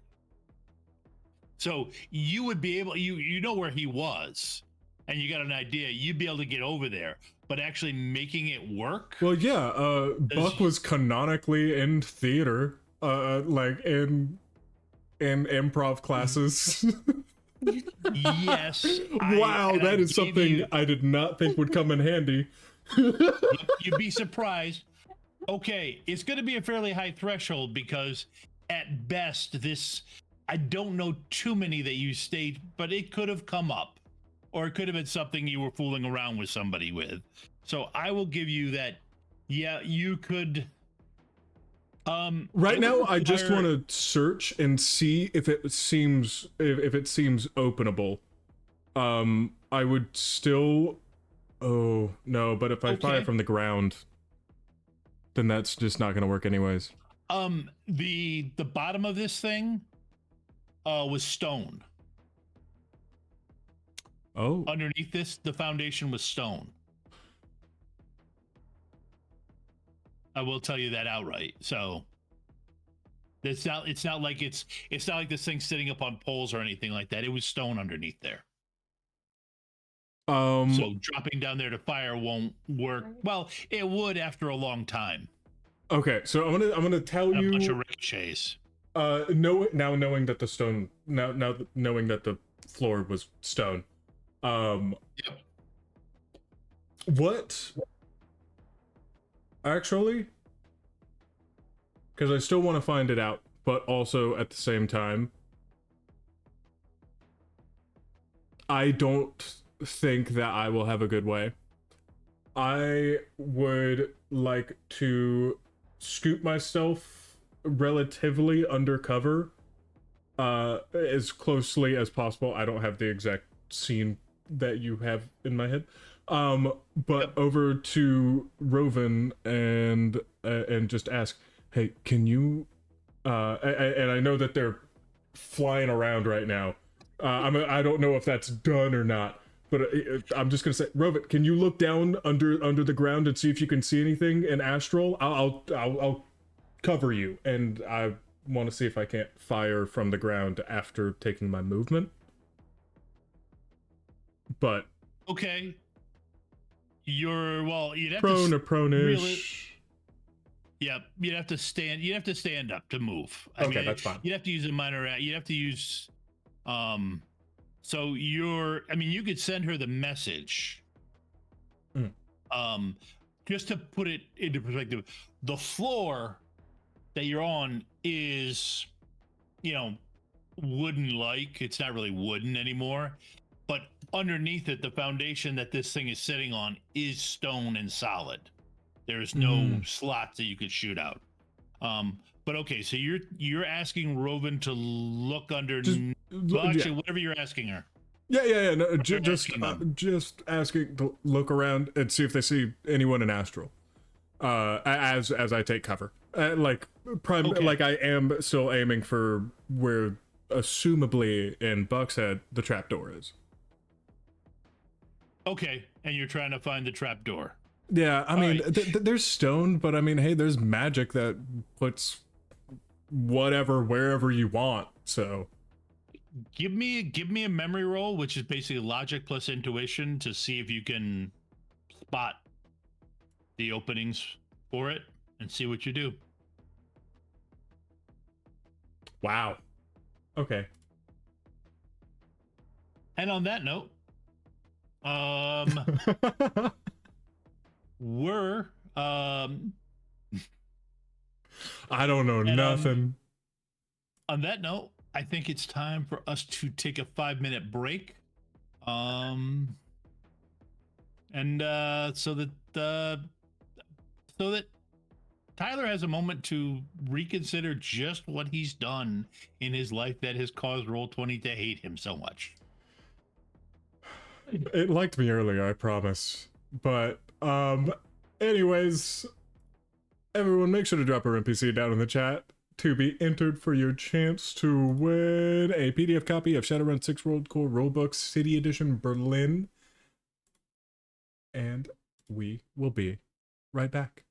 So you would be able, you know where he was, and you got an idea. You'd be able to get over there, but actually making it work. well, yeah. Buck was canonically in theater, like in improv classes. Yes. Wow, and I that is gave something you- I did not think would come in handy. You'd be surprised. Okay, it's going to be a fairly high threshold because at best this, I don't know too many that you stage, but it could have come up, or it could have been something you were fooling around with somebody with. So I will give you that. Yeah, you could. Right it now, would I just require- want to search and see if it seems openable. I would still. Oh no! But if I fire Okay. from the ground, then that's just not going to work anyways. The bottom of this thing, was stone. Oh, Underneath this, the foundation was stone. I will tell you that outright. So it's not like it's not like this thing's sitting up on poles or anything like that. It was stone underneath there. So dropping down there to fire won't work. Well, it would after a long time. okay. So I'm gonna tell A bunch of you. ricochets. Knowing that the stone, now knowing that the floor was stone. Yep. What? Actually, because I still want to find it out, but also at the same time, I don't think that I will have a good way. I would like to scoop myself relatively undercover, as closely as possible. I don't have the exact scene that you have in my head. But over to Roven and just ask, hey, can you? And I know that they're flying around right now. I don't know if that's done or not, but I'm just gonna say, Roven, can you look down under the ground and see if you can see anything in astral? I'll cover you, and I want to see if I can't fire from the ground after taking my movement. But Okay. You'd have prone to or prone-ish. really- Yep, you'd have to stand. You'd have to stand up to move. Okay, that's fine. You'd have to use a minor. You'd have to use. So you could send her the message. Just to put it into perspective, the floor that you're on is, wooden-like. It's not really wooden anymore, but underneath it, the foundation that this thing is sitting on is stone and solid. There's no slots that you could shoot out. But okay, so you're asking Roven to look under. Actually, whatever you're asking her. Yeah. No, just asking them. just asking to look around and see if they see anyone in astral. As I take cover, like I am still aiming for where, assumably in Buck's head, the trapdoor is. Okay, and you're trying to find the trap door. Yeah, I All mean, right. there's stone, but I mean, hey, there's magic that puts whatever wherever you want. So Give me a memory roll, which is basically logic plus intuition, to see if you can spot the openings for it and see what you do. wow. Okay. And on that note, we're I don't know and nothing. on that note, I think it's time for us to take a 5-minute break. And so that Tyler has a moment to reconsider just what he's done in his life that has caused Roll20 to hate him so much. It liked me earlier, I promise. But anyways, everyone make sure to drop our NPC down in the chat to be entered for your chance to win a PDF copy of Shadowrun 6 World Core Rulebook City Edition Berlin. And we will be right back.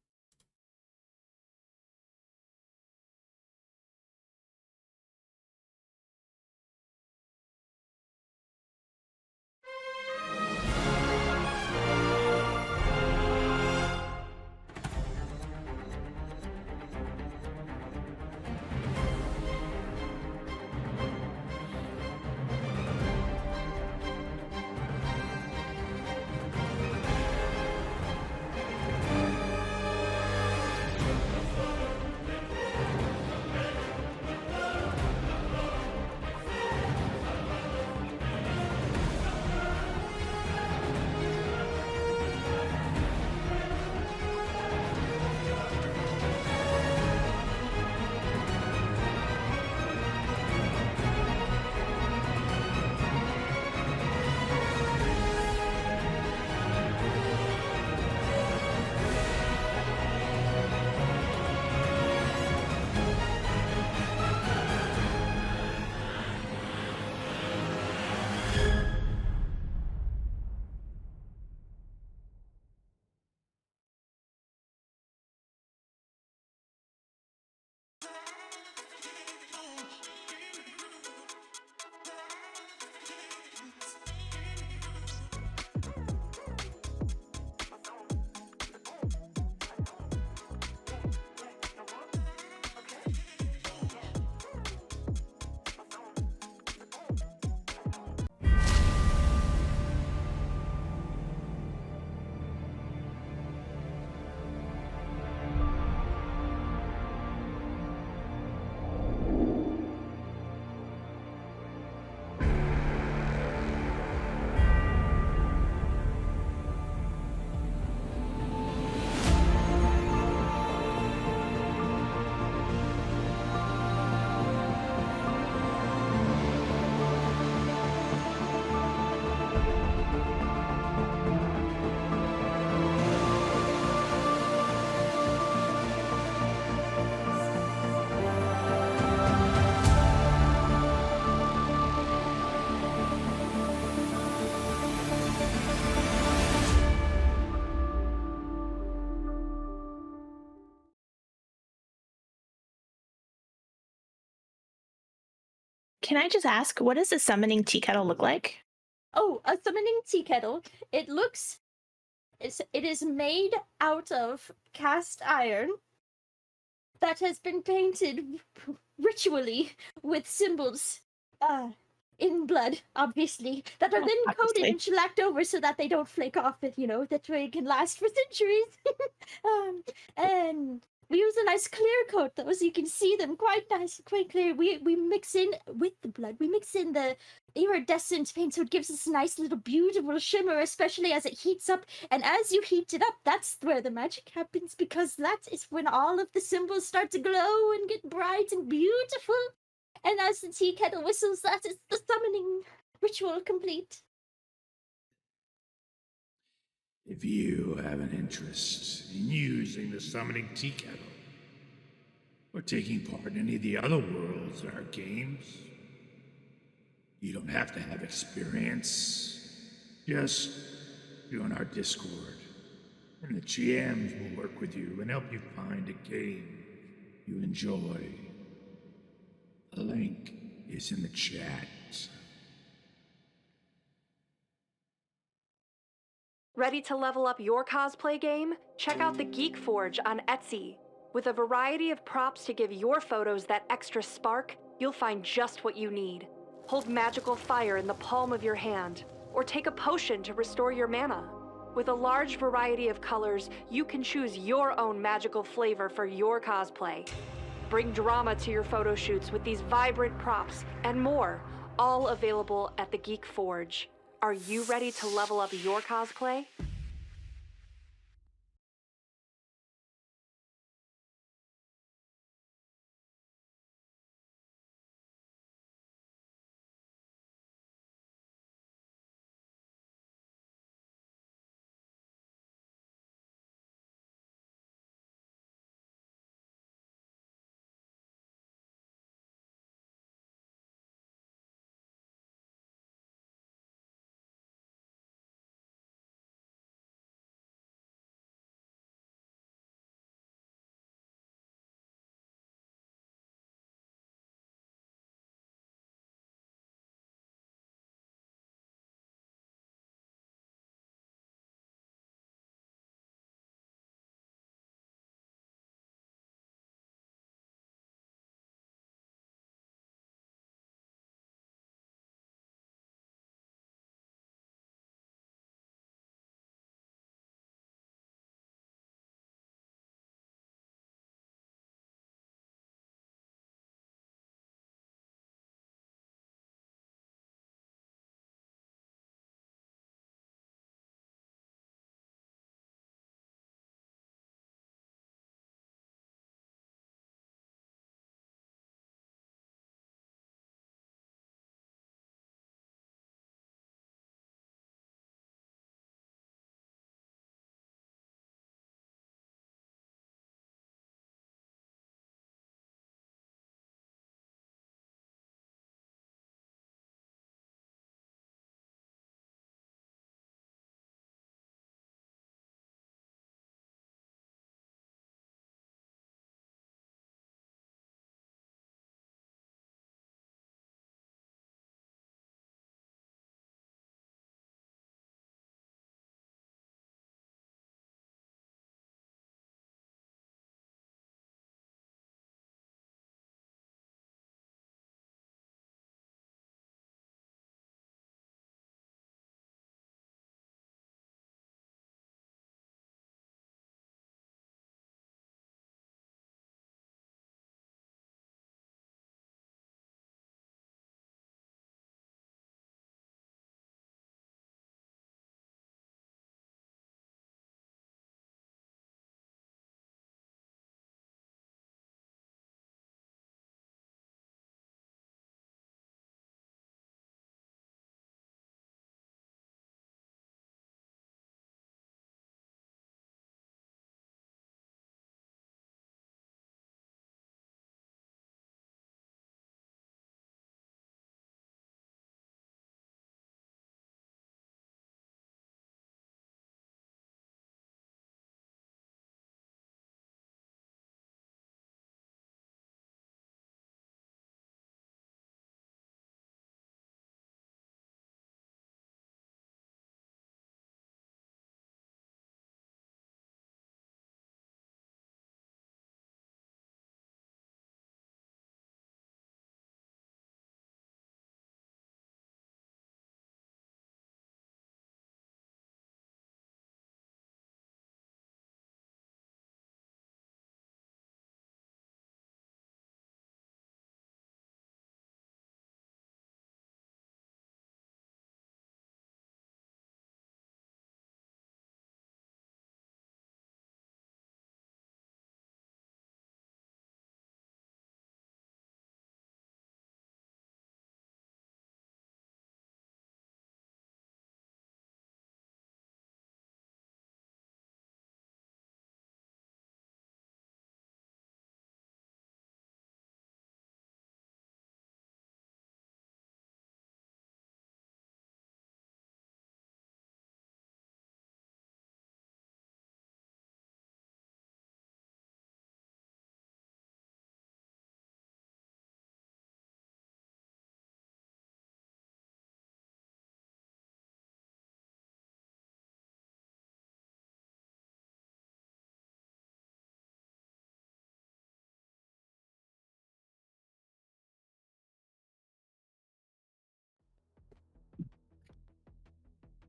Can I just ask, what does a summoning tea kettle look like? Oh, a summoning tea kettle. It is made out of cast iron that has been painted ritually with symbols in blood, obviously, that are then coated Obviously. and shellacked over so that they don't flake off, that way it can last for centuries. And we use a nice clear coat though, so you can see them quite nice, quite clear. We mix in with the blood, we mix in the iridescent paint, so it gives us a nice little beautiful shimmer, especially as it heats up. And as you heat it up, that's where the magic happens, because that is when all of the symbols start to glow and get bright and beautiful. And as the tea kettle whistles, that is the summoning ritual complete. If you have an interest in using the summoning tea kettle, or taking part in any of the other worlds in our games, you don't have to have experience. Just join our Discord. And the GMs will work with you and help you find a game you enjoy. The link is in the chat. Ready to level up your cosplay game? Check out the Geek Forge on Etsy. With a variety of props to give your photos that extra spark, you'll find just what you need. Hold magical fire in the palm of your hand, or take a potion to restore your mana. With a large variety of colors, you can choose your own magical flavor for your cosplay. Bring drama to your photo shoots with these vibrant props and more, all available at the Geek Forge. Are you ready to level up your cosplay?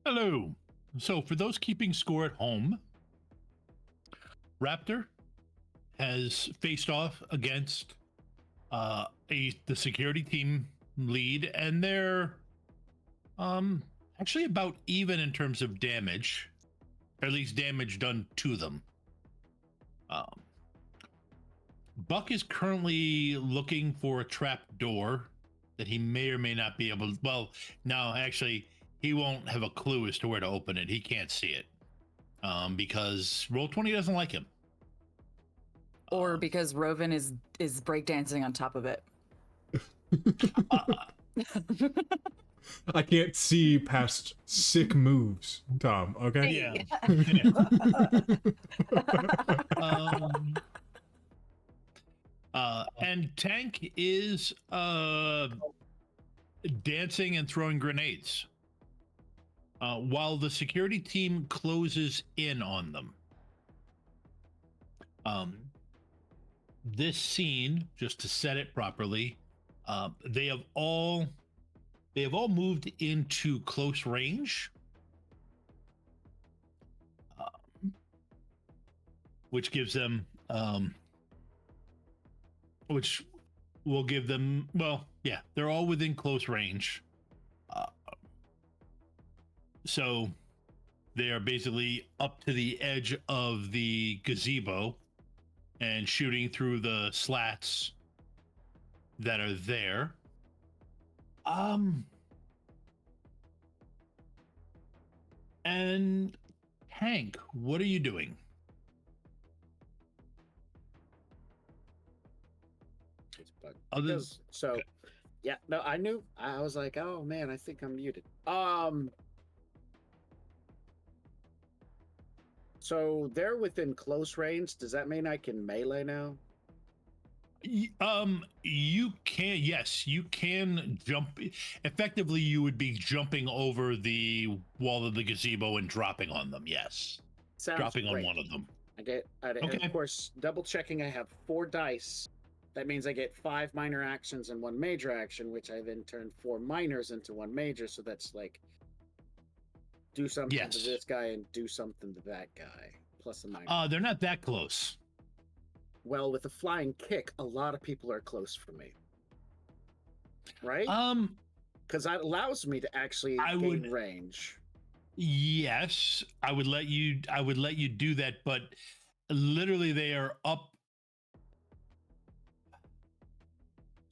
Hello. So, for those keeping score at home, Raptor has faced off against the security team lead, and they're actually about even in terms of damage, or at least damage done to them. Buck is currently looking for a trap door that he may or may not be able to. Well, no, actually, he won't have a clue as to where to open it. He can't see it because Roll20 doesn't like him. Or because Roven is breakdancing on top of it. I can't see past sick moves, Tom. Okay. Yeah. And Tank is dancing and throwing grenades while the security team closes in on them. This scene, just to set it properly, they have all moved into close range, which gives them which will give them, well, yeah, they're all within close range. So they are basically up to the edge of the gazebo and shooting through the slats that are there. And Hank, what are you doing? Because, so, yeah, no, I knew. I was like, oh man, I think I'm muted. So they're within close range. Does that mean I can melee now? You can, yes, you can jump. Effectively, you would be jumping over the wall of the gazebo and dropping on them. Yes, Sounds dropping great. on one of them. And of course, double checking. I have 4 dice. That means I get 5 minor actions and 1 major action, which I then turn 4 minors into 1 major. So that's like do something to this guy and do something to that guy, plus a minor. They're not that close. Well, with a flying kick, a lot of people are close for me. Right? Because that allows me to actually gain range. Yes, I would let you do that, but literally they are up.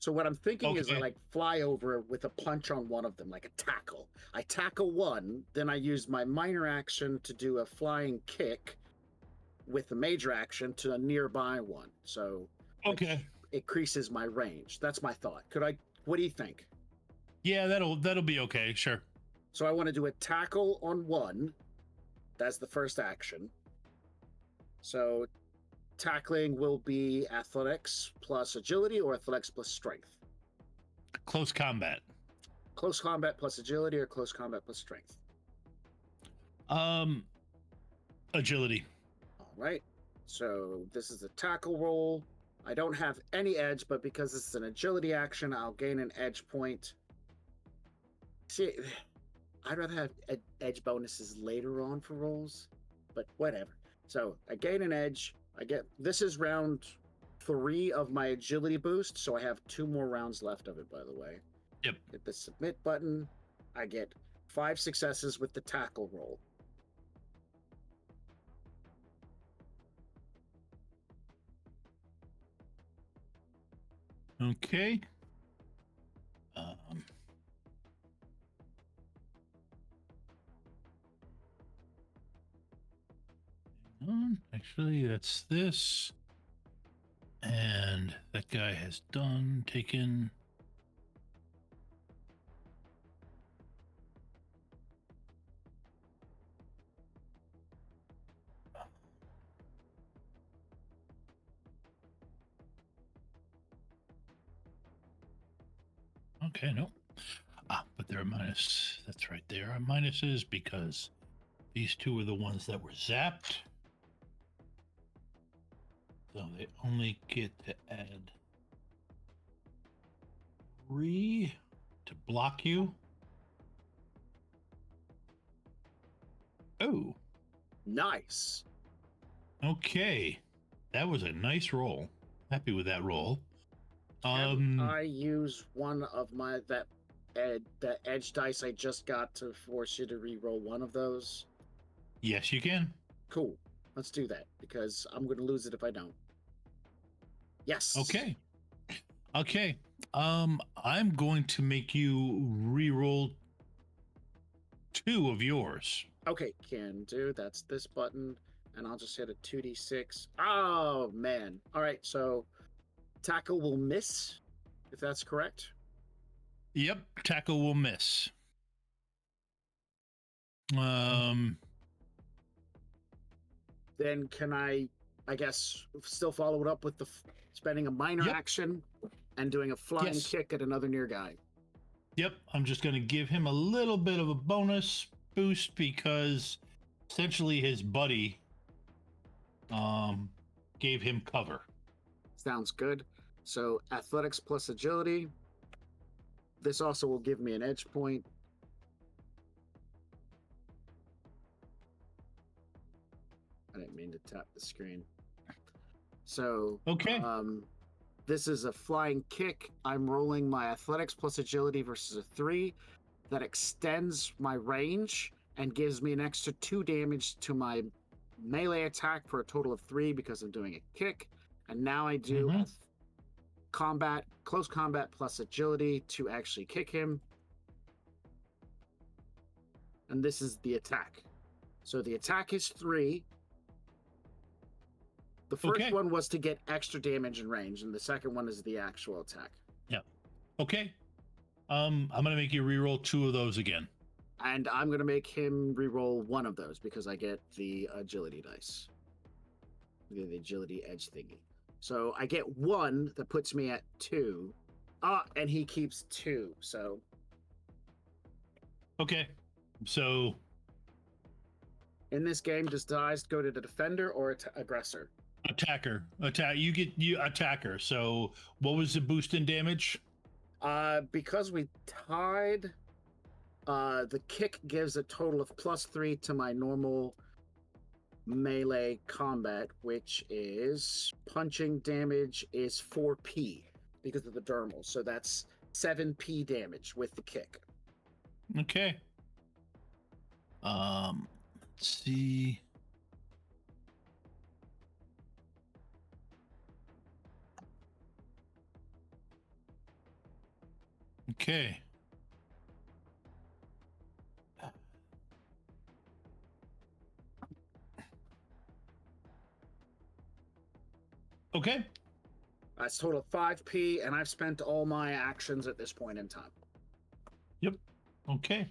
So what I'm thinking is I like fly over with a punch on one of them, like a tackle. I tackle one, then I use my minor action to do a flying kick with a major action to a nearby one. So it increases my range. That's my thought. What do you think? Yeah, that'll be okay, sure. So I want to do a tackle on one. That's the first action. So tackling will be athletics plus agility or athletics plus strength? Close combat. Close combat plus agility or close combat plus strength? Agility. All right. So this is a tackle roll. I don't have any edge, but because this is an agility action, I'll gain an edge point. See, I'd rather have edge bonuses later on for rolls, but whatever. So I gain an edge. This is round 3 of my agility boost, so I have 2 more rounds left of it, by the way. Yep. Hit the submit button. I get 5 successes with the tackle roll. Okay. Actually, that's this. And that guy has taken. Okay, no. But there are minus. That's right. There are minuses because these 2 are the ones that were zapped. So they only get to add 3 to block you. Oh, Nice. okay. That was a nice roll. Happy with that roll. Can I use one of my that edge dice I just got to force you to re-roll one of those? Yes, you can. Cool. Let's do that because I'm going to lose it if I don't. Yes. Okay. Okay. I'm going to make you re-roll 2 of yours. Okay, can do. That's this button, and I'll just hit a 2d6. Oh man! All right, so tackle will miss, if that's correct. Yep, tackle will miss. Then can I guess, still follow it up with the spending a minor action and doing a flying kick at another near guy. Yep, I'm just going to give him a little bit of a bonus boost because essentially his buddy gave him cover. Sounds good. So athletics plus agility. This also will give me an edge point. I didn't mean to tap the screen. So okay. This is a flying kick. I'm rolling my athletics plus agility versus a 3. That extends my range and gives me an extra 2 damage to my melee attack for a total of 3 because I'm doing a kick. And now I do close combat plus agility to actually kick him. And this is the attack. So the attack is 3. The first one was to get extra damage and range, and the second one is the actual attack. Yep. Okay. I'm gonna make you reroll 2 of those again. And I'm gonna make him reroll 1 of those because I get the agility dice. The agility edge thingy. So I get 1 that puts me at 2. And he keeps 2, so. Okay. So in this game, does dice go to the defender or aggressor? Attacker. You get attacker. So what was the boost in damage? Because we tied, the kick gives a total of +3 to my normal melee combat, which is punching damage is 4p because of the dermal. So that's 7p damage with the kick. Okay. Let's see. Okay. Okay. That's total 5p, and I've spent all my actions at this point in time. Yep. Okay.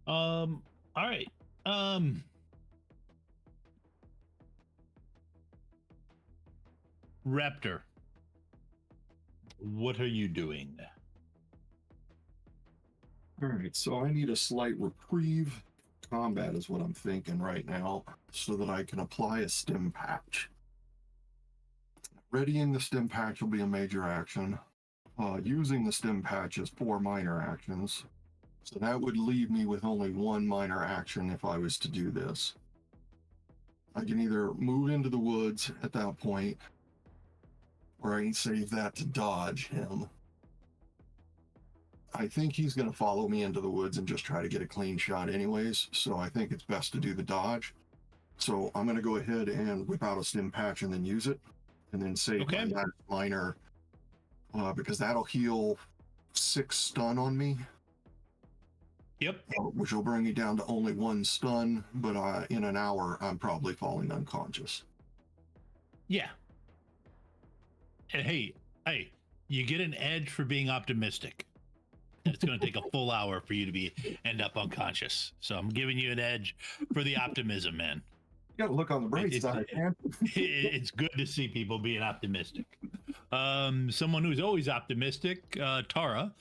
All right. Raptor, what are you doing? All right, so I need a slight reprieve. Combat is what I'm thinking right now, so that I can apply a stim patch. Readying the stim patch will be a major action. Using the stim patch is 4 minor actions. So that would leave me with only 1 minor action if I was to do this. I can either move into the woods at that point, or I can save that to dodge him. I think he's going to follow me into the woods and just try to get a clean shot anyways, so I think it's best to do the dodge. So I'm going to go ahead and whip out a stim patch and then use it, and then save that minor, because that'll heal 6 stun on me. Yep. Which will bring me down to only 1 stun, but in an hour, I'm probably falling unconscious. Yeah. And hey, you get an edge for being optimistic. It's going to take a full hour for you to end up unconscious. So I'm giving you an edge for the optimism, man. You got to look on the bright side, man. It's good to see people being optimistic. Someone who's always optimistic, Tara.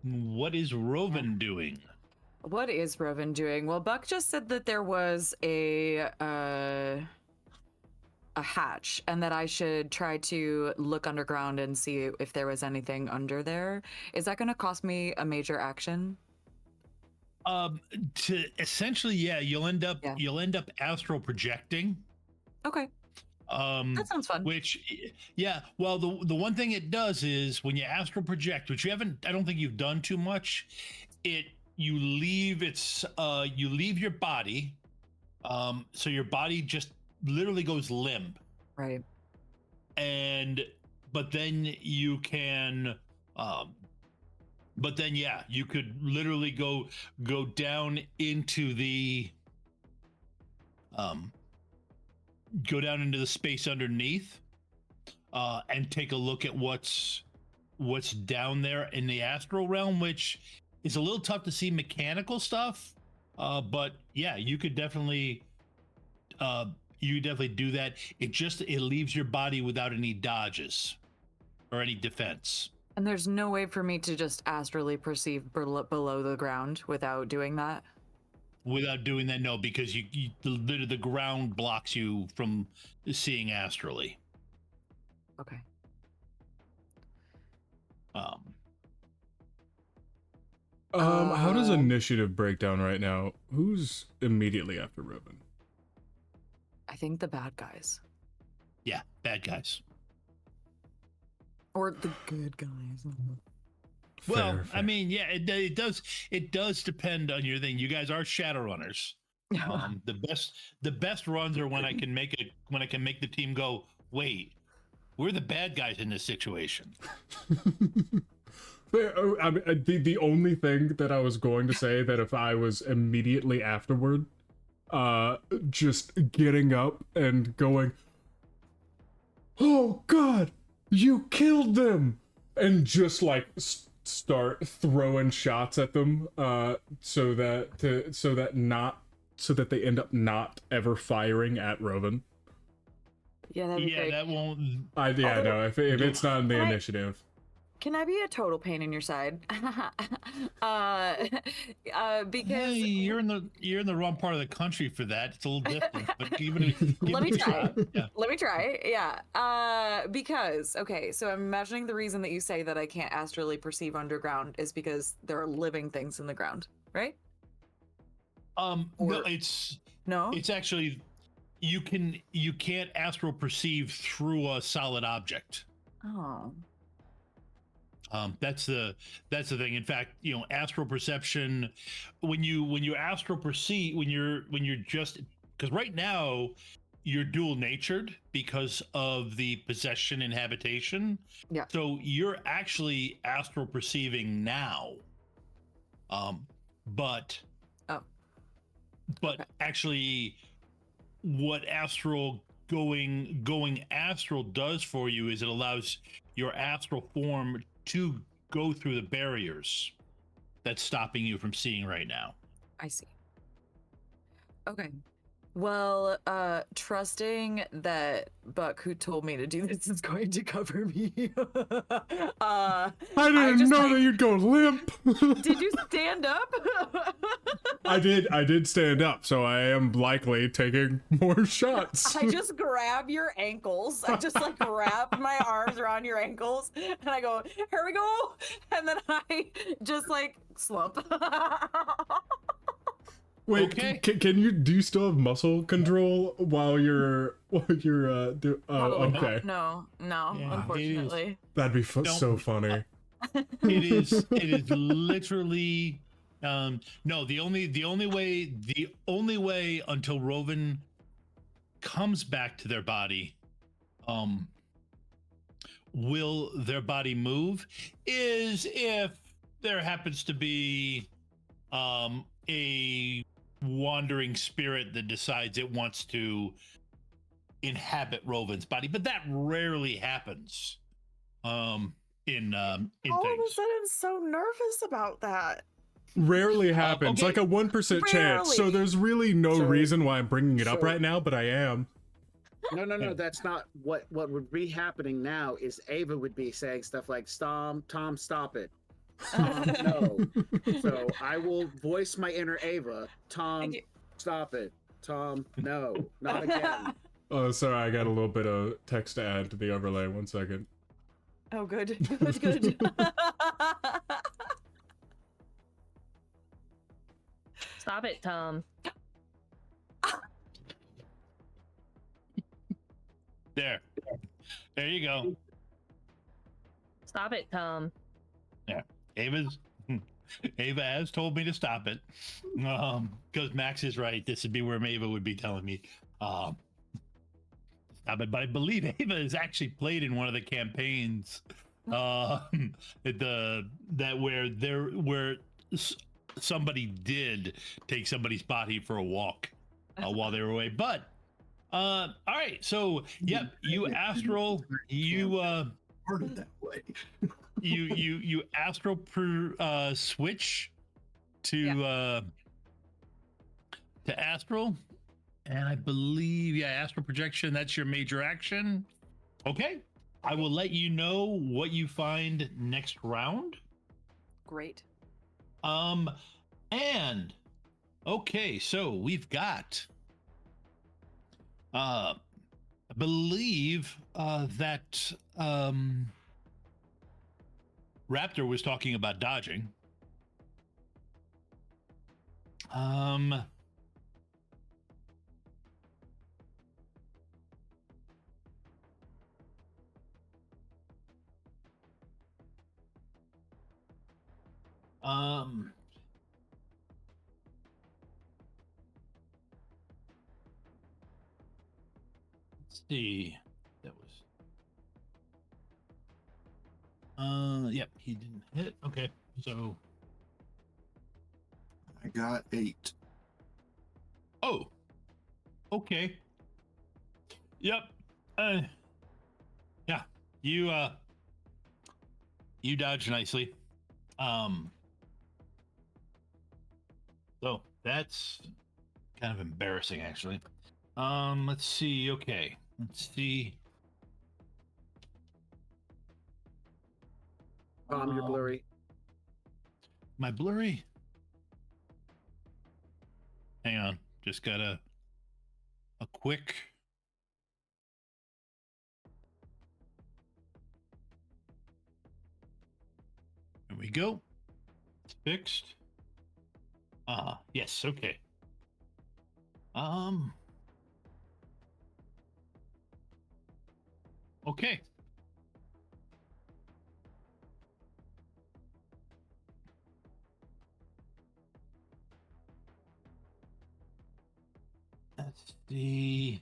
What is Rovan doing? What is Rovan doing? Well, Buck just said that there was a hatch and that I should try to look underground and see if there was anything under there. Is that going to cost me a major action? To essentially, yeah, you'll end up astral projecting. Okay. That sounds fun. Which, yeah, well, the one thing it does is when you astral project, which I don't think you've done too much, you leave your body, so your body just literally goes limp. Right. But then you can, you could literally go down into the, space underneath, and take a look at what's down there in the astral realm, which is a little tough to see mechanical stuff. But yeah, you could definitely do that. It leaves your body without any dodges or any defense. And there's no way for me to just astrally perceive below the ground without doing that? Without doing that, no, because the ground blocks you from seeing astrally. Okay. How does initiative break down right now? Who's immediately after Reuben? I think the bad guys. Yeah, bad guys. Or the good guys. Well, Fair. I mean, yeah, it does depend on your thing. You guys are Shadowrunners. The best runs are when I can make the team go, wait, we're the bad guys in this situation. I mean, the only thing that I was going to say that if I was immediately afterward, just getting up and going, oh God, you killed them, and just like start throwing shots at them, so that they end up not ever firing at Reuben. Yeah, that'd be great. That won't. No, if it's not in the initiative. Can I be a total pain in your side? Because hey, you're in the wrong part of the country for that. It's a little different, but let me try. Yeah. Let me try. Yeah. Because so I'm imagining the reason that you say that I can't astrally perceive underground is because there are living things in the ground, right? No, it's actually you can't astral perceive through a solid object. Oh. That's the thing. In fact, astral perception, when you astral perceive, when you're just, because right now you're dual natured because of the possession and habitation. Yeah. So you're actually astral perceiving now. But actually, what astral going astral does for you is it allows your astral form to go through the barriers that's stopping you from seeing right now. I see. Okay. Well, trusting that Buck, who told me to do this, is going to cover me. I didn't know that you'd go limp. Did you stand up? I did stand up, so I am likely taking more shots. I just grab your ankles. I just wrap my arms around your ankles, and I go, here we go. And then I just slump. Wait, okay. Can you still have muscle control while you're okay. No, Yeah, unfortunately. That'd be so funny. It is literally no, the only way until Roven comes back to their body, will their body move, is if there happens to be a wandering spirit that decides it wants to inhabit Roven's body, but that rarely happens. In All things. of a sudden, so nervous about that. Rarely happens, okay. like a 1% chance. So there's really no reason why I'm bringing it up right now, but I am. No, that's not what would be happening now. Is Ava would be saying stuff like, Tom, stop it. No. So I will voice my inner Ava. Tom, stop it. Tom, no, not again. Oh, sorry, I got a little bit of text to add to the overlay. 1 second. Oh, good. Good. Stop it, Tom. There you go. Stop it, Tom. Yeah, Ava has told me to stop it. Because Max is right. This would be where Ava would be telling me, stop it. But I believe Ava has actually played in one of the campaigns, where somebody did take somebody's body for a walk while they were away. But all right, so yep, you astral, you Started that way. you astral switch to astral, and I believe astral projection, that's your major action. Okay, I will let you know what you find next round. Great. And okay, so we've got I believe that Raptor was talking about dodging. Let's see. That was yep, he didn't hit. Okay, so I got 8. oh, okay, yep, yeah, you dodged nicely. So that's kind of embarrassing, actually. Let's see. Okay, let's see. You're blurry. My blurry. Hang on, just got a quick. There we go. It's fixed. Yes, okay. Okay. Let's see.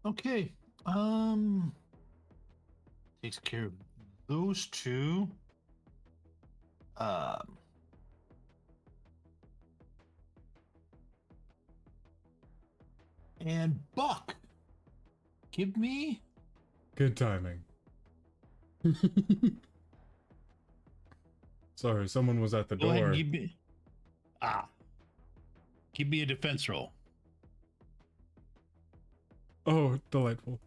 Okay. Takes care of those two. And Buck, give me Good timing. Sorry, someone was at the go ahead door. and give me a defense roll. Oh, delightful.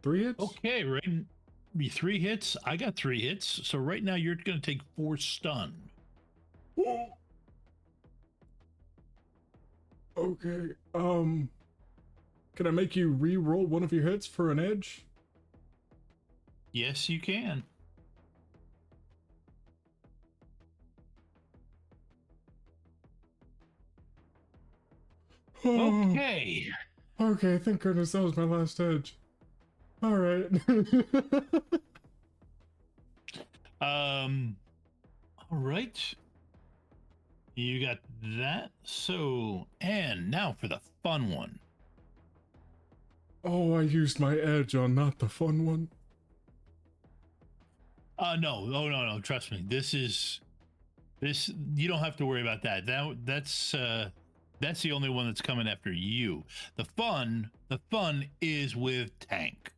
Three hits? Okay, right. 3 hits. I got 3 hits. So right now you're going to take 4 stun. Okay. Can I make you re-roll one of your hits for an edge? Yes, you can. Okay. Okay, thank goodness that was my last edge. All right. All right. You got that. So, and now for the fun one. Oh, I used my edge on not the fun one. No. Oh, no. Trust me. This. You don't have to worry about that. That's the only one that's coming after you. The fun is with Tank.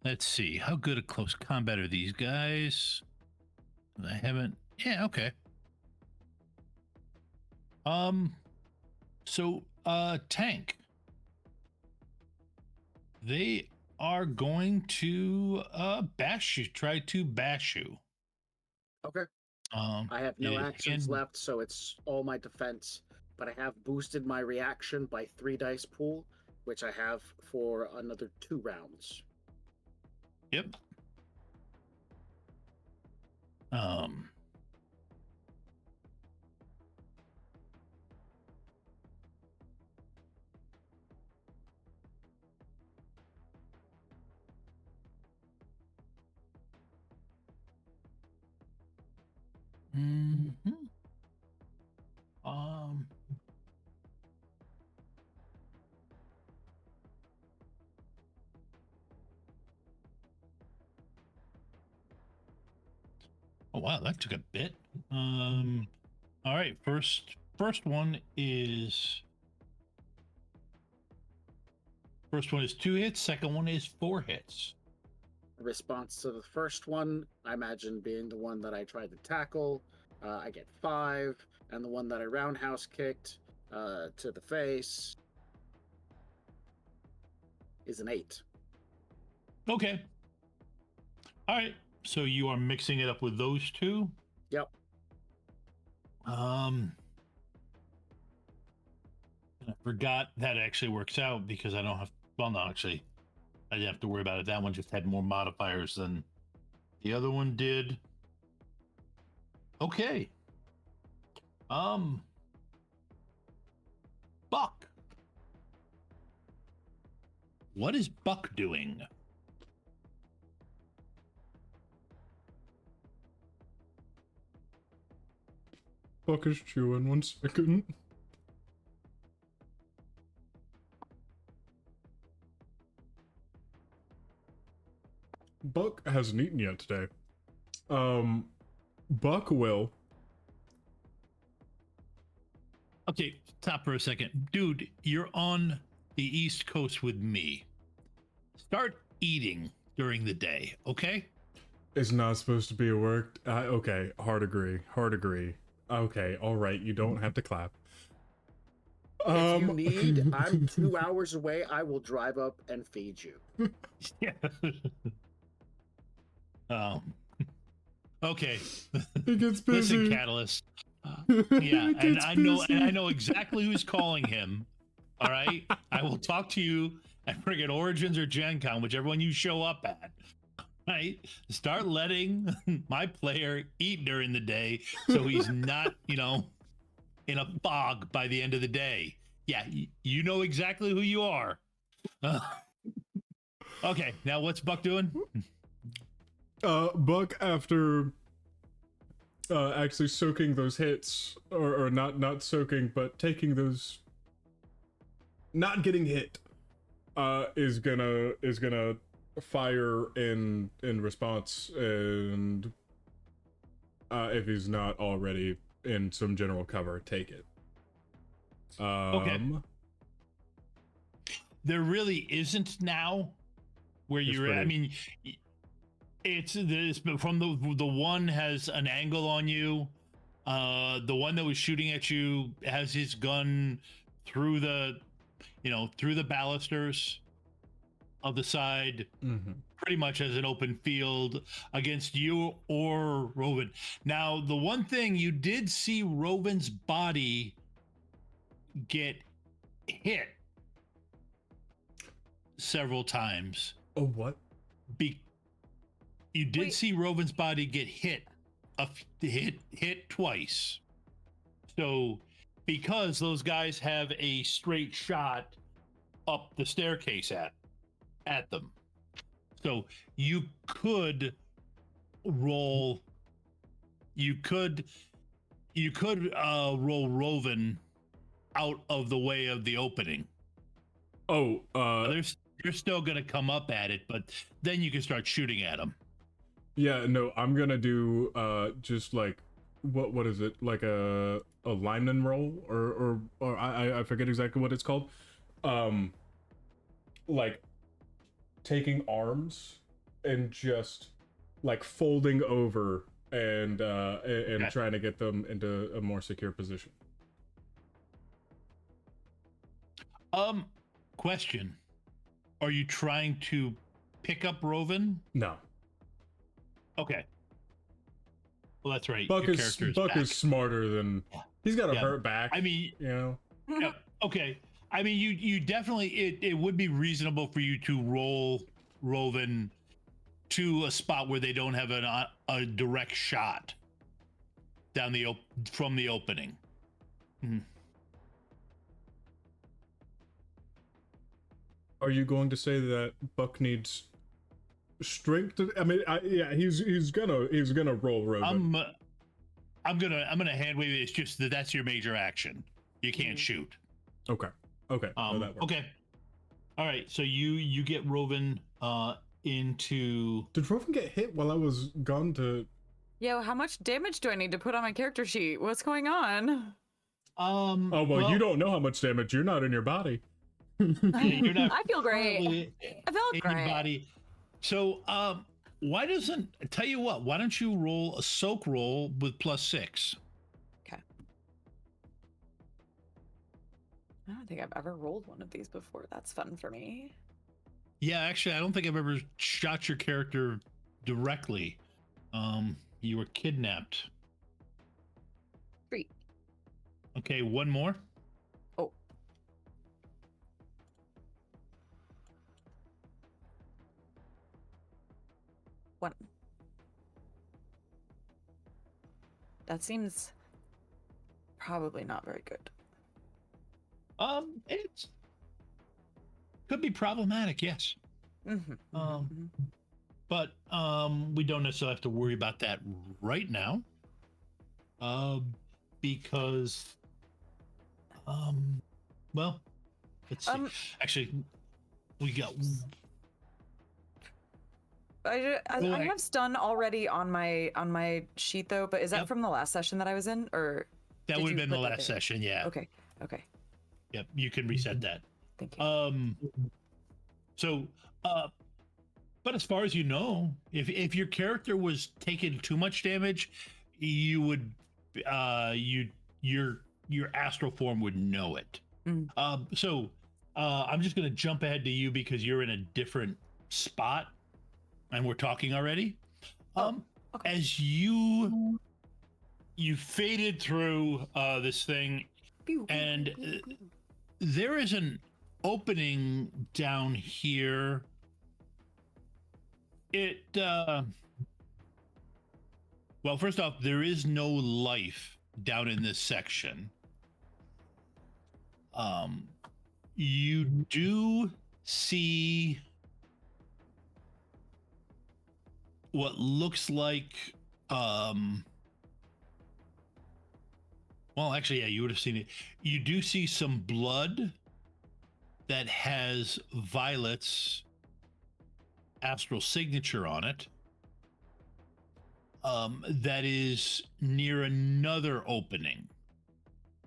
Let's see. How good at close combat are these guys? I haven't Yeah, okay. So Tank. They are going to bash you, try to bash you. Okay. I have no actions left, so it's all my defense. But I have boosted my reaction by 3 dice pool, which I have for another 2 rounds. Yep. Mm-hmm. Oh wow, that took a bit. All right, first one is 2 hits, second one is 4 hits. Response to the first one, I imagine being the one that I tried to tackle, I get 5, and the one that I roundhouse kicked to the face is an 8. Okay. All right. So you are mixing it up with those 2? Yep. I forgot that actually works out because I don't have. Well, no, actually, I didn't have to worry about it. That one just had more modifiers than the other one did. Okay. Buck. What is Buck doing? Buck is chewing. 1 second. Buck hasn't eaten yet today. Buck will. Okay, stop for a second. Dude, you're on the East Coast with me. Start eating during the day, okay? It's not supposed to be a work. Okay, hard agree. Okay, all right, you don't have to clap. If you need, I'm 2 hours away. I will drive up and feed you. Yeah. Okay. He gets busy. Listen, Catalyst. Yeah, and I know exactly who's calling him. All right, I will talk to you at friggin' Origins or Gen Con, whichever one you show up at. Right? Start letting my player eat during the day so he's not, in a fog by the end of the day. Yeah, you know exactly who you are. Okay, now what's Buck doing? Buck, after actually soaking those hits, or not soaking, but taking those, not getting hit, is gonna fire in response, and if he's not already in some general cover, take it. Okay. There really isn't now where you're at. I mean, it's this, but from the one has an angle on you. The one that was shooting at you has his gun through the balusters of the side, pretty much as an open field against you or Roven. Now, the one thing you did see Roven's body get hit several times. Oh, what? You did see Roven's body get hit twice. So, because those guys have a straight shot up the staircase at them, so you could roll. You could roll Roven out of the way of the opening. Oh, you're still gonna come up at it, but then you can start shooting at them. Yeah, no, I'm gonna do just like what is it, like a lineman roll, or I forget exactly what it's called. Like taking arms and just like folding over and trying to get them into a more secure position. Question. Are you trying to pick up Roven? No. Okay. Well, that's right. Buck Your is character Buck back. is smarter than he's got a hurt back. I mean, you know. Yeah, okay. I mean, you definitely it would be reasonable for you to roll Roven to a spot where they don't have a direct shot down from the opening. Mm-hmm. Are you going to say that Buck needs strength? I mean, yeah, he's gonna roll Roven. I'm gonna hand wave it. It's just that's your major action. You can't shoot. Okay. Okay. No, that works. Okay. All right. So you get Roven into. Did Roven get hit while I was gone to? Yo, how much damage do I need to put on my character sheet? What's going on? Oh well, you don't know how much damage. You're not in your body. You're not. I feel great. I feel in great. Your body. So why doesn't tell you what? Why don't you roll a soak roll with +6? Okay. I don't think I've ever rolled one of these before. That's fun for me. Yeah, actually, I don't think I've ever shot your character directly. You were kidnapped. 3. Okay, one more. Oh. One. That seems probably not very good. It's could be problematic, yes. Mm-hmm. But we don't necessarily have to worry about that right now. Because well, let's see. Actually, we got. I have stun already on my sheet though, but is that from the last session that I was in, or that would have been the last session? Yeah. Okay. Yep, you can reset that. Thank you. So, but as far as you know, if your character was taking too much damage, you would, your astral form would know it. So, I'm just gonna jump ahead to you because you're in a different spot, and we're talking already. Okay. As you faded through this thing, and there is an opening down here. Well, first off, there is no life down in this section. You do see what looks like well, actually, yeah, you would have seen it. You do see some blood that has Violet's astral signature on it. That is near another opening.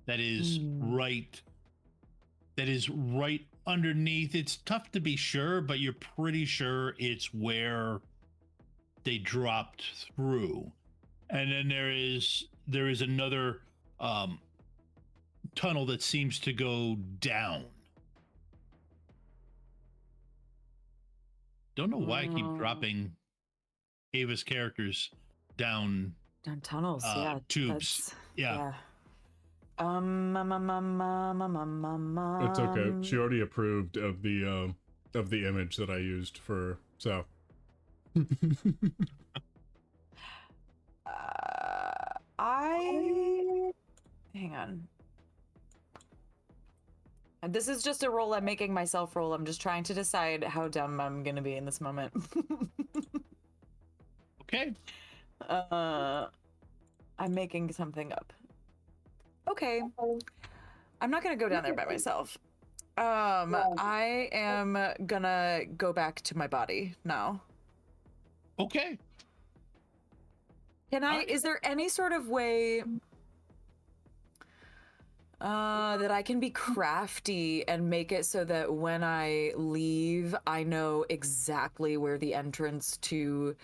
That is right underneath. It's tough to be sure, but you're pretty sure it's where they dropped through. And then there is another tunnel that seems to go down. Don't know why I keep dropping Ava's characters down tunnels. Yeah, tubes. Yeah. It's okay. She already approved of the image that I used for so. Hang on. And this is just a roll I'm making myself roll. I'm just trying to decide how dumb I'm gonna be in this moment. Okay. I'm making something up. Okay. I'm not gonna go down there by myself. I am gonna go back to my body now. Okay. Can I, is there any sort of way that I can be crafty and make it so that when I leave, I know exactly where the entrance to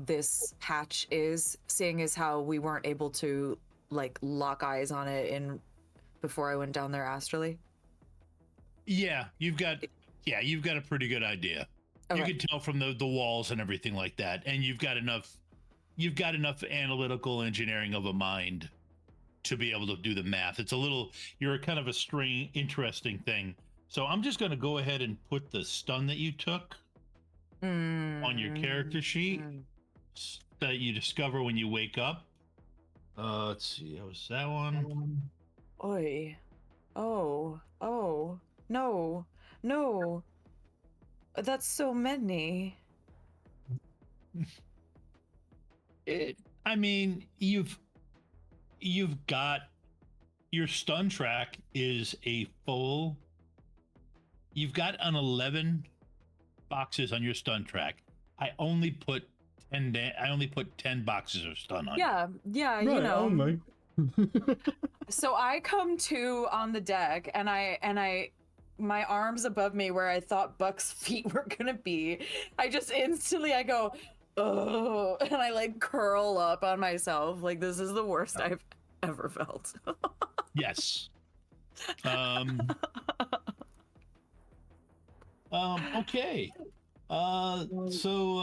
this hatch is, seeing as how we weren't able to like lock eyes on it in before I went down there astrally? Yeah, you've got a pretty good idea. Okay. You can tell from the walls and everything like that, and you've got enough analytical engineering of a mind to be able to do the math. It's a little, you're kind of a strange, interesting thing. So I'm just going to go ahead and put the stun that you took on your character sheet that you discover when you wake up. Let's see, that was that one. Oi. Oh. No. That's so many. I mean, you've got your stun track is a full. You've got an 11 boxes on your stun track. I only put 10 boxes of stun on. Yeah, Right, you know. only. So I come to on the deck, and I my arms above me where I thought Buck's feet were gonna be. I just instantly I go, oh, and I like curl up on myself. Like, this is the worst I've ever felt. Yes. Okay. So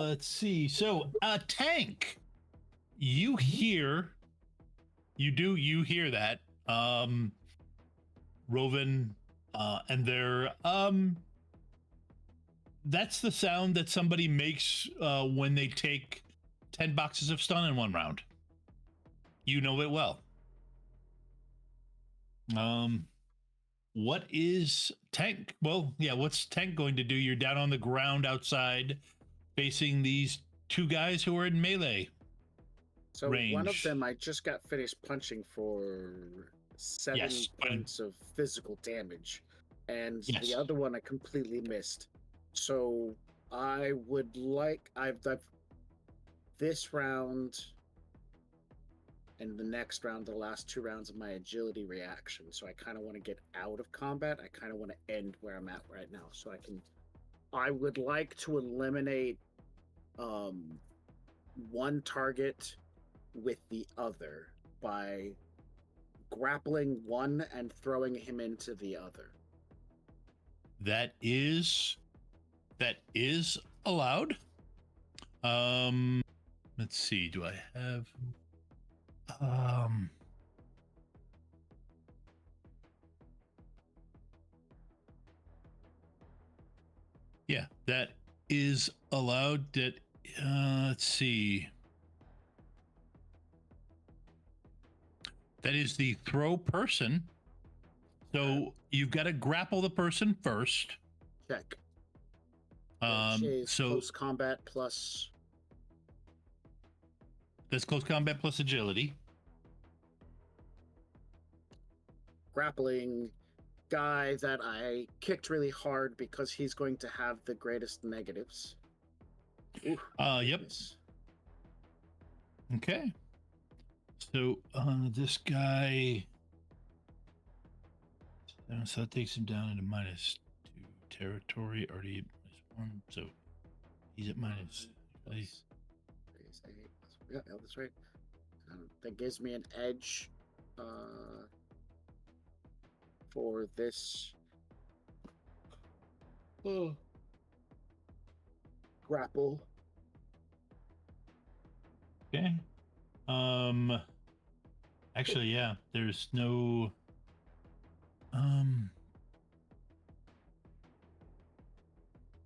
let's see. So Tank, you hear that. Roven, and they're that's the sound that somebody makes when they take 10 boxes of stun in one round. You know it well. What is Tank? Well, yeah, what's Tank going to do? You're down on the ground outside facing these two guys who are in melee So range. one of them I just got finished punching for 7 points of physical damage, and the other one I completely missed. So I would like I've this round and the next round, the last 2 rounds of my agility reaction. So I kind of want to get out of combat. I kind of want to end where I'm at right now. So I would like to eliminate one target with the other by grappling one and throwing him into the other. That is allowed. Let's see, do I have yeah, that is allowed. That let's see. That is the throw person. So you've got to grapple the person first. Check. So close combat plus. That's close combat plus agility. Grappling guy that I kicked really hard because he's going to have the greatest negatives. Yep. Goodness. Okay. So this guy, so that takes him down into -2 territory. Already -1, so he's at minus. Yeah, that's right. That gives me an edge for this grapple. Okay. Actually, yeah, there's no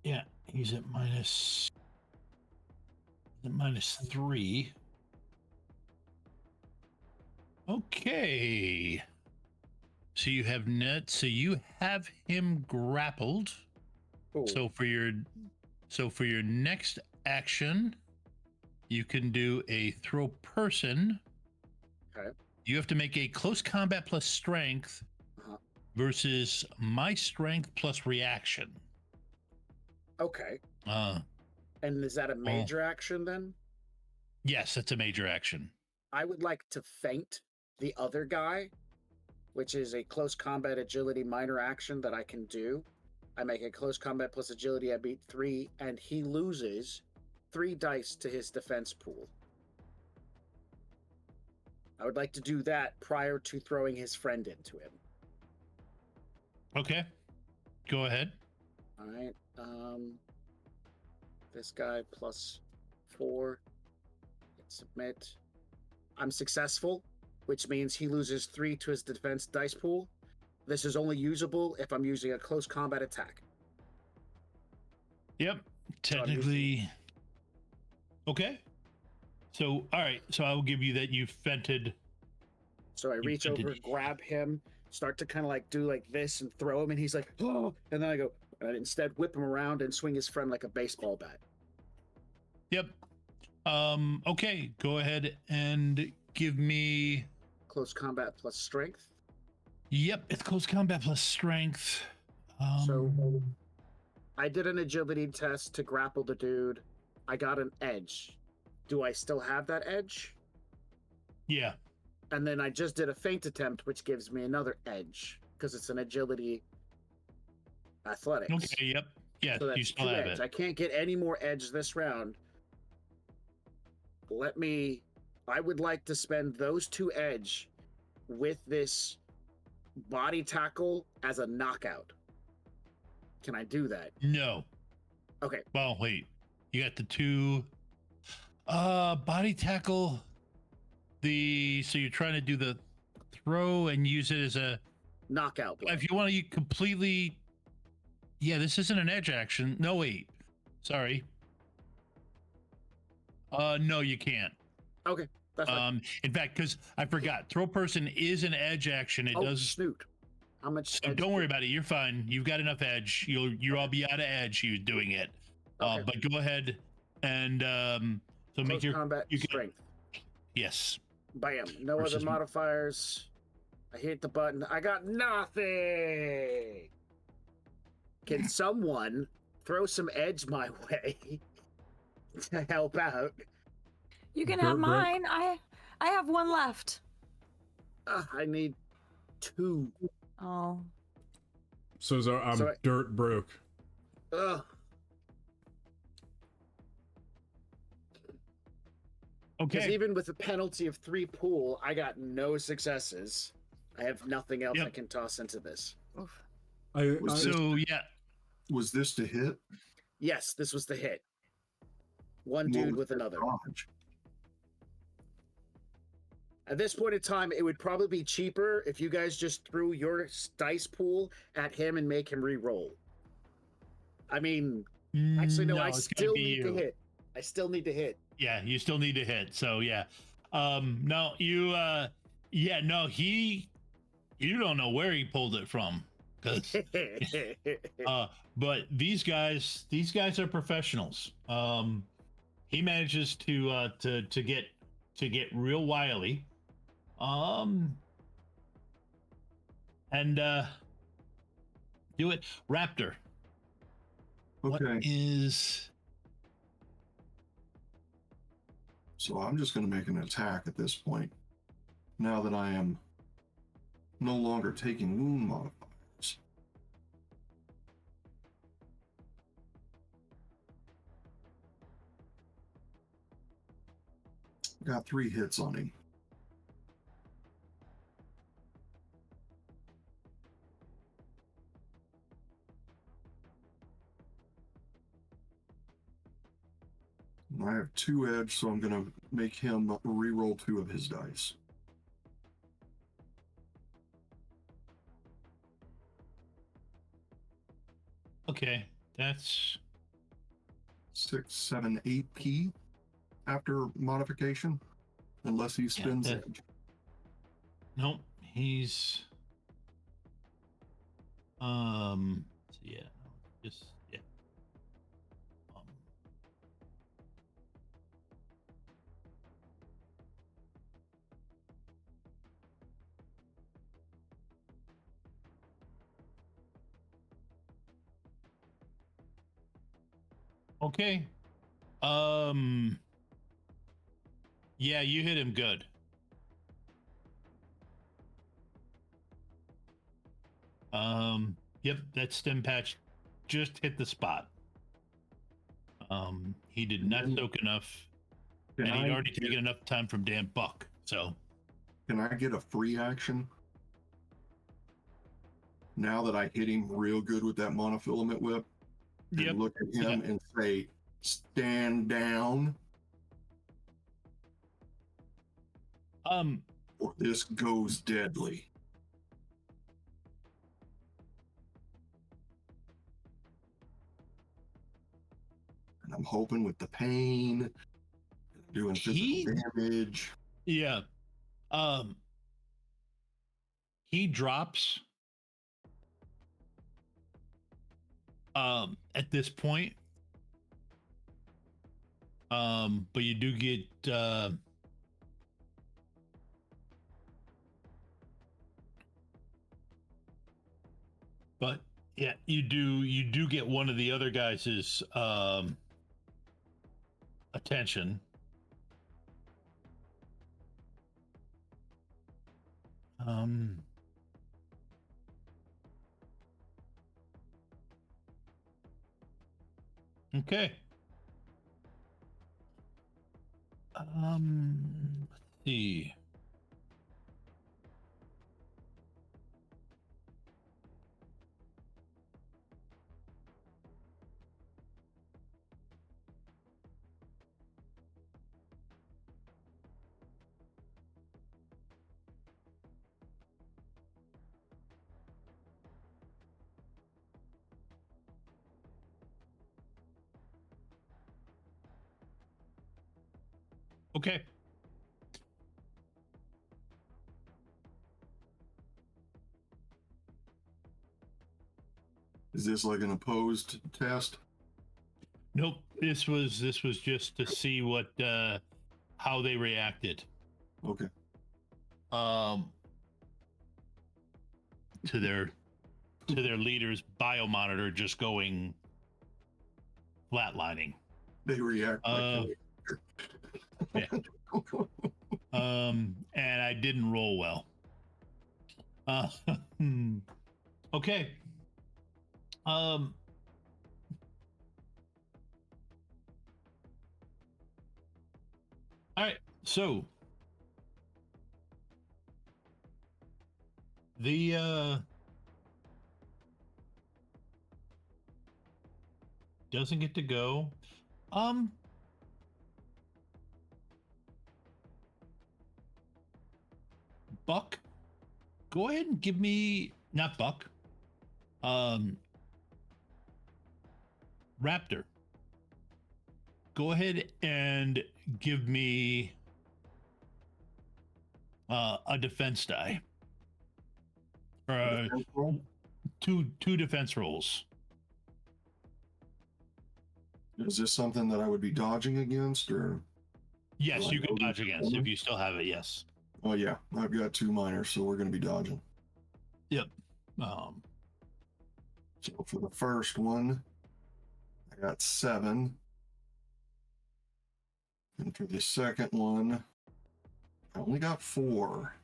yeah, he's at -3. Okay. So you have so you have him grappled. Cool. So for your next action, you can do a throw person. Okay. You have to make a close combat plus strength versus my strength plus reaction. Okay. And is that a major action then? Yes, that's a major action. I would like to feint the other guy, which is a close combat agility minor action that I can do. I make a close combat plus agility, I beat 3, and he loses 3 dice to his defense pool. I would like to do that prior to throwing his friend into him. Okay. Go ahead. All right. This guy +4. Hit submit. I'm successful, which means he loses 3 to his defense dice pool. This is only usable if I'm using a close combat attack. Yep. Technically. Okay. So, all right. So I will give you that you fented. So I reach over, grab him, start to kind of like do like this and throw him, and he's like, oh, and then I go, and instead whip him around and swing his friend like a baseball bat. Yep. Okay. Go ahead and give me. Close combat plus strength. Yep. It's close combat plus strength. So I did an agility test to grapple the dude. I got an edge. Do I still have that edge? Yeah. And then I just did a feint attempt, which gives me another edge because it's an agility athletics. Okay. Yep. Yeah. So that's You still 2 have edge. it. I can't get any more edge this round. I would like to spend those 2 edge with this body tackle as a knockout. Can I do that? No. Okay. Well, wait. You got the 2 body tackle. So you're trying to do the throw and use it as a knockout play. If you want to completely. Yeah, this isn't an edge action. No, wait. Sorry. No, you can't. Okay. That's fine. In fact, because I forgot, throw person is an edge action. It does. Snoot. How much? So don't worry about it. You're fine. You've got enough edge. You'll all be out of edge. You doing it. Okay. But go ahead and so Close make your combat strength. Yes. Bam. No Versus- other modifiers. I hit the button. I got nothing. Can someone throw some edge my way to help out? You can have mine. I have 1 left. I need 2. Oh. So I'm dirt broke. Ugh. Okay. Because even with a penalty of 3 pool, I got no successes. I have nothing else I can toss into this. Was this to hit? Yes, this was the hit. One dude with another. Dodge? At this point in time, it would probably be cheaper if you guys just threw your dice pool at him and make him re-roll. I mean, actually, no, I still need to hit. I still need to hit. Yeah, you still need to hit. So yeah. No, you you don't know where he pulled it from. But these guys are professionals. He manages to get real wily. And do it. Raptor. Okay. What is So I'm just going to make an attack at this point. Now that I am no longer taking wound modifiers. Got 3 hits on him. I have 2 edge, so I'm going to make him re-roll 2 of his dice. okay? That's 6, 7, 8 P after modification, unless he spins that- edge. nope. He's yeah, just yeah. Okay. Yeah, you hit him good. Yep, that stim patch just hit the spot. He did not soak enough, and he'd already taken enough time from Dan Buck. So, can I get a free action? Now that I hit him real good with that monofilament whip, and look at him and say, stand down. Or this goes deadly. And I'm hoping with the pain, doing physical damage. Yeah. He drops at this point. But you do get but yeah, you do get one of the other guys' attention. Okay. Let's see. Okay. Is this like an opposed test? Nope. This was just to see what how they reacted. Okay. To their leader's biomonitor just going flatlining. They react like yeah. And I didn't roll well. Okay. All right, so the doesn't get to go. Buck, go ahead and give me, not Buck, Raptor, go ahead and give me a defense die. Two defense rolls. Is this something that I would be dodging against, or? Yes, you can dodge against if you still have it. Yes. Oh yeah, I've got 2 minors, so we're going to be dodging. Yep. So for the first one, I got 7. And for the second one, I only got 4.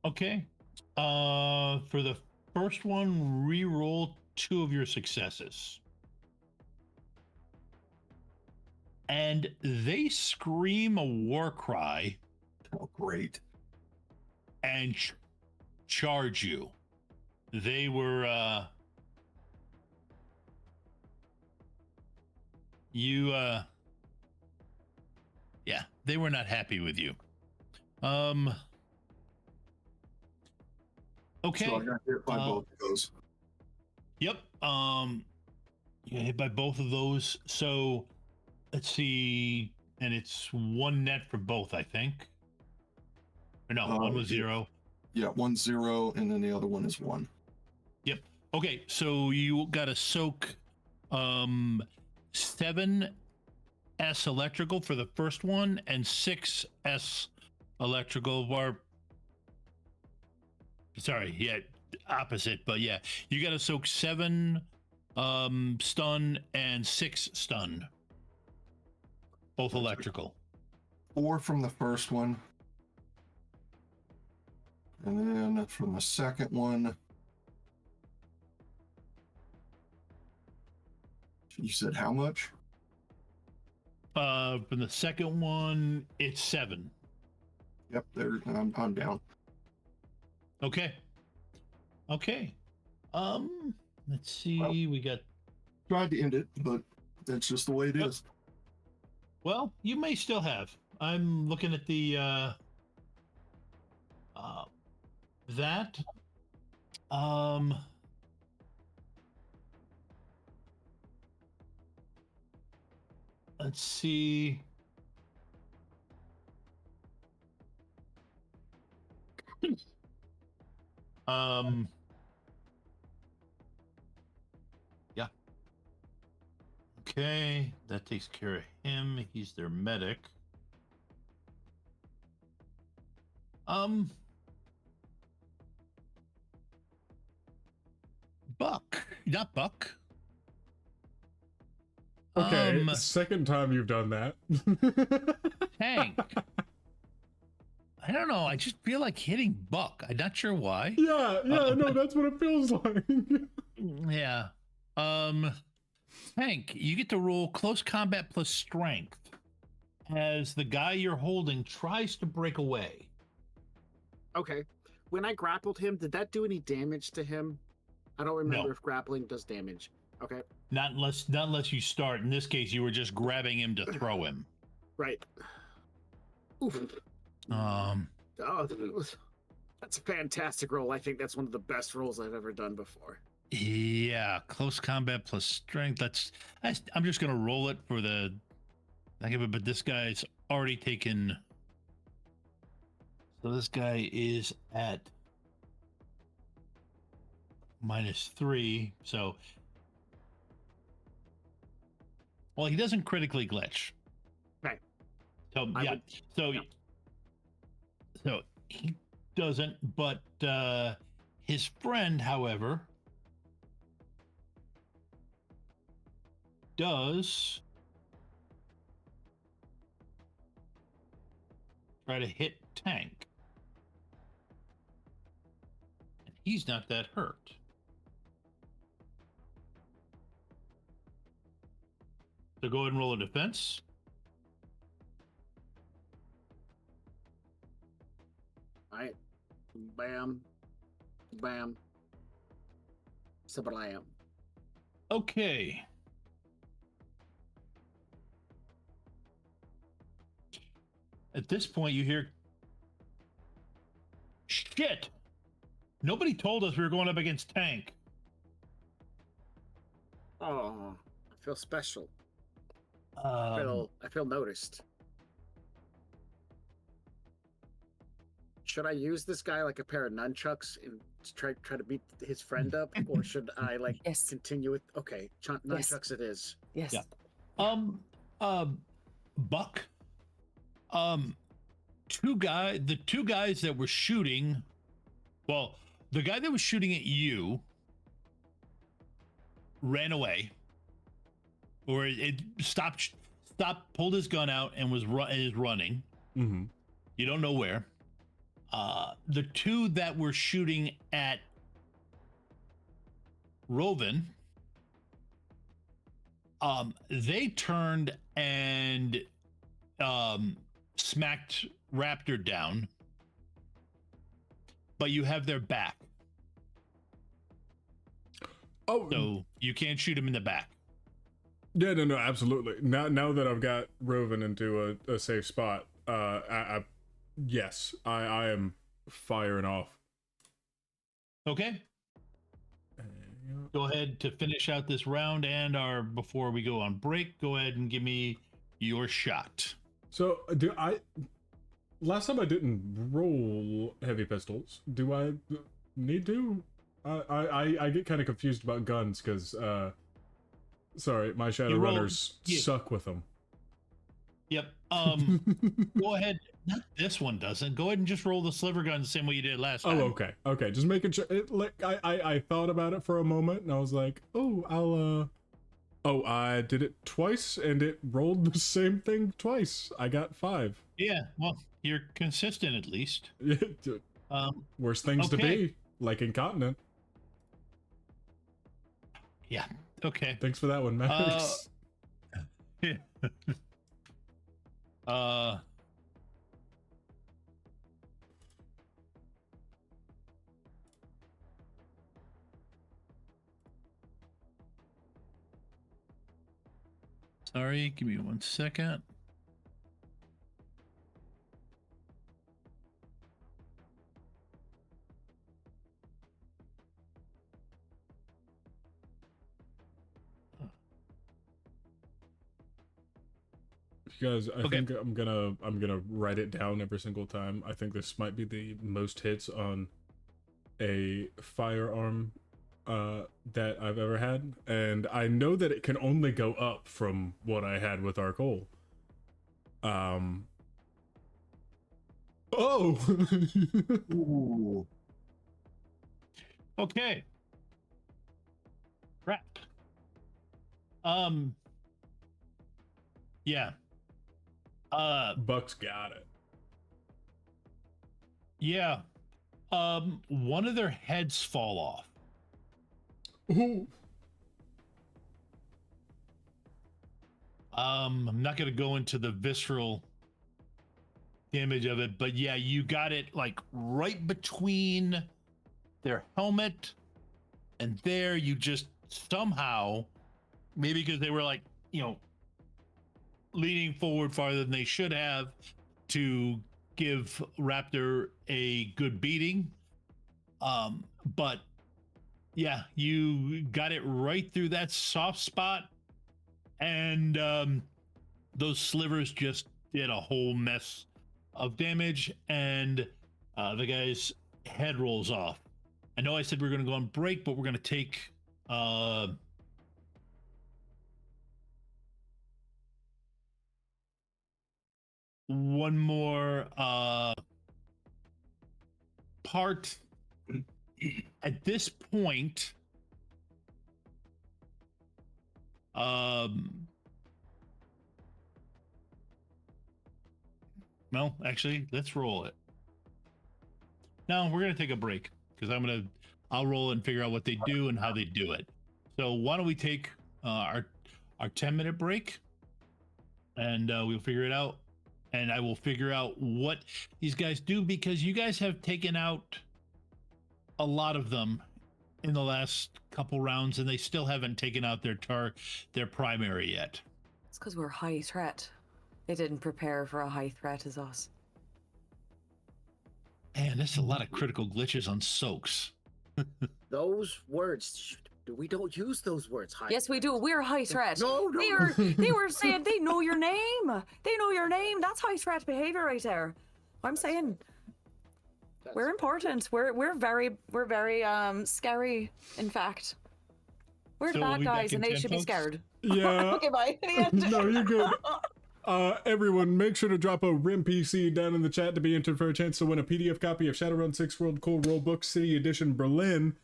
Okay. For the first one, re-roll 2 of your successes. And they scream a war cry. Oh, great. And charge you. They were, yeah, they were not happy with you. Okay. So I got hit by both of those. Yep. You got hit by both of those. So let's see. And it's 1 net for both, I think. Or no, one was 0. Yeah, 1 0, and then the other one is 1. Yep. Okay, so you got to soak 7 S electrical for the first one and 6 S electrical, or sorry, yeah, opposite, but yeah, you got to soak 7 stun and 6 stun. Both electrical. 4 from the first one. And then from the second one, you said how much? From the second one, it's 7. Yep, there. I'm down. Okay. Okay. Let's see. Well, we got. Tried to end it, but that's just the way it is. Well, you may still have. I'm looking at the that. Let's see. Yeah. Okay, that takes care of him. He's their medic. Buck, not Buck. Okay, second time you've done that. Tank. I don't know. I just feel like hitting Buck. I'm not sure why. Yeah, no, that's what it feels like. Yeah. Tank, you get to roll close combat plus strength as the guy you're holding tries to break away. Okay. When I grappled him, did that do any damage to him? I don't remember No. if grappling does damage. Okay. Not unless you start. In this case, you were just grabbing him to throw him. Right. Oof. Oh, that's a fantastic roll. I think that's one of the best rolls I've ever done before. Yeah, close combat plus strength. I'm just gonna roll it for the heck of it, but this guy's already taken. So this guy is at -3. So, well, he doesn't critically glitch. Right. So yeah. So he doesn't, but his friend, however, does try to hit Tank. And he's not that hurt. So go ahead and roll a defense. All right. Bam. Bam. Sablam. Okay. At this point, you hear, shit! Nobody told us we were going up against Tank. Oh, I feel special. I feel noticed. Should I use this guy like a pair of nunchucks and try to beat his friend up, or should I continue with? Okay, nunchucks it is. Yes. Yeah. Buck. The two guys that were shooting. Well, the guy that was shooting at you ran away, or it stopped, pulled his gun out and is running. Mm-hmm. You don't know where. The two that were shooting at Roven, they turned and smacked Raptor down, but you have their back. Oh, so you can't shoot him in the back. Yeah, no, absolutely. Now that I've got Roven into a safe spot, yes, I am firing off. Okay. Go ahead to finish out this round, and before we go on break, go ahead and give me your shot. So, last time I didn't roll heavy pistols. Do I need to? I get kind of confused about guns because, sorry, my Shadowrunners suck with them. Yep. Go ahead. Not this one doesn't. Go ahead and just roll the sliver gun the same way you did last time. Oh, okay. Just making sure. I thought about it for a moment, and I was like, oh, Oh, I did it twice, and it rolled the same thing twice. I got 5. Yeah, well, you're consistent at least. Worst things to okay. be, like Incontinent. Yeah, okay. Thanks for that one, Max. Yeah. Sorry, give me 1 second. You guys, I think I'm gonna write it down every single time. I think this might be the most hits on a firearm that I've ever had, and I know that it can only go up from what I had with our goal. Oh. Ooh. Okay. Crap. Yeah. Buck's got it. Yeah. One of their heads fall off. Ooh. I'm not gonna go into the visceral damage of it, but yeah, you got it like right between their helmet and there. You just somehow, maybe because they were like, you know, leaning forward farther than they should have to give Raptor a good beating. But yeah, you got it right through that soft spot, and those slivers just did a whole mess of damage, and the guy's head rolls off. I know I said we are going to go on break, but we're going to take one more part. At this point, well, actually, let's roll it. No, we're gonna take a break because I'll roll it and figure out what they do and how they do it. So why don't we take our 10-minute break, and we'll figure it out, and I will figure out what these guys do, because you guys have taken out a lot of them in the last couple rounds, and they still haven't taken out their primary yet. It's because we're high threat. They didn't prepare for a high threat as us. Man, there's a lot of critical glitches on soaks. Those words, we don't use those words. High Yes, we do. We're high threat. No. They were saying they know your name. They know your name. That's high threat behavior right there. I'm saying we're important. We're very scary. In fact, we're So the we'll bad be back guys, in and they 10, should be folks? scared. Yeah. Okay, bye. No, you're good. Everyone, make sure to drop a RIM PC down in the chat to be entered for a chance to win a PDF copy of Shadowrun 6 World Cool Rulebook City Edition Berlin.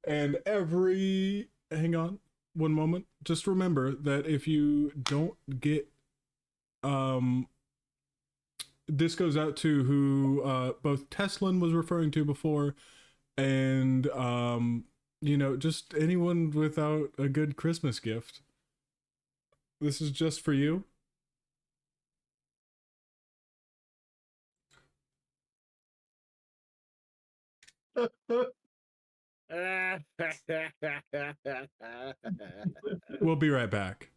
And hang on one moment. Just remember that if you don't get, this goes out to who both Teslin was referring to before, and just anyone without a good Christmas gift. This is just for you. We'll be right back.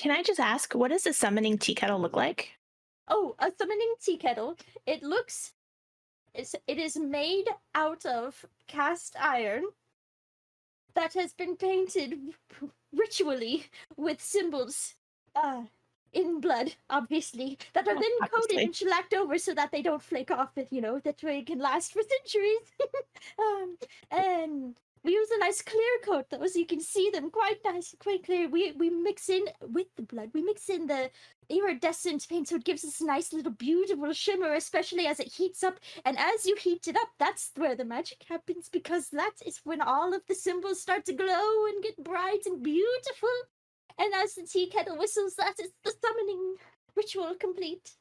Can I just ask, what does a summoning tea kettle look like? Oh, a summoning tea kettle. It is made out of cast iron that has been painted ritually with symbols in blood, obviously, that are then coated Obviously. and shellacked over so that they don't flake off. That way it can last for centuries. And we use a nice clear coat though, so you can see them quite nice, quite clear. We mix in with the blood. We mix in the iridescent paint, so it gives us a nice little beautiful shimmer, especially as it heats up. And as you heat it up, that's where the magic happens, because that is when all of the symbols start to glow and get bright and beautiful. And as the tea kettle whistles, that is the summoning ritual complete.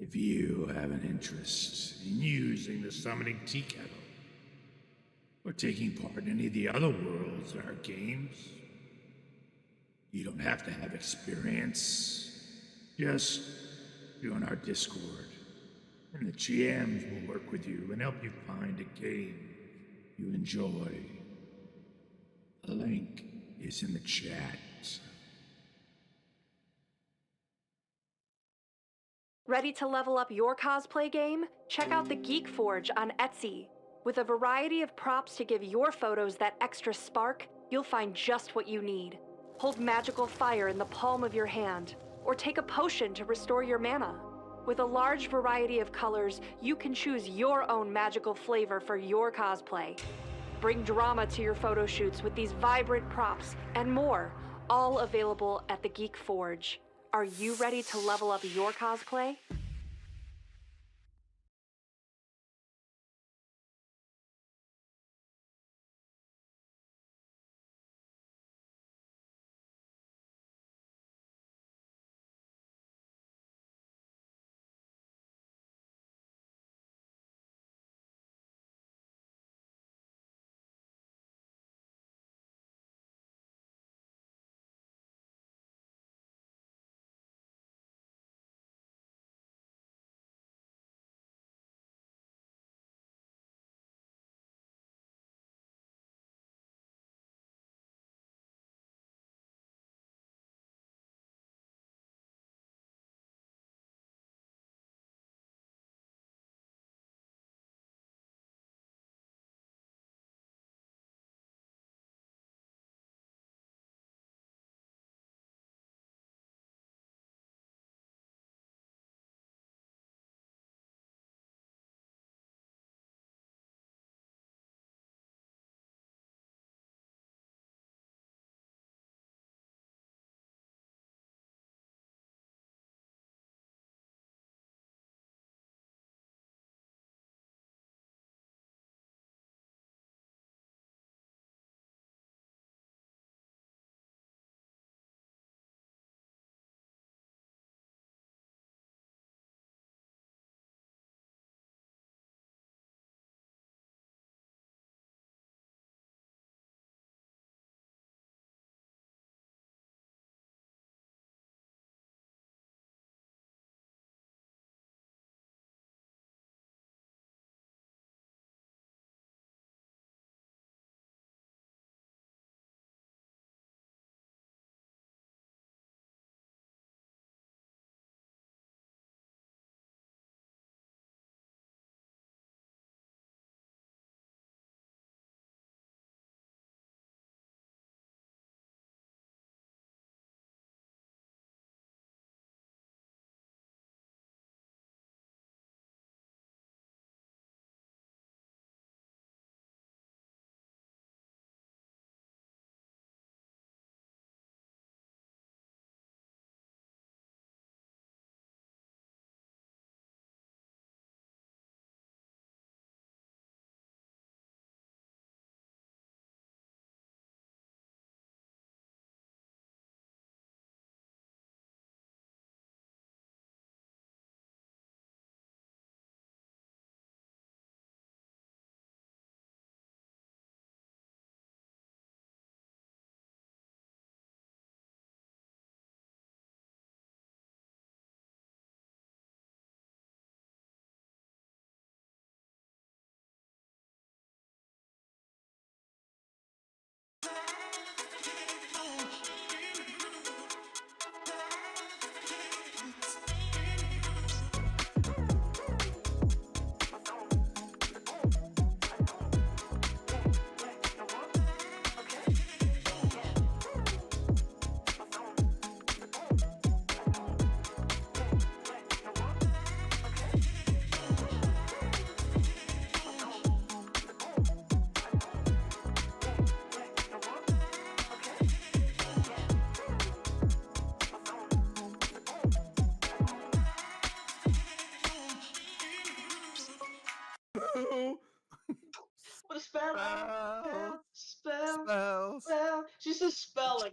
If you have an interest in using the summoning tea kettle, or taking part in any of the other worlds in our games, you don't have to have experience. Just join our Discord, and the GMs will work with you and help you find a game you enjoy. The link is in the chat. Ready to level up your cosplay game? Check out the Geek Forge on Etsy. With a variety of props to give your photos that extra spark, you'll find just what you need. Hold magical fire in the palm of your hand, or take a potion to restore your mana. With a large variety of colors, you can choose your own magical flavor for your cosplay. Bring drama to your photo shoots with these vibrant props and more, all available at the Geek Forge. Are you ready to level up your cosplay?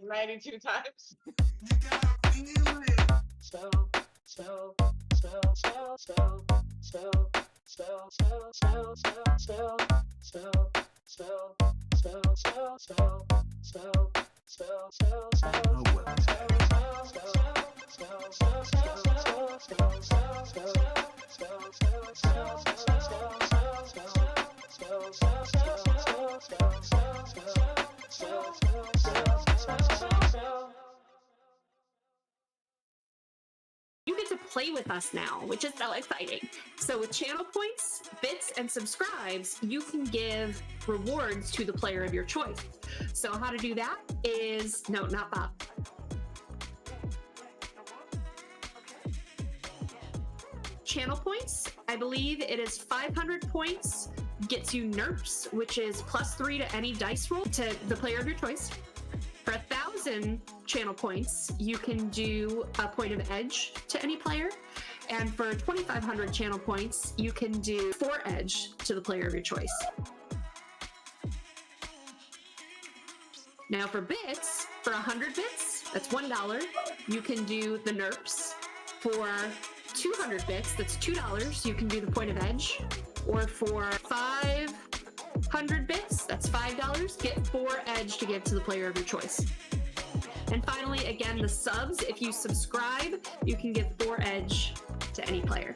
92 times. You get to play with us now, which is so exciting. So with channel points, bits, and subscribes, you can give rewards to the player of your choice. So how to do that is, no, not Bob. Channel points, I believe it is 500 points, gets you NERPs, which is +3 to any dice roll to the player of your choice. For 1,000 channel points, you can do a point of edge to any player. And for 2,500 channel points, you can do 4 edge to the player of your choice. Now for bits, for 100 bits, that's $1, you can do the NERPs. For 200 bits, that's $2, you can do the point of edge. Or for 500 bits, that's $5, get 4 edge to give to the player of your choice. And finally, again, the subs, if you subscribe, you can give 4 edge to any player.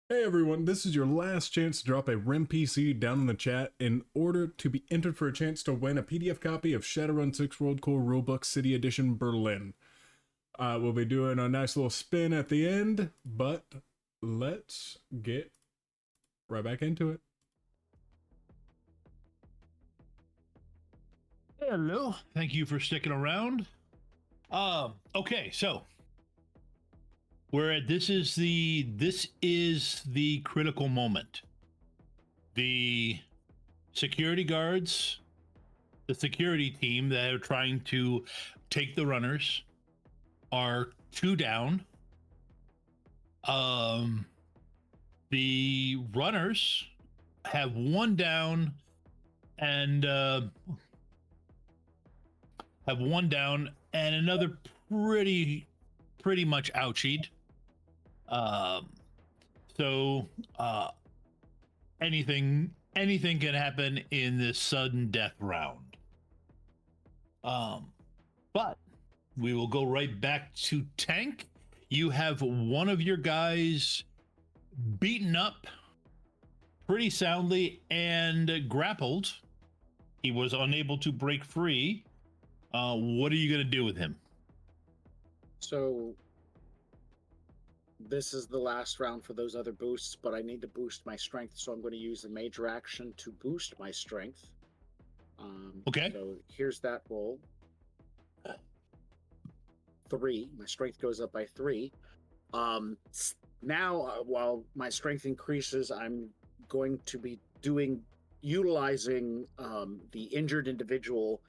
Hey everyone, this is your last chance to drop a Rem PC down in the chat in order to be entered for a chance to win a PDF copy of Shadowrun 6 World Core Rulebook City Edition Berlin. We'll be doing a nice little spin at the end, but let's get right back into it. Hello. Thank you for sticking around. Okay, so this is the critical moment. The security guards, the security team that are trying to take the runners are 2 down. The runners have 1 down and another pretty much ouchied. So anything can happen in this sudden death round. But we will go right back to tank. You have one of your guys beaten up pretty soundly and grappled. He was unable to break free. What are you going to do with him? So this is the last round for those other boosts, but I need to boost my strength, so I'm going to use a major action to boost my strength. Okay. So here's that roll. 3. My strength goes up by 3. Now, while my strength increases, I'm going to be utilizing the injured individual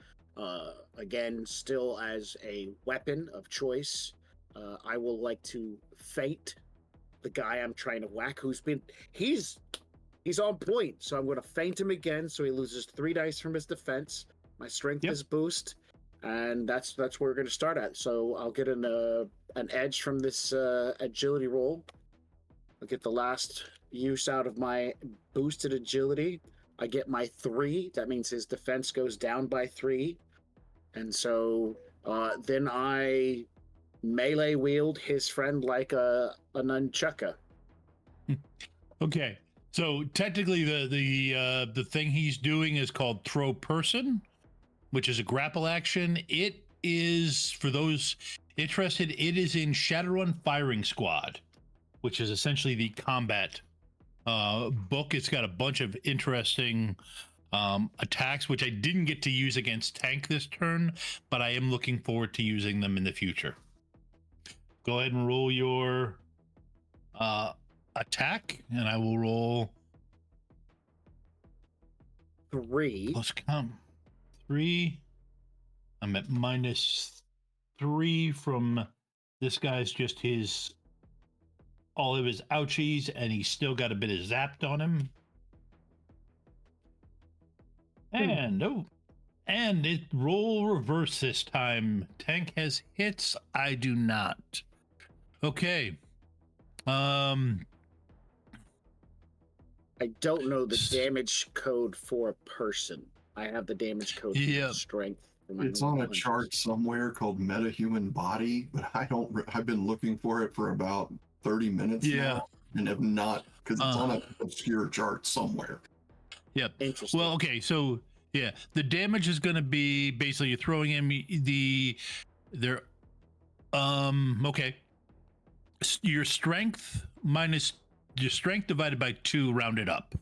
again, still as a weapon of choice. I will like to feint the guy I'm trying to whack, he's on point, so I'm going to feint him again, so he loses 3 dice from his defense. My strength is boost, and that's where we're going to start at. So I'll get an edge from this agility roll. I'll get the last use out of my boosted agility. I get my 3. That means his defense goes down by 3. And so then I melee wield his friend like a nunchucka. Okay. So technically the thing he's doing is called throw person, which is a grapple action. It is, for those interested, it is in Shadowrun Firing Squad, which is essentially the combat book. It's got a bunch of interesting attacks, which I didn't get to use against tank this turn, but I am looking forward to using them in the future. Go ahead and roll your attack, and I will roll 3 plus 3. I'm at -3 from this guy's just all of his ouchies, and he's still got a bit of zapped on him. And it roll reverse this time. Tank has hits. I do not. Okay. I don't know the damage code for a person. I have the damage code for strength. It's on a chart somewhere called MetaHuman Body, but I've been looking for it for about 30 minutes now, and have not, because it's on an obscure chart somewhere. Yep. Interesting. Well, okay, so yeah, the damage is going to be basically you're throwing him okay. Your strength divided by 2 rounded up,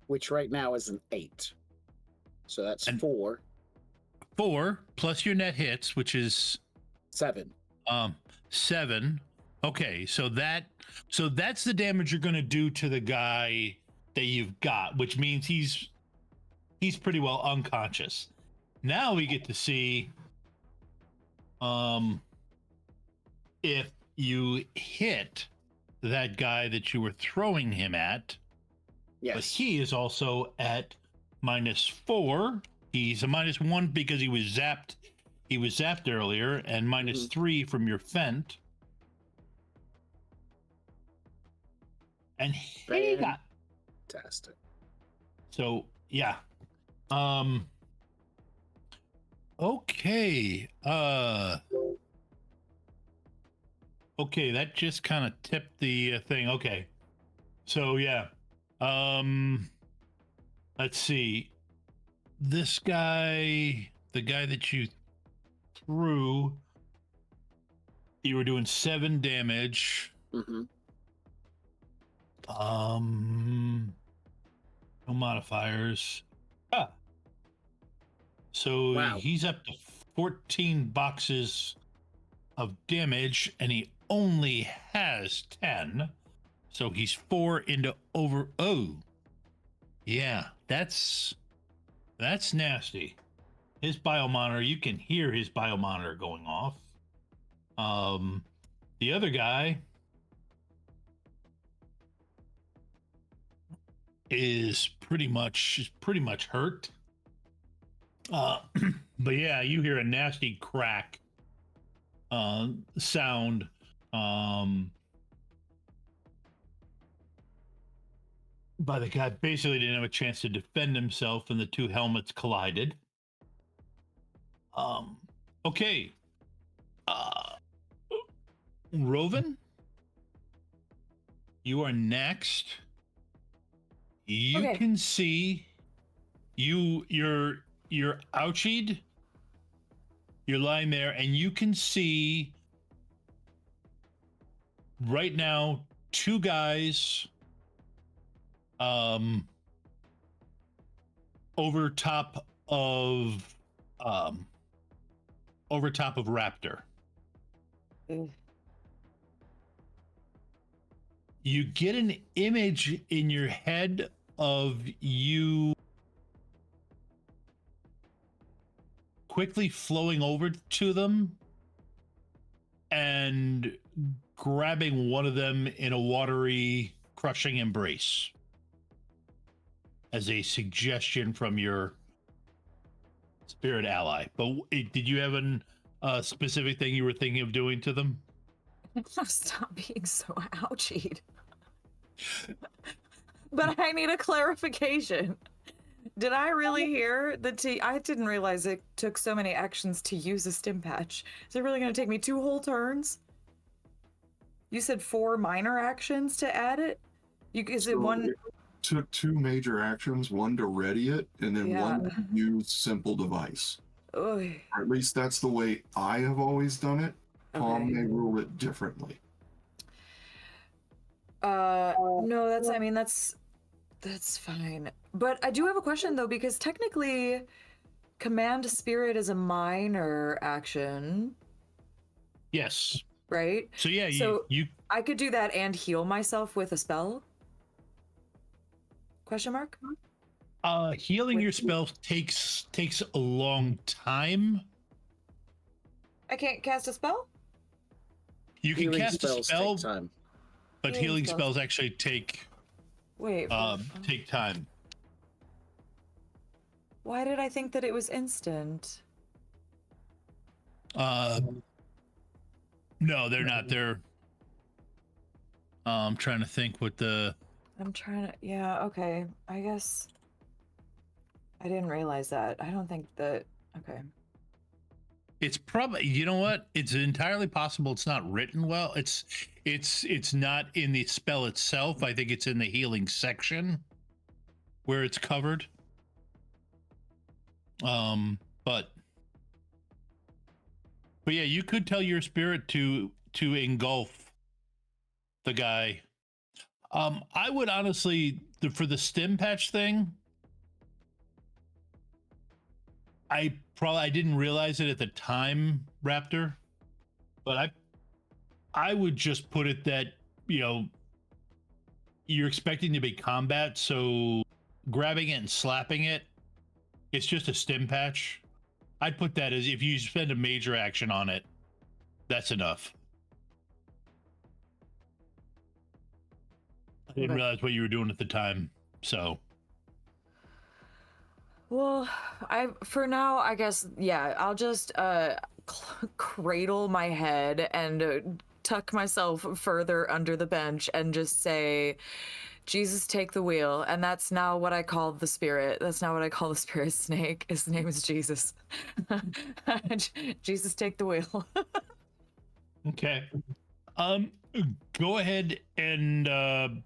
which right now is an 8. So that's 4. 4 plus your net hits, which is 7. 7. Okay, so that's the damage you're going to do to the guy that you've got, which means he's pretty well unconscious. Now we get to see if you hit that guy that you were throwing him at. Yes. But he is also at -4. He's a -1 because he was zapped. He was zapped earlier, and -3 from your fent. And he got fantastic. So yeah. Okay. Okay, that just kind of tipped the thing. Okay. So yeah. Let's see. This guy, the guy that you threw, you were doing 7 damage. Mm-hmm. No modifiers. Ah. So Wow. he's up to 14 boxes of damage, and he only has 10. So he's 4 into over. Oh, yeah, that's nasty. His biomonitor, you can hear his biomonitor going off. The other guy is pretty much hurt. But yeah, you hear a nasty crack sound. But the guy basically didn't have a chance to defend himself, and the 2 helmets collided. Okay. Roven, you are next. You can see you're ouchied. You're lying there, and you can see right now 2 guys over top of Raptor. You get an image in your head of you quickly flowing over to them and grabbing one of them in a watery, crushing embrace as a suggestion from your spirit ally. But did you have a specific thing you were thinking of doing to them? Stop being so ouchied. But I need a clarification. Did I really hear the I didn't realize it took so many actions to use a stim patch. Is it really going to take me 2 whole turns? You said 4 minor actions to add it? Is it one? It took 2 major actions, one to ready it, and then one to use simple device. Or at least that's the way I have always done it. Tom may rule it differently. No, that's fine. But I do have a question though, because technically command spirit is a minor action. Yes. Right? So yeah, you I could do that and heal myself with a spell? Question mark? Healing your spells takes a long time. I can't cast a spell? You can cast a spell, take time. But healing spells actually take time. Why did I think that it was instant? No, they're not. They're I'm trying to think what the yeah, okay. I guess I didn't realize that. I don't think that okay. It's probably, you know what? It's entirely possible it's not written well. It's not in the spell itself. I think it's in the healing section where it's covered. But yeah, you could tell your spirit to engulf the guy. I would honestly, for the stim patch thing, I didn't realize it at the time, Raptor, but I would just put it that, you know, you're expecting to be combat, so grabbing it and slapping it, it's just a stim patch. I'd put that as if you spend a major action on it, that's enough. I didn't realize what you were doing at the time, so. Well, for now, I guess, yeah, I'll just cradle my head and tuck myself further under the bench and just say, Jesus, take the wheel. And that's now what I call the spirit. That's now what I call the spirit snake. His name is Jesus. Jesus, take the wheel. Okay. Go ahead and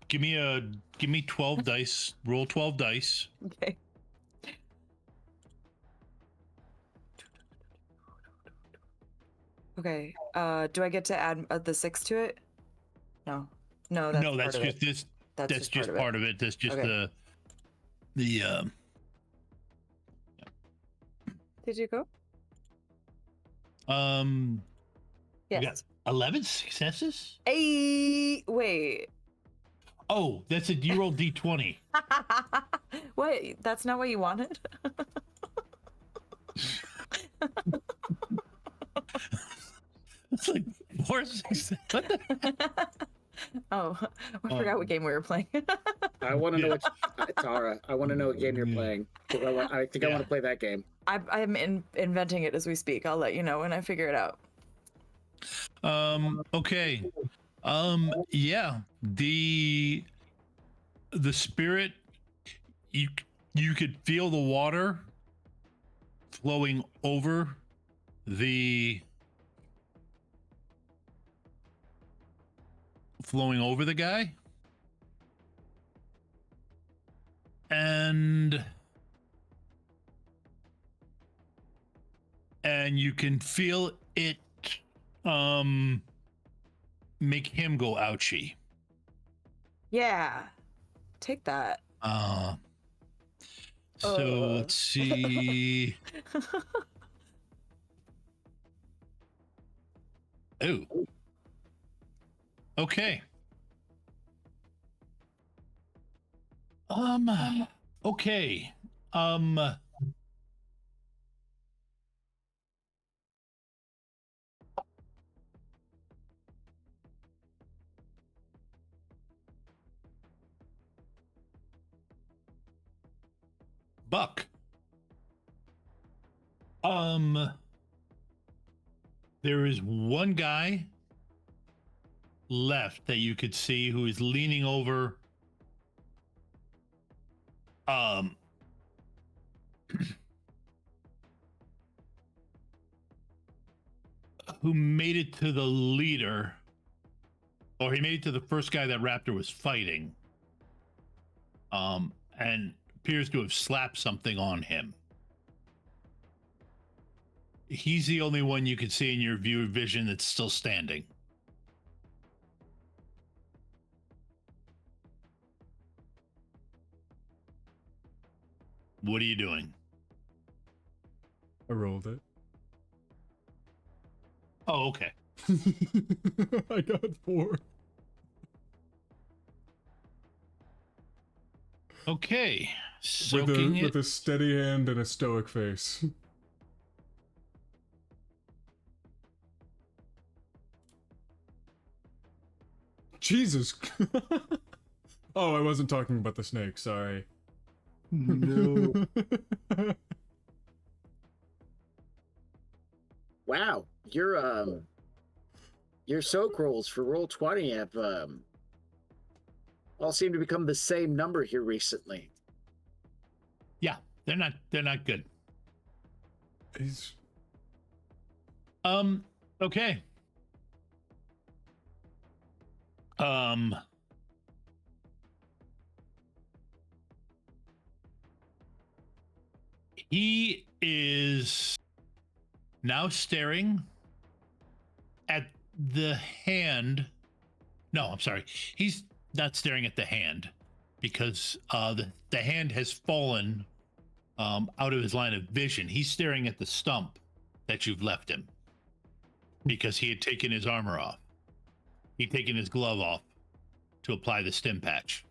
give me 12 dice. Roll 12 dice. Okay. Okay. Do I get to add the 6 to it? No. No, that's No, that's part of just it. this. That's Just part of it. That's just Okay. the. Did you go? We got Yes. 11 successes. Hey, wait. Oh, that's a you roll D20. Wait, that's not what you wanted? It's like 4 successes. What the? Oh, I forgot what game we were playing. I want to know what Tara. I want to know what game you're playing. I think I want to play that game. I'm inventing it as we speak. I'll let you know when I figure it out. Okay. Yeah. The spirit. You could feel the water flowing over the guy, and you can feel it make him go ouchie. Yeah. Take that. So let's see. Oh. Okay. Okay. Buck. There is one guy left that you could see who is leaning over who made it to the leader, or he made it to the first guy that Raptor was fighting, and appears to have slapped something on him. He's the only one you can see in your view vision that's still standing. What are you doing? I rolled it. Oh, okay. I got 4. Okay. Soaking it. With a steady hand and a stoic face. Jesus. Oh, I wasn't talking about the snake, sorry. No. Wow, your soak rolls for Roll20 have all seem to become the same number here recently. Yeah, they're not good. He's... Okay. He is now staring at the hand. No, I'm sorry. He's not staring at the hand because the hand has fallen out of his line of vision. He's staring at the stump that you've left him because he had taken his armor off. He'd taken his glove off to apply the stim patch.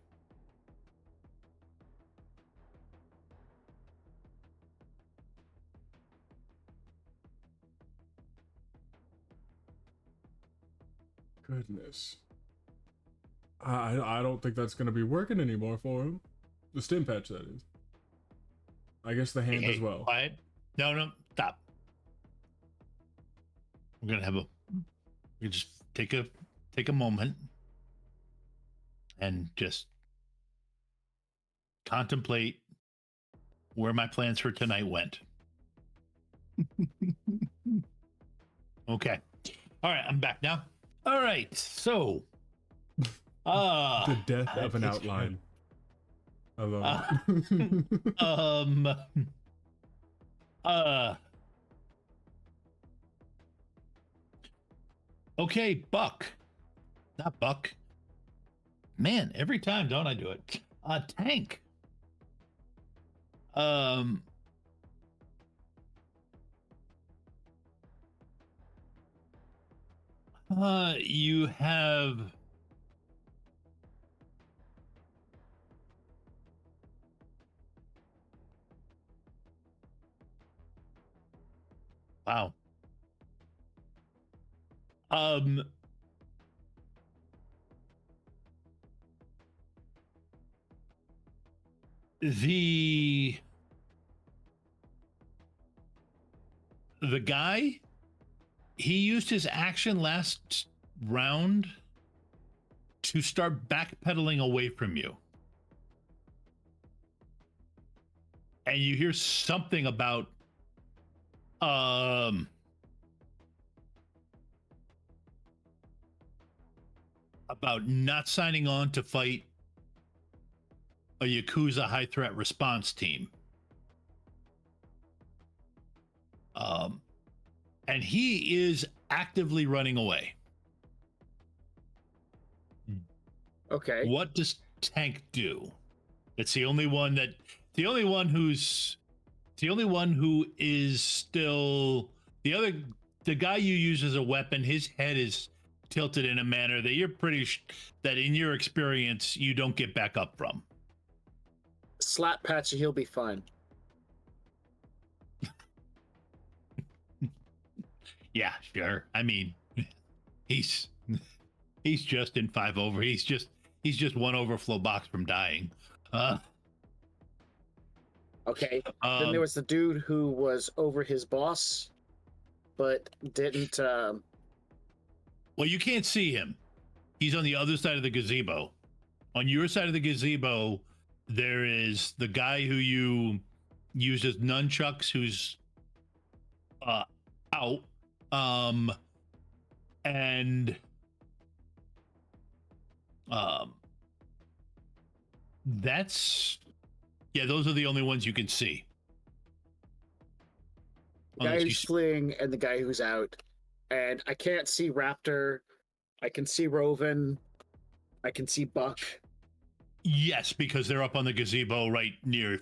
Goodness. I don't think that's going to be working anymore for him. The stim patch, that is. I guess the hand as well. Quiet. No, stop. We're gonna just take a moment and just contemplate where my plans for tonight went. Okay. All right, I'm back now. All right, so The death of an it's- outline. I love it. Okay, Buck. Not Buck. Man, every time don't I do it? Tank. You have wow. The guy, he used his action last round to start backpedaling away from you. And you hear something about not signing on to fight a Yakuza high threat response team. And he is actively running away. Okay. What does Tank do? It's the only one who is still the guy you use as a weapon. His head is tilted in a manner that you're that in your experience you don't get back up from. Slap Patchy, he'll be fine. Yeah, sure. I mean, he's just in 5 over. He's just one overflow box from dying. Okay. Then there was the dude who was over his boss, but didn't. Well, you can't see him. He's on the other side of the gazebo. On your side of the gazebo, there is the guy who you used as nunchucks, who's out. And those are the only ones you can see. The guy who's fleeing and the guy who's out. And I can't see Raptor. I can see Roven. I can see Buck. Yes, because they're up on the gazebo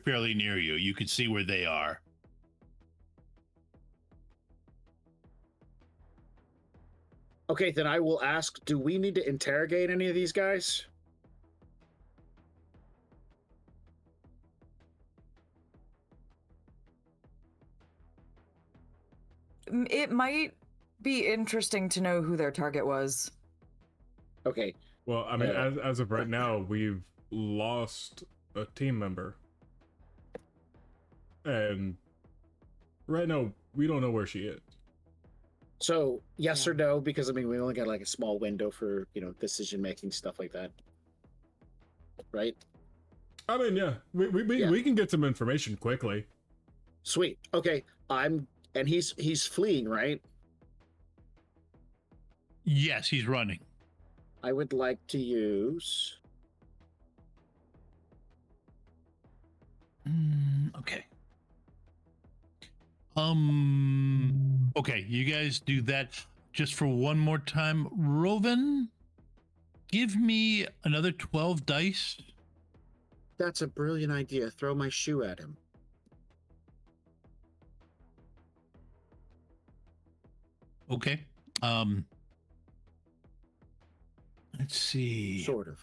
fairly near you. You can see where they are. Okay, then I will ask, do we need to interrogate any of these guys? It might be interesting to know who their target was. Okay. Well, I mean, as of right now, we've lost a team member. And right now, we don't know where she is. So, yes or no? Because, I mean, we only got like a small window for, decision-making, stuff like that. Right? I mean, yeah. We can get some information quickly. Sweet. Okay. And he's fleeing, right? Yes, he's running. I would like to use... Okay. Okay, you guys do that just for one more time. Roven, give me another 12 dice. That's a brilliant idea. Throw my shoe at him. Okay. Let's see. Sort of.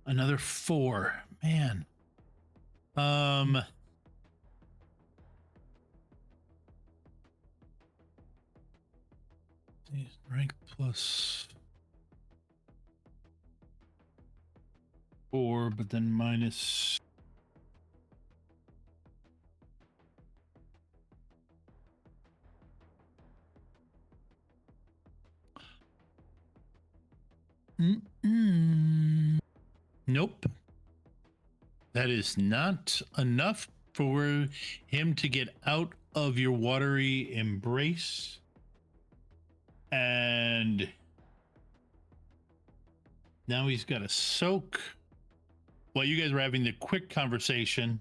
Another 4. Man. Rank plus 4, but then minus. Nope. That is not enough for him to get out of your watery embrace. And now he's got to soak. While you guys were having the quick conversation,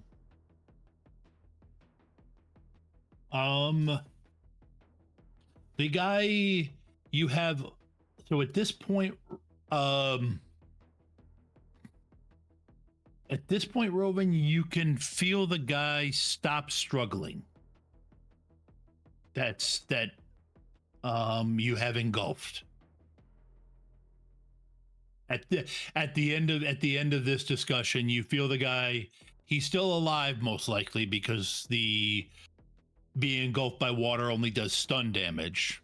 the guy you have, so at this point, Rovan, you can feel the guy stop struggling. You have engulfed. At the end of this discussion, you feel the guy, he's still alive most likely, because the being engulfed by water only does stun damage.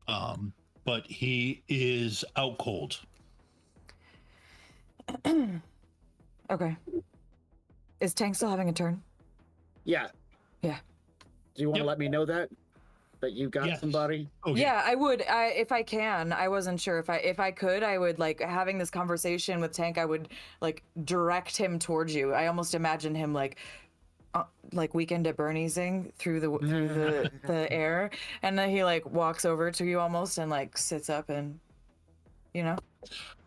But he is out cold. Okay. Is Tank still having a turn? Yeah. Yeah. Do you want to let me know that you got somebody? Okay. Yeah, I would. If I can. I wasn't sure if I could. I would, like, having this conversation with Tank. I would, like, direct him towards you. I almost imagine him like Weekend at Bernie'sing through the air, and then he like walks over to you almost and like sits up and, you know.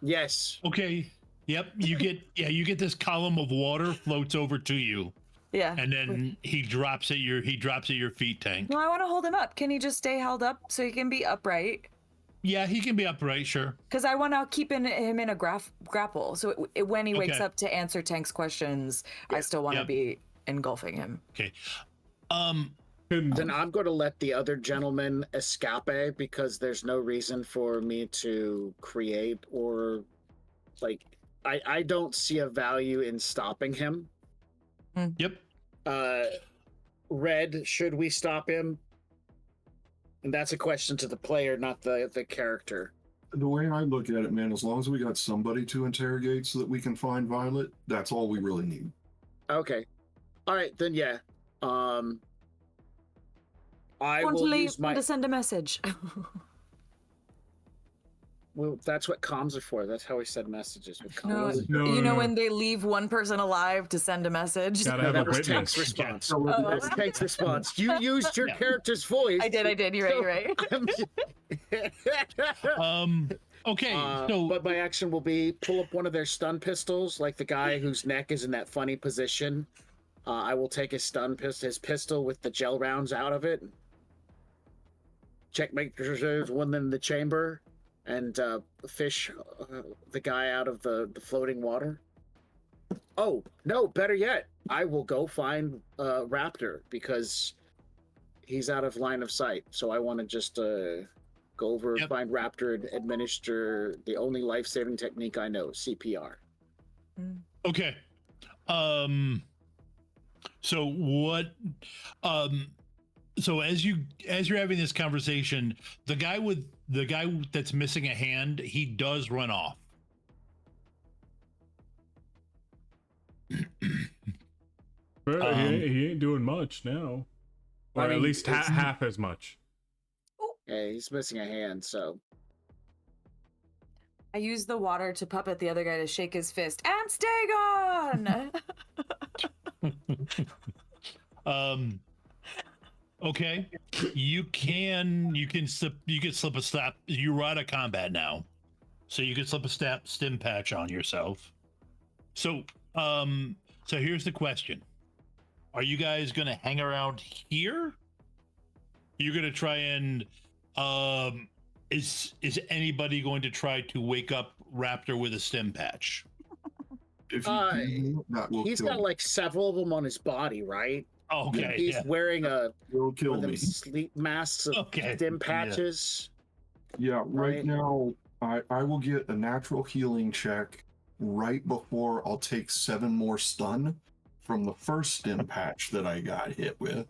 Yes. Okay. Yep. You get this column of water floats over to you. Yeah. And then he drops at your feet, Tank. No, I want to hold him up. Can he just stay held up so he can be upright? Yeah, he can be upright, sure. Because I want to keep him in a grapple. So when he wakes up to answer Tank's questions, I still want to be engulfing him. Okay. Then I'm going to let the other gentleman escape, because there's no reason for me to create or, like, I don't see a value in stopping him. Yep. Red, should we stop him? And that's a question to the player, not the character. The way I look at it, man, as long as we got somebody to interrogate so that we can find Violet, that's all we really need. Okay. All right, then yeah. I Want will to use my. to send a message. Well, that's what comms are for. That's how we send messages with No, comms. you know when they leave one person alive to send a message. That was Tank's response. That's Tank's response. You used your character's voice. I did. You're right. Okay. But my action will be pull up one of their stun pistols, like the guy whose neck is in that funny position. I will take his his pistol with the gel rounds out of it. Make sure there's one in the chamber, and fish the guy out of the floating water. Oh, no, better yet, I will go find Raptor, because he's out of line of sight. So I want to just go over, find Raptor, and administer the only life-saving technique I know, CPR. Okay. So what so as you're having this conversation, the guy that's missing a hand, he does run off. He ain't doing much now, or at least half as much. Yeah, he's missing a hand, so I use the water to puppet the other guy to shake his fist and stay gone. Okay, you can slip a slap. You're out of combat now, so you can slip a stim patch on yourself. So here's the question: are you guys gonna hang around here? You're gonna try and is anybody going to try to wake up Raptor with a stim patch? he's got like several of them on his body, right? Okay. He's wearing Will kill me. sleep masks of stim patches. Yeah, right now I will get a natural healing check right before I'll take 7 more stun from the first stim patch that I got hit with.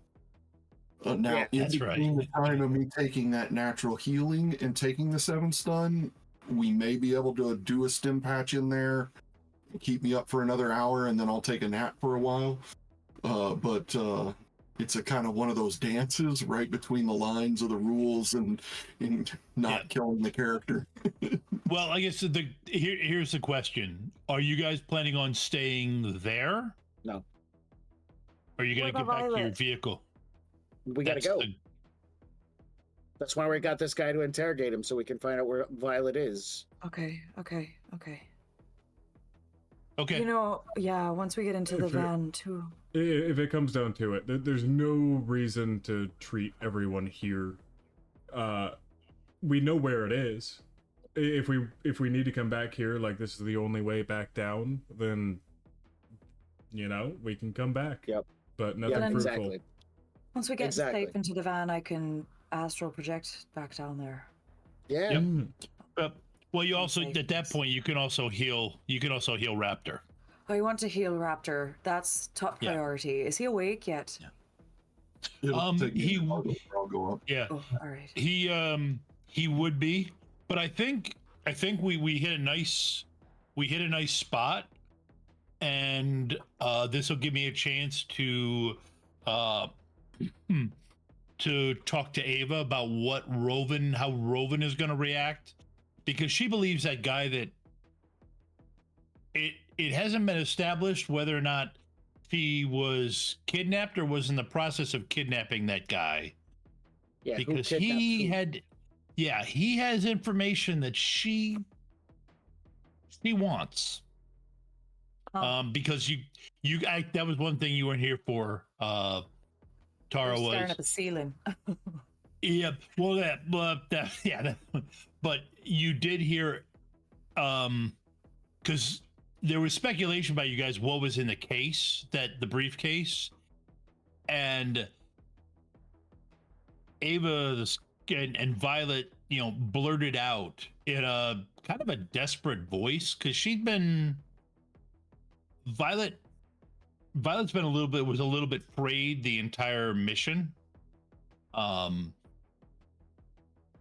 Now, in between the time of me taking that natural healing and taking the 7 stun, we may be able to do a stim patch in there, keep me up for another hour, and then I'll take a nap for a while. But it's a kind of one of those dances right between the lines of the rules and not killing the character. Well, I guess here's the question: are you guys planning on staying there? No. Or are you gonna get back to your vehicle? We gotta go. That's why we got this guy to interrogate him, so we can find out where Violet is. Okay. Okay. You know, yeah, once we get into the van, too. If it comes down to it, there's no reason to treat everyone here. We know where it is. If we need to come back here, like this is the only way back down, then we can come back. Yep. But nothing fruitful. Exactly. Once we get safe into the van, I can astral project back down there. Yeah. Yep. Well, you also at that point you can also heal. You can also heal Raptor. Oh, you want to heal Raptor? That's top priority. Is he awake yet? It'll take me a while before I'll go up. Yeah. Oh, all right. He would be, but I think we hit a nice spot, and this will give me a chance to talk to Ava about how Rovan is going to react, because she believes that guy that it hasn't been established whether or not he was kidnapped or was in the process of kidnapping that guy. Yeah, because he has information that she wants. Because that was one thing you weren't here for. Tara was staring at the ceiling. Yeah, well, but you did hear, because there was speculation by you guys what was in the case, the briefcase, and Ava and Violet, blurted out in a kind of a desperate voice, because Violet's been was a little bit frayed the entire mission.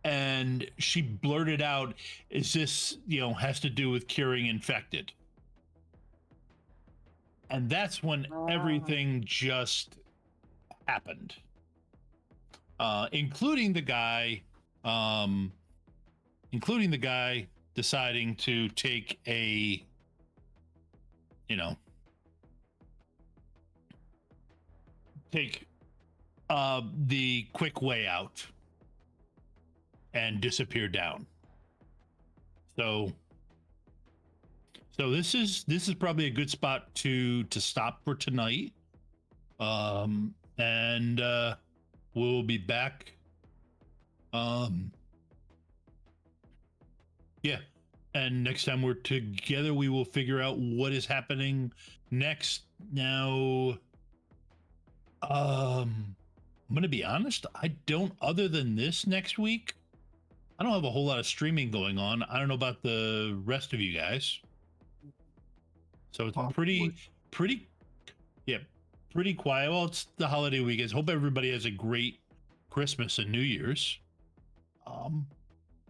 And she blurted out, is this, has to do with curing infected? And that's when everything just happened. Including the guy deciding to take the quick way out and disappear down. So this is probably a good spot to stop for tonight. And we'll be back. And next time we're together, we will figure out what is happening next. Now, I'm gonna be honest, other than this next week, I don't have a whole lot of streaming going on. I don't know about the rest of you guys. So it's pretty quiet. Well, it's the holiday weekends. Hope everybody has a great Christmas and New Year's.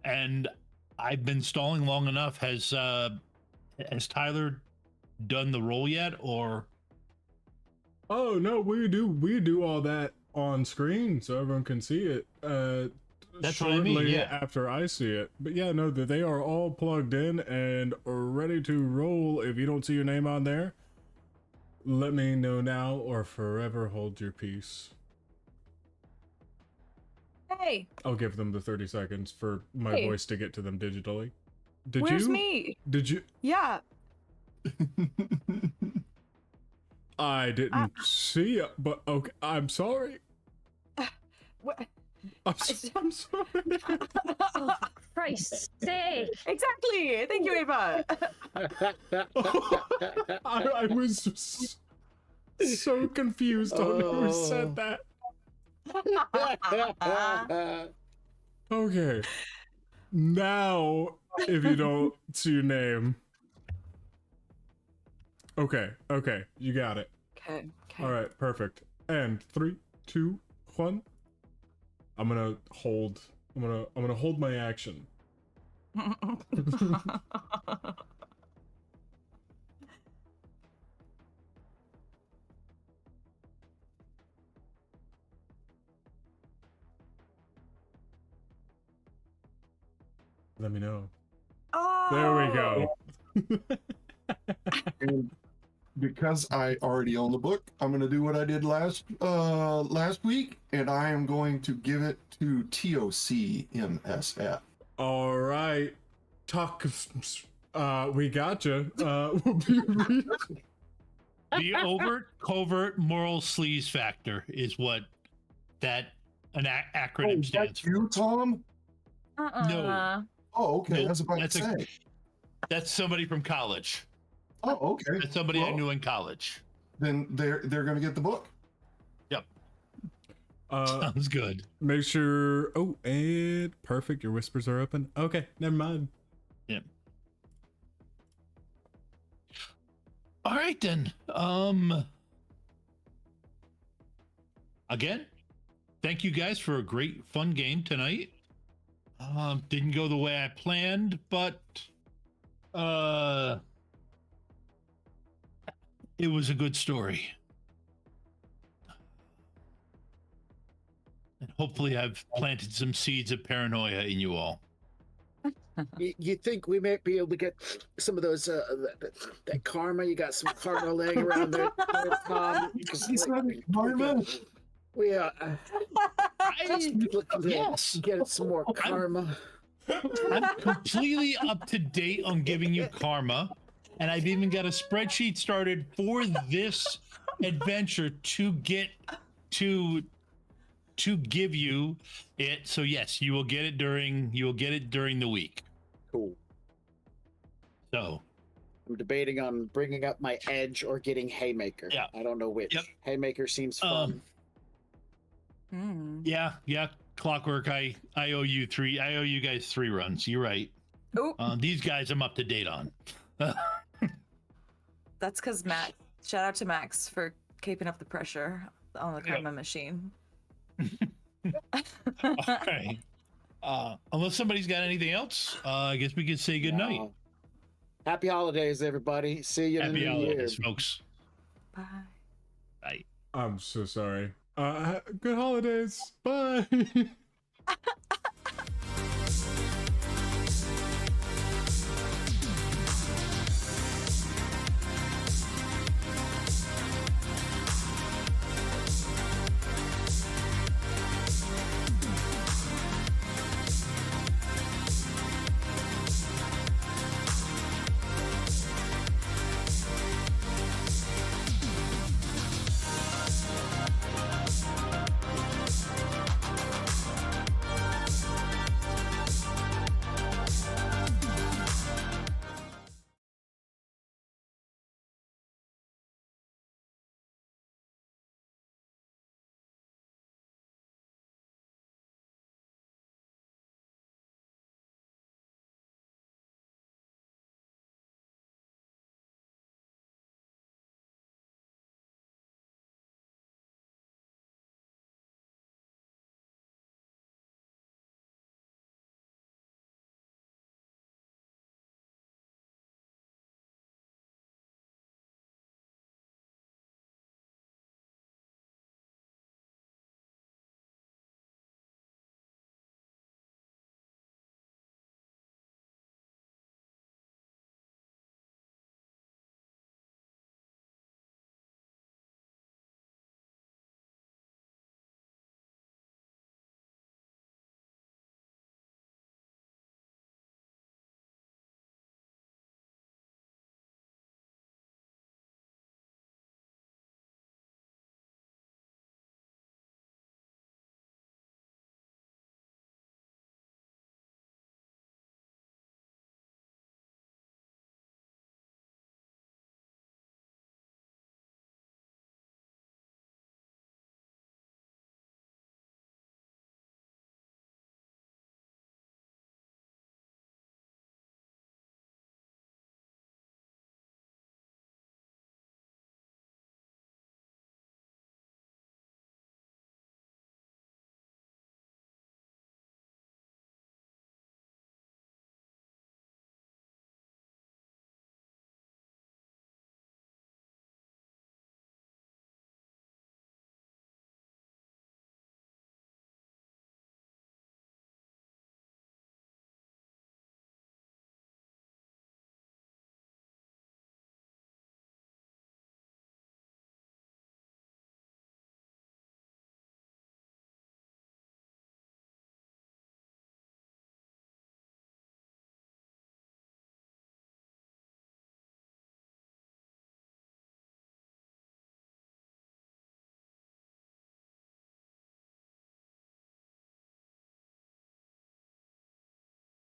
And I've been stalling long enough. Has Tyler done the roll yet, or? Oh no, we do all that on screen so everyone can see it. That's what I mean, yeah. After I see it. But yeah, no, they are all plugged in and ready to roll. If you don't see your name on there, let me know now or forever hold your peace. Hey. I'll give them the 30 seconds for my voice to get to them digitally. Where's me? Did you? Yeah. I didn't see it, but okay, I'm sorry. What? I'm sorry. Oh, Christ's sake. Exactly. Thank you, Ava. I was so confused on who said that. Okay. Now, if you don't see your name. Okay. You got it. Okay. All right, perfect. And 3, 2, 1. I'm gonna hold my action. Let me know. Oh! There we go. because I already own the book, I'm going to do what I did last week, and I am going to give it to TOCMSF. All right. Talk. We gotcha. We'll be reading. The overt, covert, moral sleaze factor is what that acronym stands for. You, Tom? No. Oh, okay. No, I was about to say. That's somebody from college. Oh, okay. That's somebody I knew in college. Then they're going to get the book. Yep. Sounds good. Make sure. Oh, and perfect. Your whispers are open. Okay, never mind. Yep. All right then. Again, thank you guys for a great fun game tonight. Didn't go the way I planned, but it was a good story. And hopefully I've planted some seeds of paranoia in you all. You think we might be able to get some of those that karma? You got some karma laying around there, Tom? Karma? We yes, get some more karma. I'm completely up to date on giving you karma, and I've even got a spreadsheet started for this adventure to get to give you it. So yes, you will get it during the week. Cool. So I'm debating on bringing up my edge or getting Haymaker. Yeah. I don't know which. Yep. Haymaker seems fun. Yeah, Clockwork. I owe you three. I owe you guys 3 runs. You're right. Oh, These guys I'm up to date on. that's because Matt. Shout out to Max for keeping up the pressure on the karma machine. All right. Unless somebody's got anything else, I guess we could say good night. Happy holidays, everybody. See you in the Happy new year. holidays, folks. Bye. Bye. I'm so sorry. Good holidays. Bye.